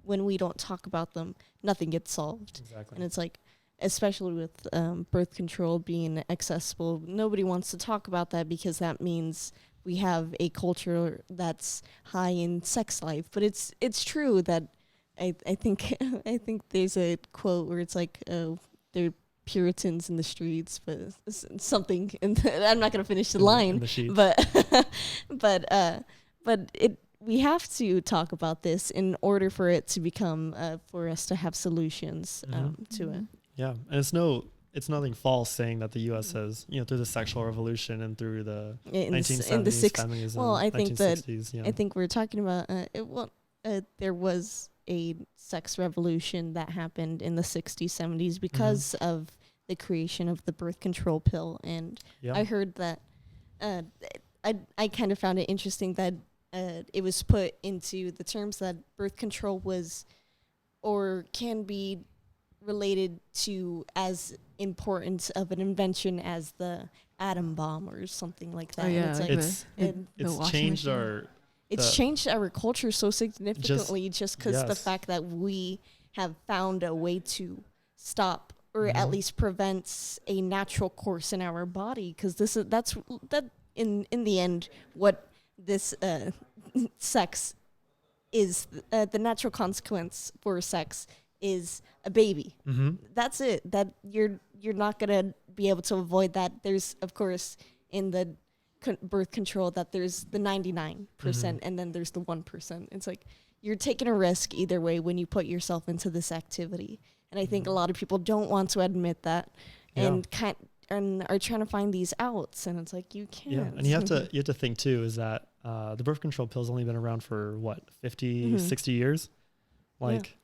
when we don't talk about them, nothing gets solved. Exactly. And it's like, especially with birth control being accessible, nobody wants to talk about that because that means we have a culture that's high in sex life. But it's true that I think there's a quote where it's like they're Puritans in the streets, but it's something. And I'm not gonna finish the line, but we have to talk about this in order for it to become for us to have solutions to it. Yeah, and it's nothing false saying that the U.S. has, through the sexual revolution and through the 1970s feminism, well, I think that 1960s, I think we're talking about there was a sex revolution that happened in the 60s, 70s because of the creation of the birth control pill, and I heard that I kind of found it interesting that it was put into the terms that birth control was or can be related to as important of an invention as the atom bomb or something like that. Oh, yeah, and it's changed changed our culture so significantly just because the fact that we have found a way to stop or at least prevents a natural course in our body, because that's in the end what this sex is. The natural consequence for sex is a baby. That's it. That you're not gonna be able to avoid that. There's, of course, in the birth control that there's the 99% and then there's the 1%. It's like you're taking a risk either way when you put yourself into this activity, and I think a lot of people don't want to admit that and are trying to find these outs, and it's like you can't. Yeah, and you have to think too is that the birth control pill's only been around for what 50, 60 years, like.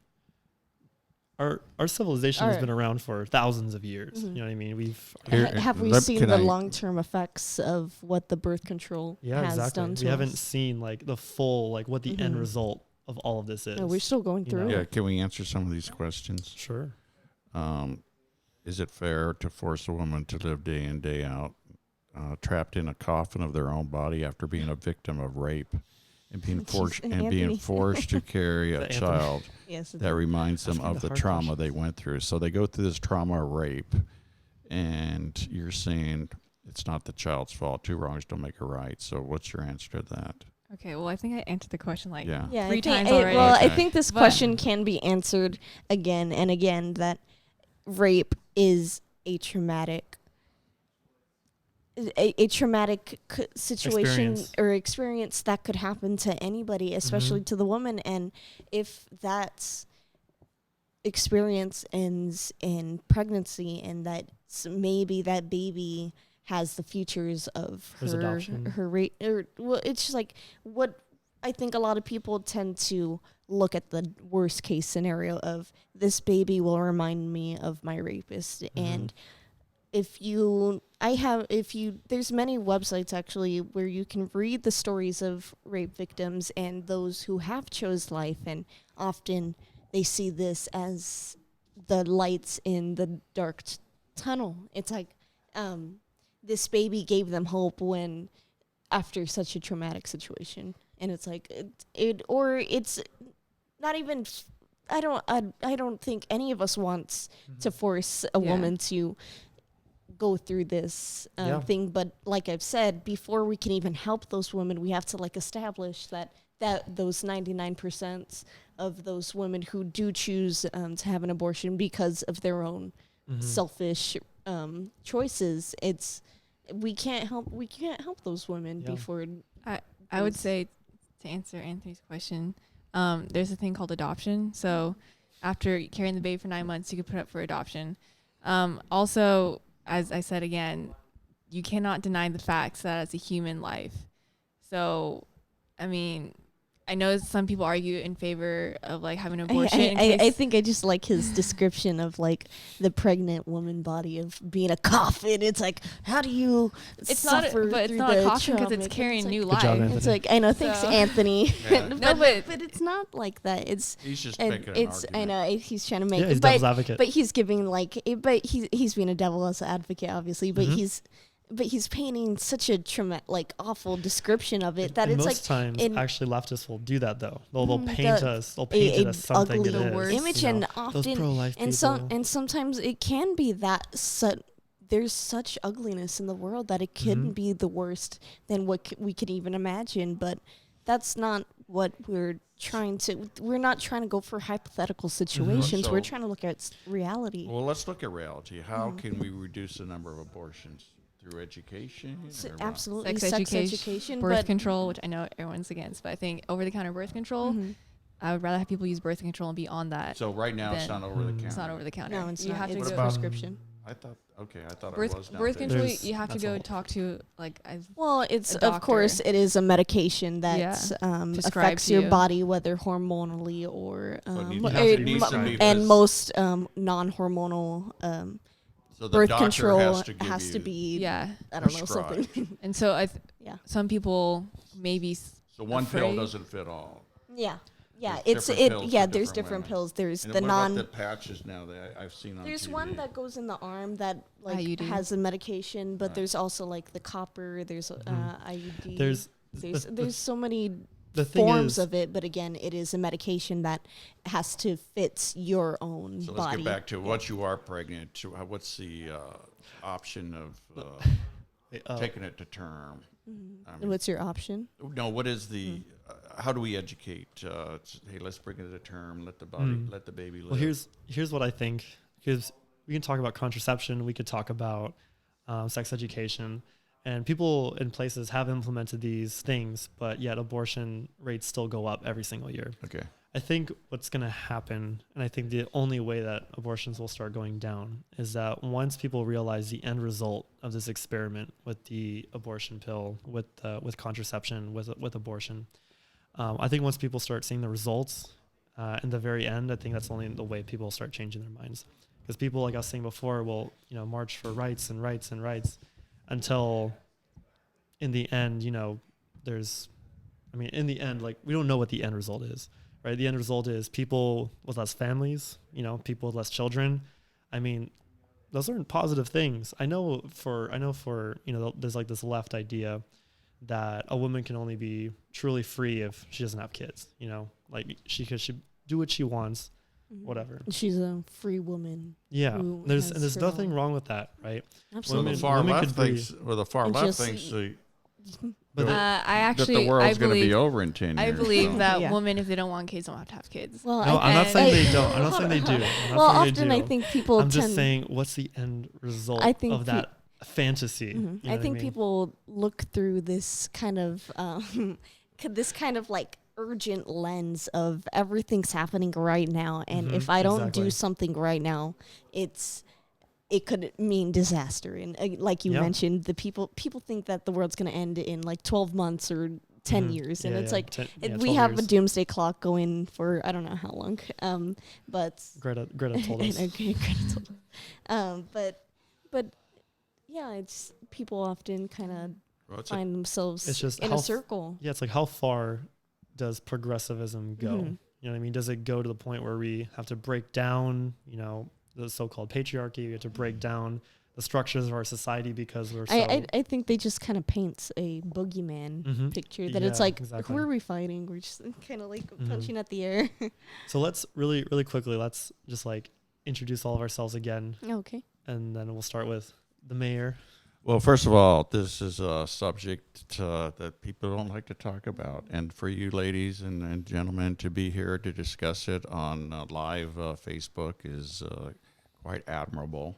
Our civilization has been around for thousands of years. You know what I mean? Have we seen the long-term effects of what the birth control has done to us? We haven't seen like the full, like what the end result of all of this is. No, we're still going through it. Yeah, can we answer some of these questions? Sure. Is it fair to force a woman to live day in, day out, trapped in a coffin of their own body after being a victim of rape? And being forced to carry a child that reminds them of the trauma they went through. So they go through this trauma of rape, and you're saying it's not the child's fault. Two wrongs don't make a right. So what's your answer to that? Okay, well, I think I answered the question like three three times already. already. I think this question can be answered again and again, that rape is a traumatic situation or experience that could happen to anybody, especially to the woman. And if that experience ends in pregnancy, and that maybe that baby has the features of her rape, it's just like what I think a lot of people tend to look at the worst case scenario of this baby will remind me of my rapist. And there's many websites actually where you can read the stories of rape victims and those who have chose life, and often they see this as the lights in the dark tunnel. It's like this baby gave them hope when after such a traumatic situation, and it's like it's not even. I don't think any of us wants to force a woman to go through this thing, but like I've said before, we can even help those women. We have to establish that those 99% of those women who do choose to have an abortion because of their own selfish choices, we can't help those women before. I would say, to answer Anthony's question, there's a thing called adoption. So after carrying the baby for 9 months, you could put up for adoption. Also, as I said again, you cannot deny the facts that it's a human life. So, I mean, I know some people argue in favor of having an abortion. I think I just like his description of the pregnant woman body of being a coffin. It's like, how do you it's suffer not, but it's not a coffin because it's carrying new life. It's like, I know, thanks, Anthony. Yeah. but it's not like that. He's just making an argument. I know he's trying to make he's devil's advocate. But he's giving but he's being a devil's advocate, obviously. But he's painting such a awful description of it that and it's most times actually leftists will do that though. They'll paint it as something it is. Image, and often those pro-life people. And sometimes it can be that there's such ugliness in the world that it can be the worst than what we could even imagine. But that's not what we're not trying to go for hypothetical situations. So we're trying to look at reality. Well, let's look at reality. How can we reduce the number of abortions? through education? Or what? Absolutely, Sex education, birth but control, which I know everyone's against, but I think over-the-counter birth control, Mhm. I would rather have people use birth control and be on that. So right now it's Then not over the counter. It's not over the counter. No, it's you not. have to It's go prescription. I thought it birth was now. birth control. There's- You have to that's a go whole- talk to like I've Well, it's a of course doctor. it is a medication that Prescribed affects to your you. body, whether hormonally or So it needs- it has to be needs to be and pres- most non-hormonal So the birth doctor control has to give you be yeah. I don't know prescribed. something. And so Yeah. some people maybe So one pill afraid. doesn't fit all. Yeah. Yeah, There's it's different pills for there's different different women. pills. There's And the what non about the patches now that I've seen on There's TV? one that goes in the arm that like IUD. has a medication, but Right. there's also like the copper, there's IUD. There's there's so many the thing forms is, of it, but again, it is a medication that has to fit your own So let's body. get back to once you are pregnant. What's the option of taking it to term? I mean, What's your option? no, what is the? How do we educate? Hey, let's bring it to term. Let the body, let the baby live. well, here's what I think, because we can talk about contraception, we could talk about sex education, and people in places have implemented these things, but yet abortion rates still go up every single year. Okay. I think what's going to happen, and I think the only way that abortions will start going down, is that once people realize the end result of this experiment with the abortion pill, with contraception, with abortion, I think once people start seeing the results in the very end, I think that's only the way people start changing their minds. Because people, like I was saying before, will march for rights and rights and rights until in the end, in the end, like, we don't know what the end result is. Right, the end result is people with less families, people with less children. I mean, those aren't positive things. I know for there's like this left idea that a woman can only be truly free if she doesn't have kids. Like she do what she wants, whatever. She's a free woman. Yeah, who there's has her nothing own- wrong with that, right? So Absolutely. the far women left could be- thinks, the far And left just- thinks But I actually that the world's I going to believe be over in 10 years. I believe so. that Yeah. women, if they don't want kids, don't have to have kids. Well, no, I'm not saying they I- don't. I'm not saying they do. I'm not well, saying they often I do. think people I'm tend. just saying, what's the end result I think of that fantasy? Mhm. You know I what think mean? people look through this kind of like urgent lens of everything's happening right now, and Mhm, if I don't exactly. do something right now, it could mean disaster. And like you Yeah. mentioned, the people think that the world's going to end in like 12 months or 10 Mhm. years, and Yeah, it's yeah. like 12 we have years. a doomsday clock going for I don't know how long, but Greta told us. okay, Greta told us. But yeah, it's people often kind of Well, it's find themselves It's just in how a f- circle. Yeah, it's like, how far does progressivism go? Mhm. You know what I mean? Does it go to the point where we have to break down, the so-called patriarchy? We have to break down the structures of our society because we're so... I think they just kind of paints a boogeyman Mhm. picture that it's Yeah, like, exactly. who are we fighting? We're just kind of like Mhm. punching at the air. So let's really, really quickly, let's just like introduce all of ourselves again, Okay. and then we'll start with the mayor. Well, first of all, this is a subject that people don't like to talk about. And for you ladies and gentlemen to be here to discuss it on live Facebook is quite admirable.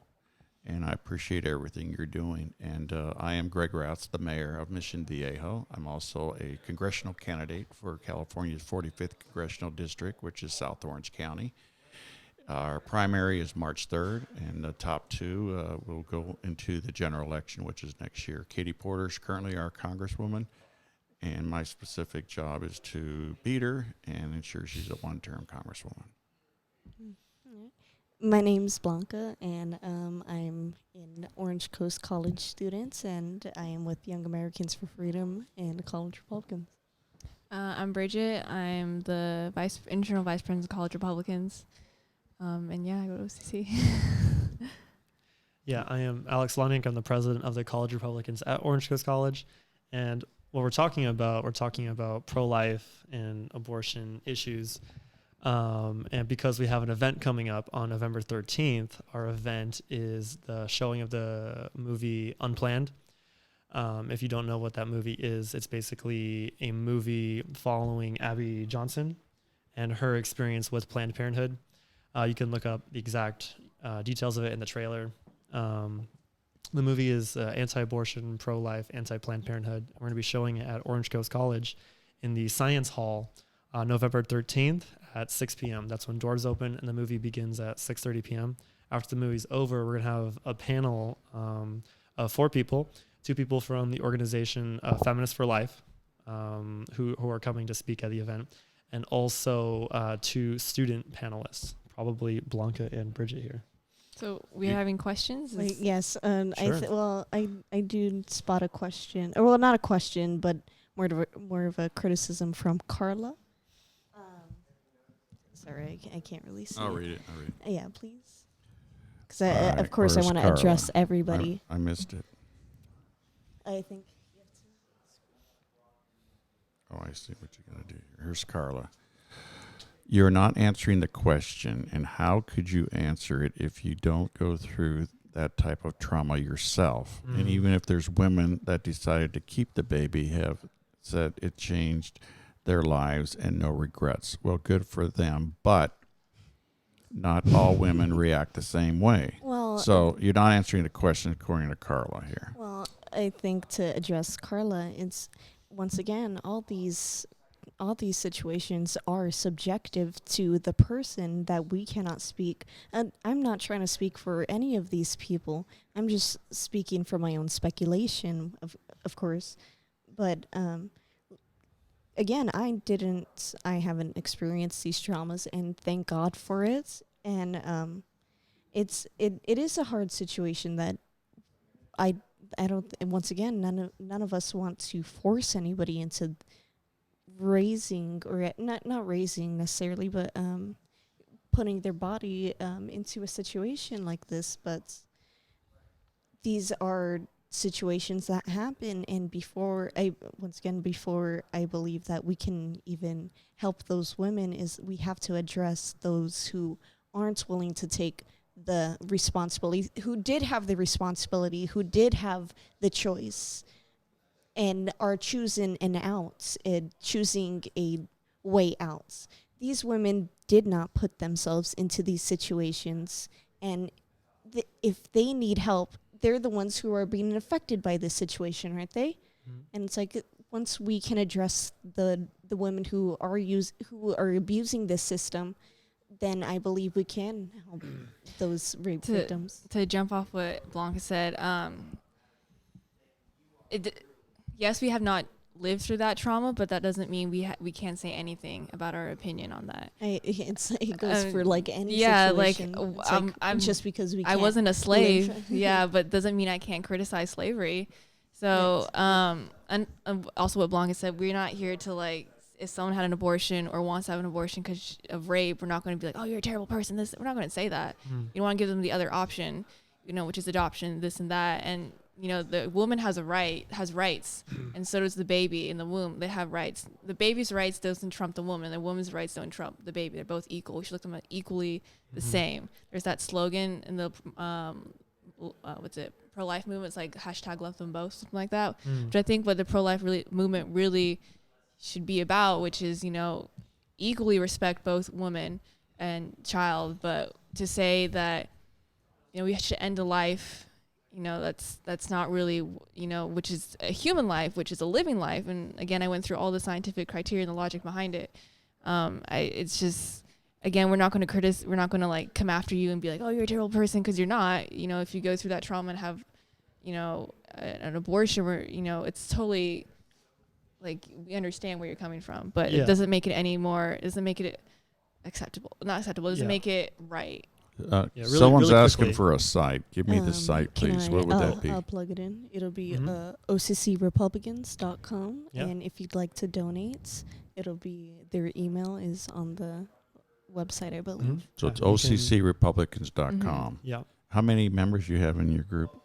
And I appreciate everything you're doing. And I am Greg Raths, the mayor of Mission Viejo. I'm also a congressional candidate for California's 45th Congressional District, which is South Orange County. Our primary is March 3rd, and the top two will go into the general election, which is next year. Katie Porter is currently our congresswoman, and my specific job is to beat her and ensure she's a one-term congresswoman. My name's Blanca, and I'm in Orange Coast College students, and I am with Young Americans for Freedom and College Republicans. I'm Bridget. I'm the internal vice president of College Republicans. And yeah, I go to OCC. Yeah, I am Alex Lonick. I'm the president of the College Republicans at Orange Coast College. And what we're talking about pro-life and abortion issues. And because we have an event coming up on November 13th, our event is the showing of the movie Unplanned. If you don't know what that movie is, it's basically a movie following Abby Johnson and her experience with Planned Parenthood. You can look up the exact details of it in the trailer. The movie is anti-abortion, pro-life, anti-Planned Parenthood. We're going to be showing it at Orange Coast College in the Science Hall November 13th at 6 p.m. That's when doors open, and the movie begins at 6:30 p.m. After the movie's over, we're going to have a panel of 4 people, 2 people from the organization Feminists for Life, who are coming to speak at the event, and also 2 student panelists, probably Blanca and Bridget here. So we're having questions? Wait, yes. Sure. I do spot a question. Or, well, not a question, but more of a criticism from Carla. Sorry, I can't really see. I'll read it. Yeah, please. Because Alright, of course I where's want to Carla? address everybody. I missed it. I think. Oh, I see what you're going to do here. Here's Carla. You're not answering the question, and how could you answer it if you don't go through that type of trauma yourself? And even if there's women that decided to keep the baby, have said it changed their lives and no regrets. Well, good for them, but not all women react the same way. Well, So you're not answering the question according to Carla here. Well, I think to address Carla, it's once again all these situations are subjective to the person that we cannot speak. And I'm not trying to speak for any of these people. I'm just speaking for my own speculation, of course. But again, I haven't experienced these traumas, and thank God for it. And it is a hard situation that I don't. Once again, none of us want to force anybody into raising, or not raising necessarily, but putting their body into a situation like this. But these are situations that happen, and before I believe that we can even help those women, is we have to address those who aren't willing to take the responsibility, who did have the responsibility, who did have the choice, and are choosing an out, choosing a way out. These women did not put themselves into these situations, and if they need help, they're the ones who are being affected by this situation, aren't they? And it's like, once we can address the women who are abusing this system, then I believe we can help those rape victims. To jump off what Blanca said, yes, we have not lived through that trauma, but that doesn't mean we can't say anything about our opinion on that. It goes for like any situation. Yeah, I'm just because we can't. I wasn't a slave, live. yeah, but doesn't mean I can't criticize slavery. So, and also what Blanca said, we're not here to, like, if someone had an abortion or wants to have an abortion because of rape, we're not going to be like, oh, you're a terrible person. We're not going to say that. You want to give them the other option, which is adoption, this and that. And, the woman has rights, and so does the baby in the womb. They have rights. The baby's rights doesn't trump the woman. The woman's rights don't trump the baby. They're both equal. We should look at them equally the same. There's that slogan in the, pro-life movement. It's like hashtag love them both, something like that. Which I think what the pro-life movement really should be about, which is, equally respect both woman and child. But to say that, we should end a life, that's not really, which is a human life, which is a living life. And again, I went through all the scientific criteria and the logic behind it. It's just, again, we're not going to like come after you and be like, oh, you're a terrible person, because you're not. If you go through that trauma and have, an abortion, where, it's totally, like, we understand where you're coming from, but it doesn't make it any more, it doesn't make it acceptable. Not acceptable, it doesn't make it right. Someone's really asking quickly for a site. Give me the site, please. What would that be? I'll plug it in. It'll be OCCRepublicans.com. Yeah. And if you'd like to donate, it'll be, their email is on the website, I believe. So it's OCCRepublicans.com. Yeah. How many members you have in your group?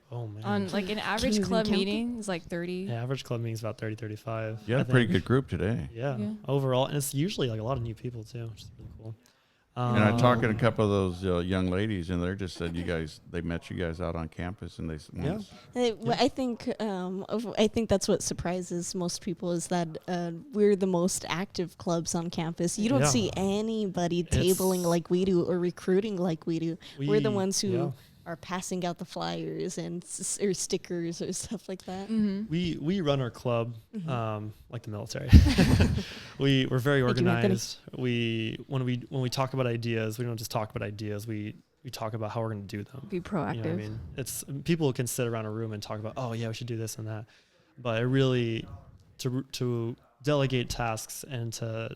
Oh, man. On like an average even club count meeting is like 30. Yeah, average club meeting is about 30, 35. You had a pretty good group today. Yeah, Yeah. overall. And it's usually like a lot of new people too, which is really cool. And I talked to a couple of those young ladies, and they just said they met you guys out on campus, and they I think that's what surprises most people, is that we're the most active clubs on campus. You don't see anybody tabling like we do or recruiting like we do. We're the ones who are passing out the flyers and or stickers or stuff like that. Mm-hmm. We run our club Mhm. like the military. We're very Thank you, Anthony. organized. When we talk about ideas, we don't just talk about ideas. We talk about how we're going to do them. Be proactive. You know what I mean? It's people can sit around a room and talk about, oh yeah, we should do this and that, but it really to delegate tasks and to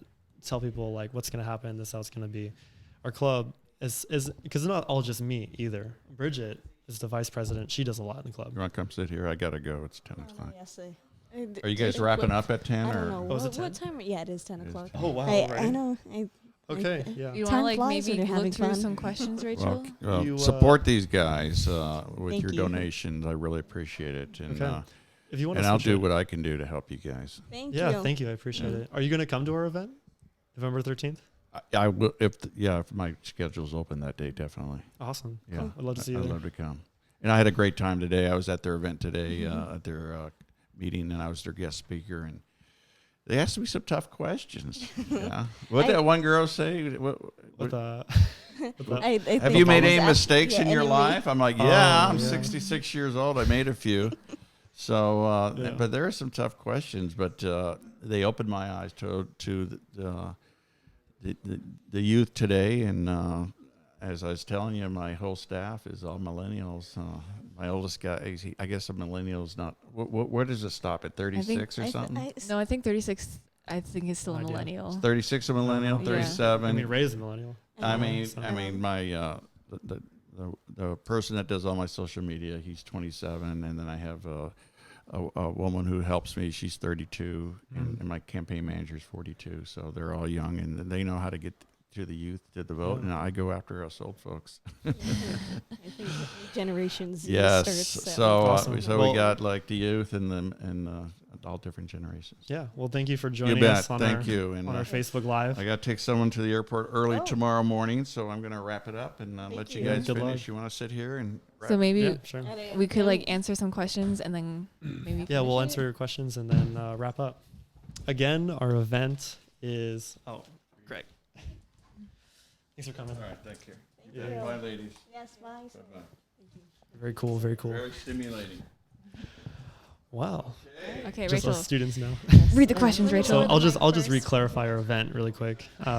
tell people like what's going to happen, this is how it's going to be. Our club is because it's not all just me either. Bridget is the vice president. She does a lot in the club. You want to come sit here? I gotta go. It's 10 Oh, o'clock. yes, Are you guys wrapping up at 10 I or? don't know. Oh, is it What 10? time? Yeah, it is 10 It is o'clock. 10. Oh wow! I already? know. Okay, I- yeah. You want Time to like flies when maybe you're having look through fun. some questions, Rachel? Well, You, support these guys with Thank your you. donations. I really appreciate it, and Okay. If you want and to, I'll do what I can do to help you guys. Thank Yeah, you. thank you. I appreciate Yeah. it. Are you going to come to our event, November 13th? I will if if my schedule's open that day, definitely. Awesome. Yeah, Cool. I'd love to see you I'd there. love to come. And I had a great time today. I was at their event today, at their meeting, and I was their guest speaker, and they asked me some tough questions. Yeah. What did that one girl say? What, With, what- with that- I have think you I made was any asked- mistakes yeah, in your any- life? I'm like, yeah, Oh, I'm yeah. 66 years old. I made a few. So, Yeah. but there are some tough questions, but they opened my eyes to the youth today. And as I was telling you, my whole staff is all millennials. My oldest guy, I guess a millennial's not. Where does it stop at 36 or something? No, I think 36. I think is still a No idea. millennial. 36 a millennial, Yeah. 37. I mean, Ray's a millennial. I mean, So- my the person that does all my social media, he's 27, and then I have a woman who helps me. She's 32, and my campaign manager is 42. So they're all young, and they know how to get to the youth to the vote, and I go after us old folks. I think generations. Yes. starts So Awesome. so Well- we got like the youth and all different generations. Yeah. Well, thank you for You joining bet. us on Thank our you. And on our Facebook Live. I got to take someone to the airport early Oh. tomorrow morning, so I'm going to wrap it up and let you you. guys Good luck. finish. You want to sit here and wrap So maybe Yeah, sure. we could like answer some questions and then maybe. Yeah, we'll finish answer it? your questions and then wrap up. Again, our event is. Oh, Greg. Thanks for coming. All right, thank you. Thank Yeah. you. Bye, ladies. Yes, bye. Bye-bye. Very cool. Very cool. Very stimulating. Wow. Okay, Just Rachel. us students now. Read the questions, So Rachel. I'll just re-clarify our event really quick. So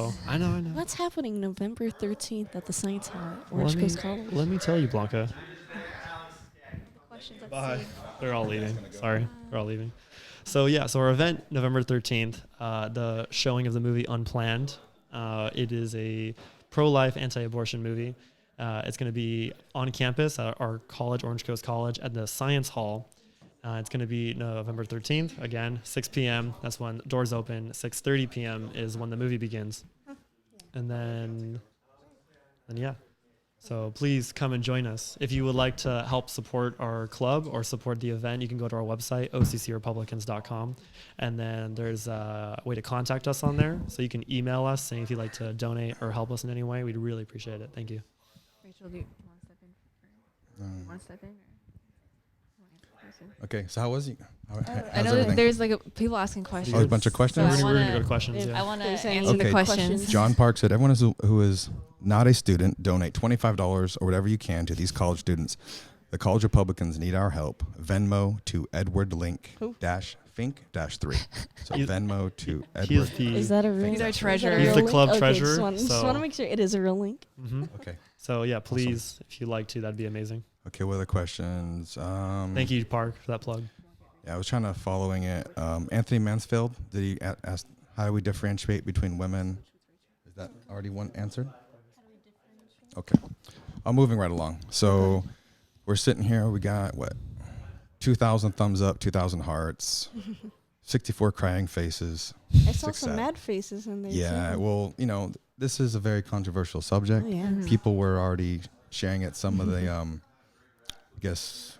Yes. I know. What's happening November 13th at the Science Hall at Orange Let Coast me, College? let me tell you, Blanca. Questions. Bye. They're all leaving. Sorry, they're all leaving. So yeah, so our event November 13th, the showing of the movie Unplanned. It is a pro-life, anti-abortion movie. It's going to be on campus at our college, Orange Coast College, at the Science Hall. It's going to be November 13th, again, 6 p.m. That's when doors open. 6:30 p.m. is when the movie begins. And then yeah. So please come and join us. If you would like to help support our club or support the event, you can go to our website, occrepublicans.com. And then there's a way to contact us on there. So you can email us saying if you'd like to donate or help us in any way. We'd really appreciate it. Thank you. Rachel, do you want to step in? Want to step in? Okay, so how was you? How's I know that everything? there's like people asking questions. Oh, a bunch of questions? So We're going to go to I questions. Yeah. want to There's any answer the Okay. questions. John Park said, everyone who is not a student, donate $25 or whatever you can to these college students. The college Republicans need our help. Venmo to Edward Link Who? dash Fink dash 3. So He's- Venmo to He is Edward. the. Is that a real? He's our is that a treasurer. real He's the link? club Okay, treasurer, Just want so- to make sure it is a real link. Mhm. Okay. So yeah, please, if you'd like to, that'd be amazing. Okay, what other questions? Thank you, Park, for that plug. Yeah, I was trying to following it. Anthony Mansfield, did he ask how do we differentiate between women? Is that already one answered? Okay. I'm moving right along. So we're sitting here. We got, 2,000 thumbs up, 2,000 hearts, 64 crying faces. I saw Six some sad. mad faces in there. Yeah, too. well, this is a very controversial subject. Oh, yeah. Mhm. People were already sharing it. Some of the, I guess,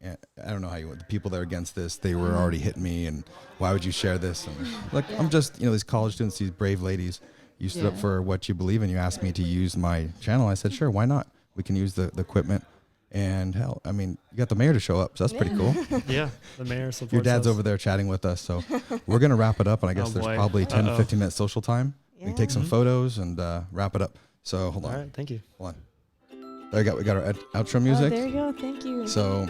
I don't know how the people that are against this, they were already hitting me and why would you share this? And like, I'm just, these college students, these brave ladies, you stood up Yeah. for what you believe in. You asked me to use my channel. I said, sure, why not? We can use the equipment. And hell, I mean, you got the mayor to show up, so that's pretty cool. Yeah, the mayor supports Your dad's us. over there chatting with us, so we're going to wrap it up. And I guess Oh, there's boy. probably 10 to Uh-oh. 15 minutes social time. We can take some Mhm. photos and wrap it up. So hold All on. right, thank you. Hold on. we got our outro music. Oh, there you go. Thank you. So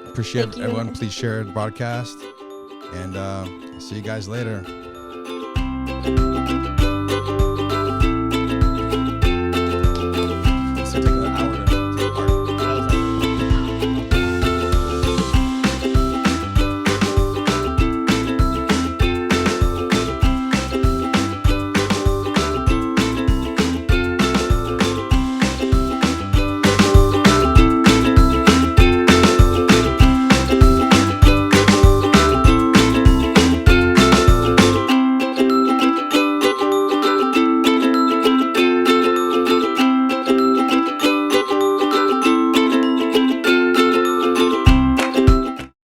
appreciate Thank you. everyone. Please share the broadcast, and I'll see you guys later.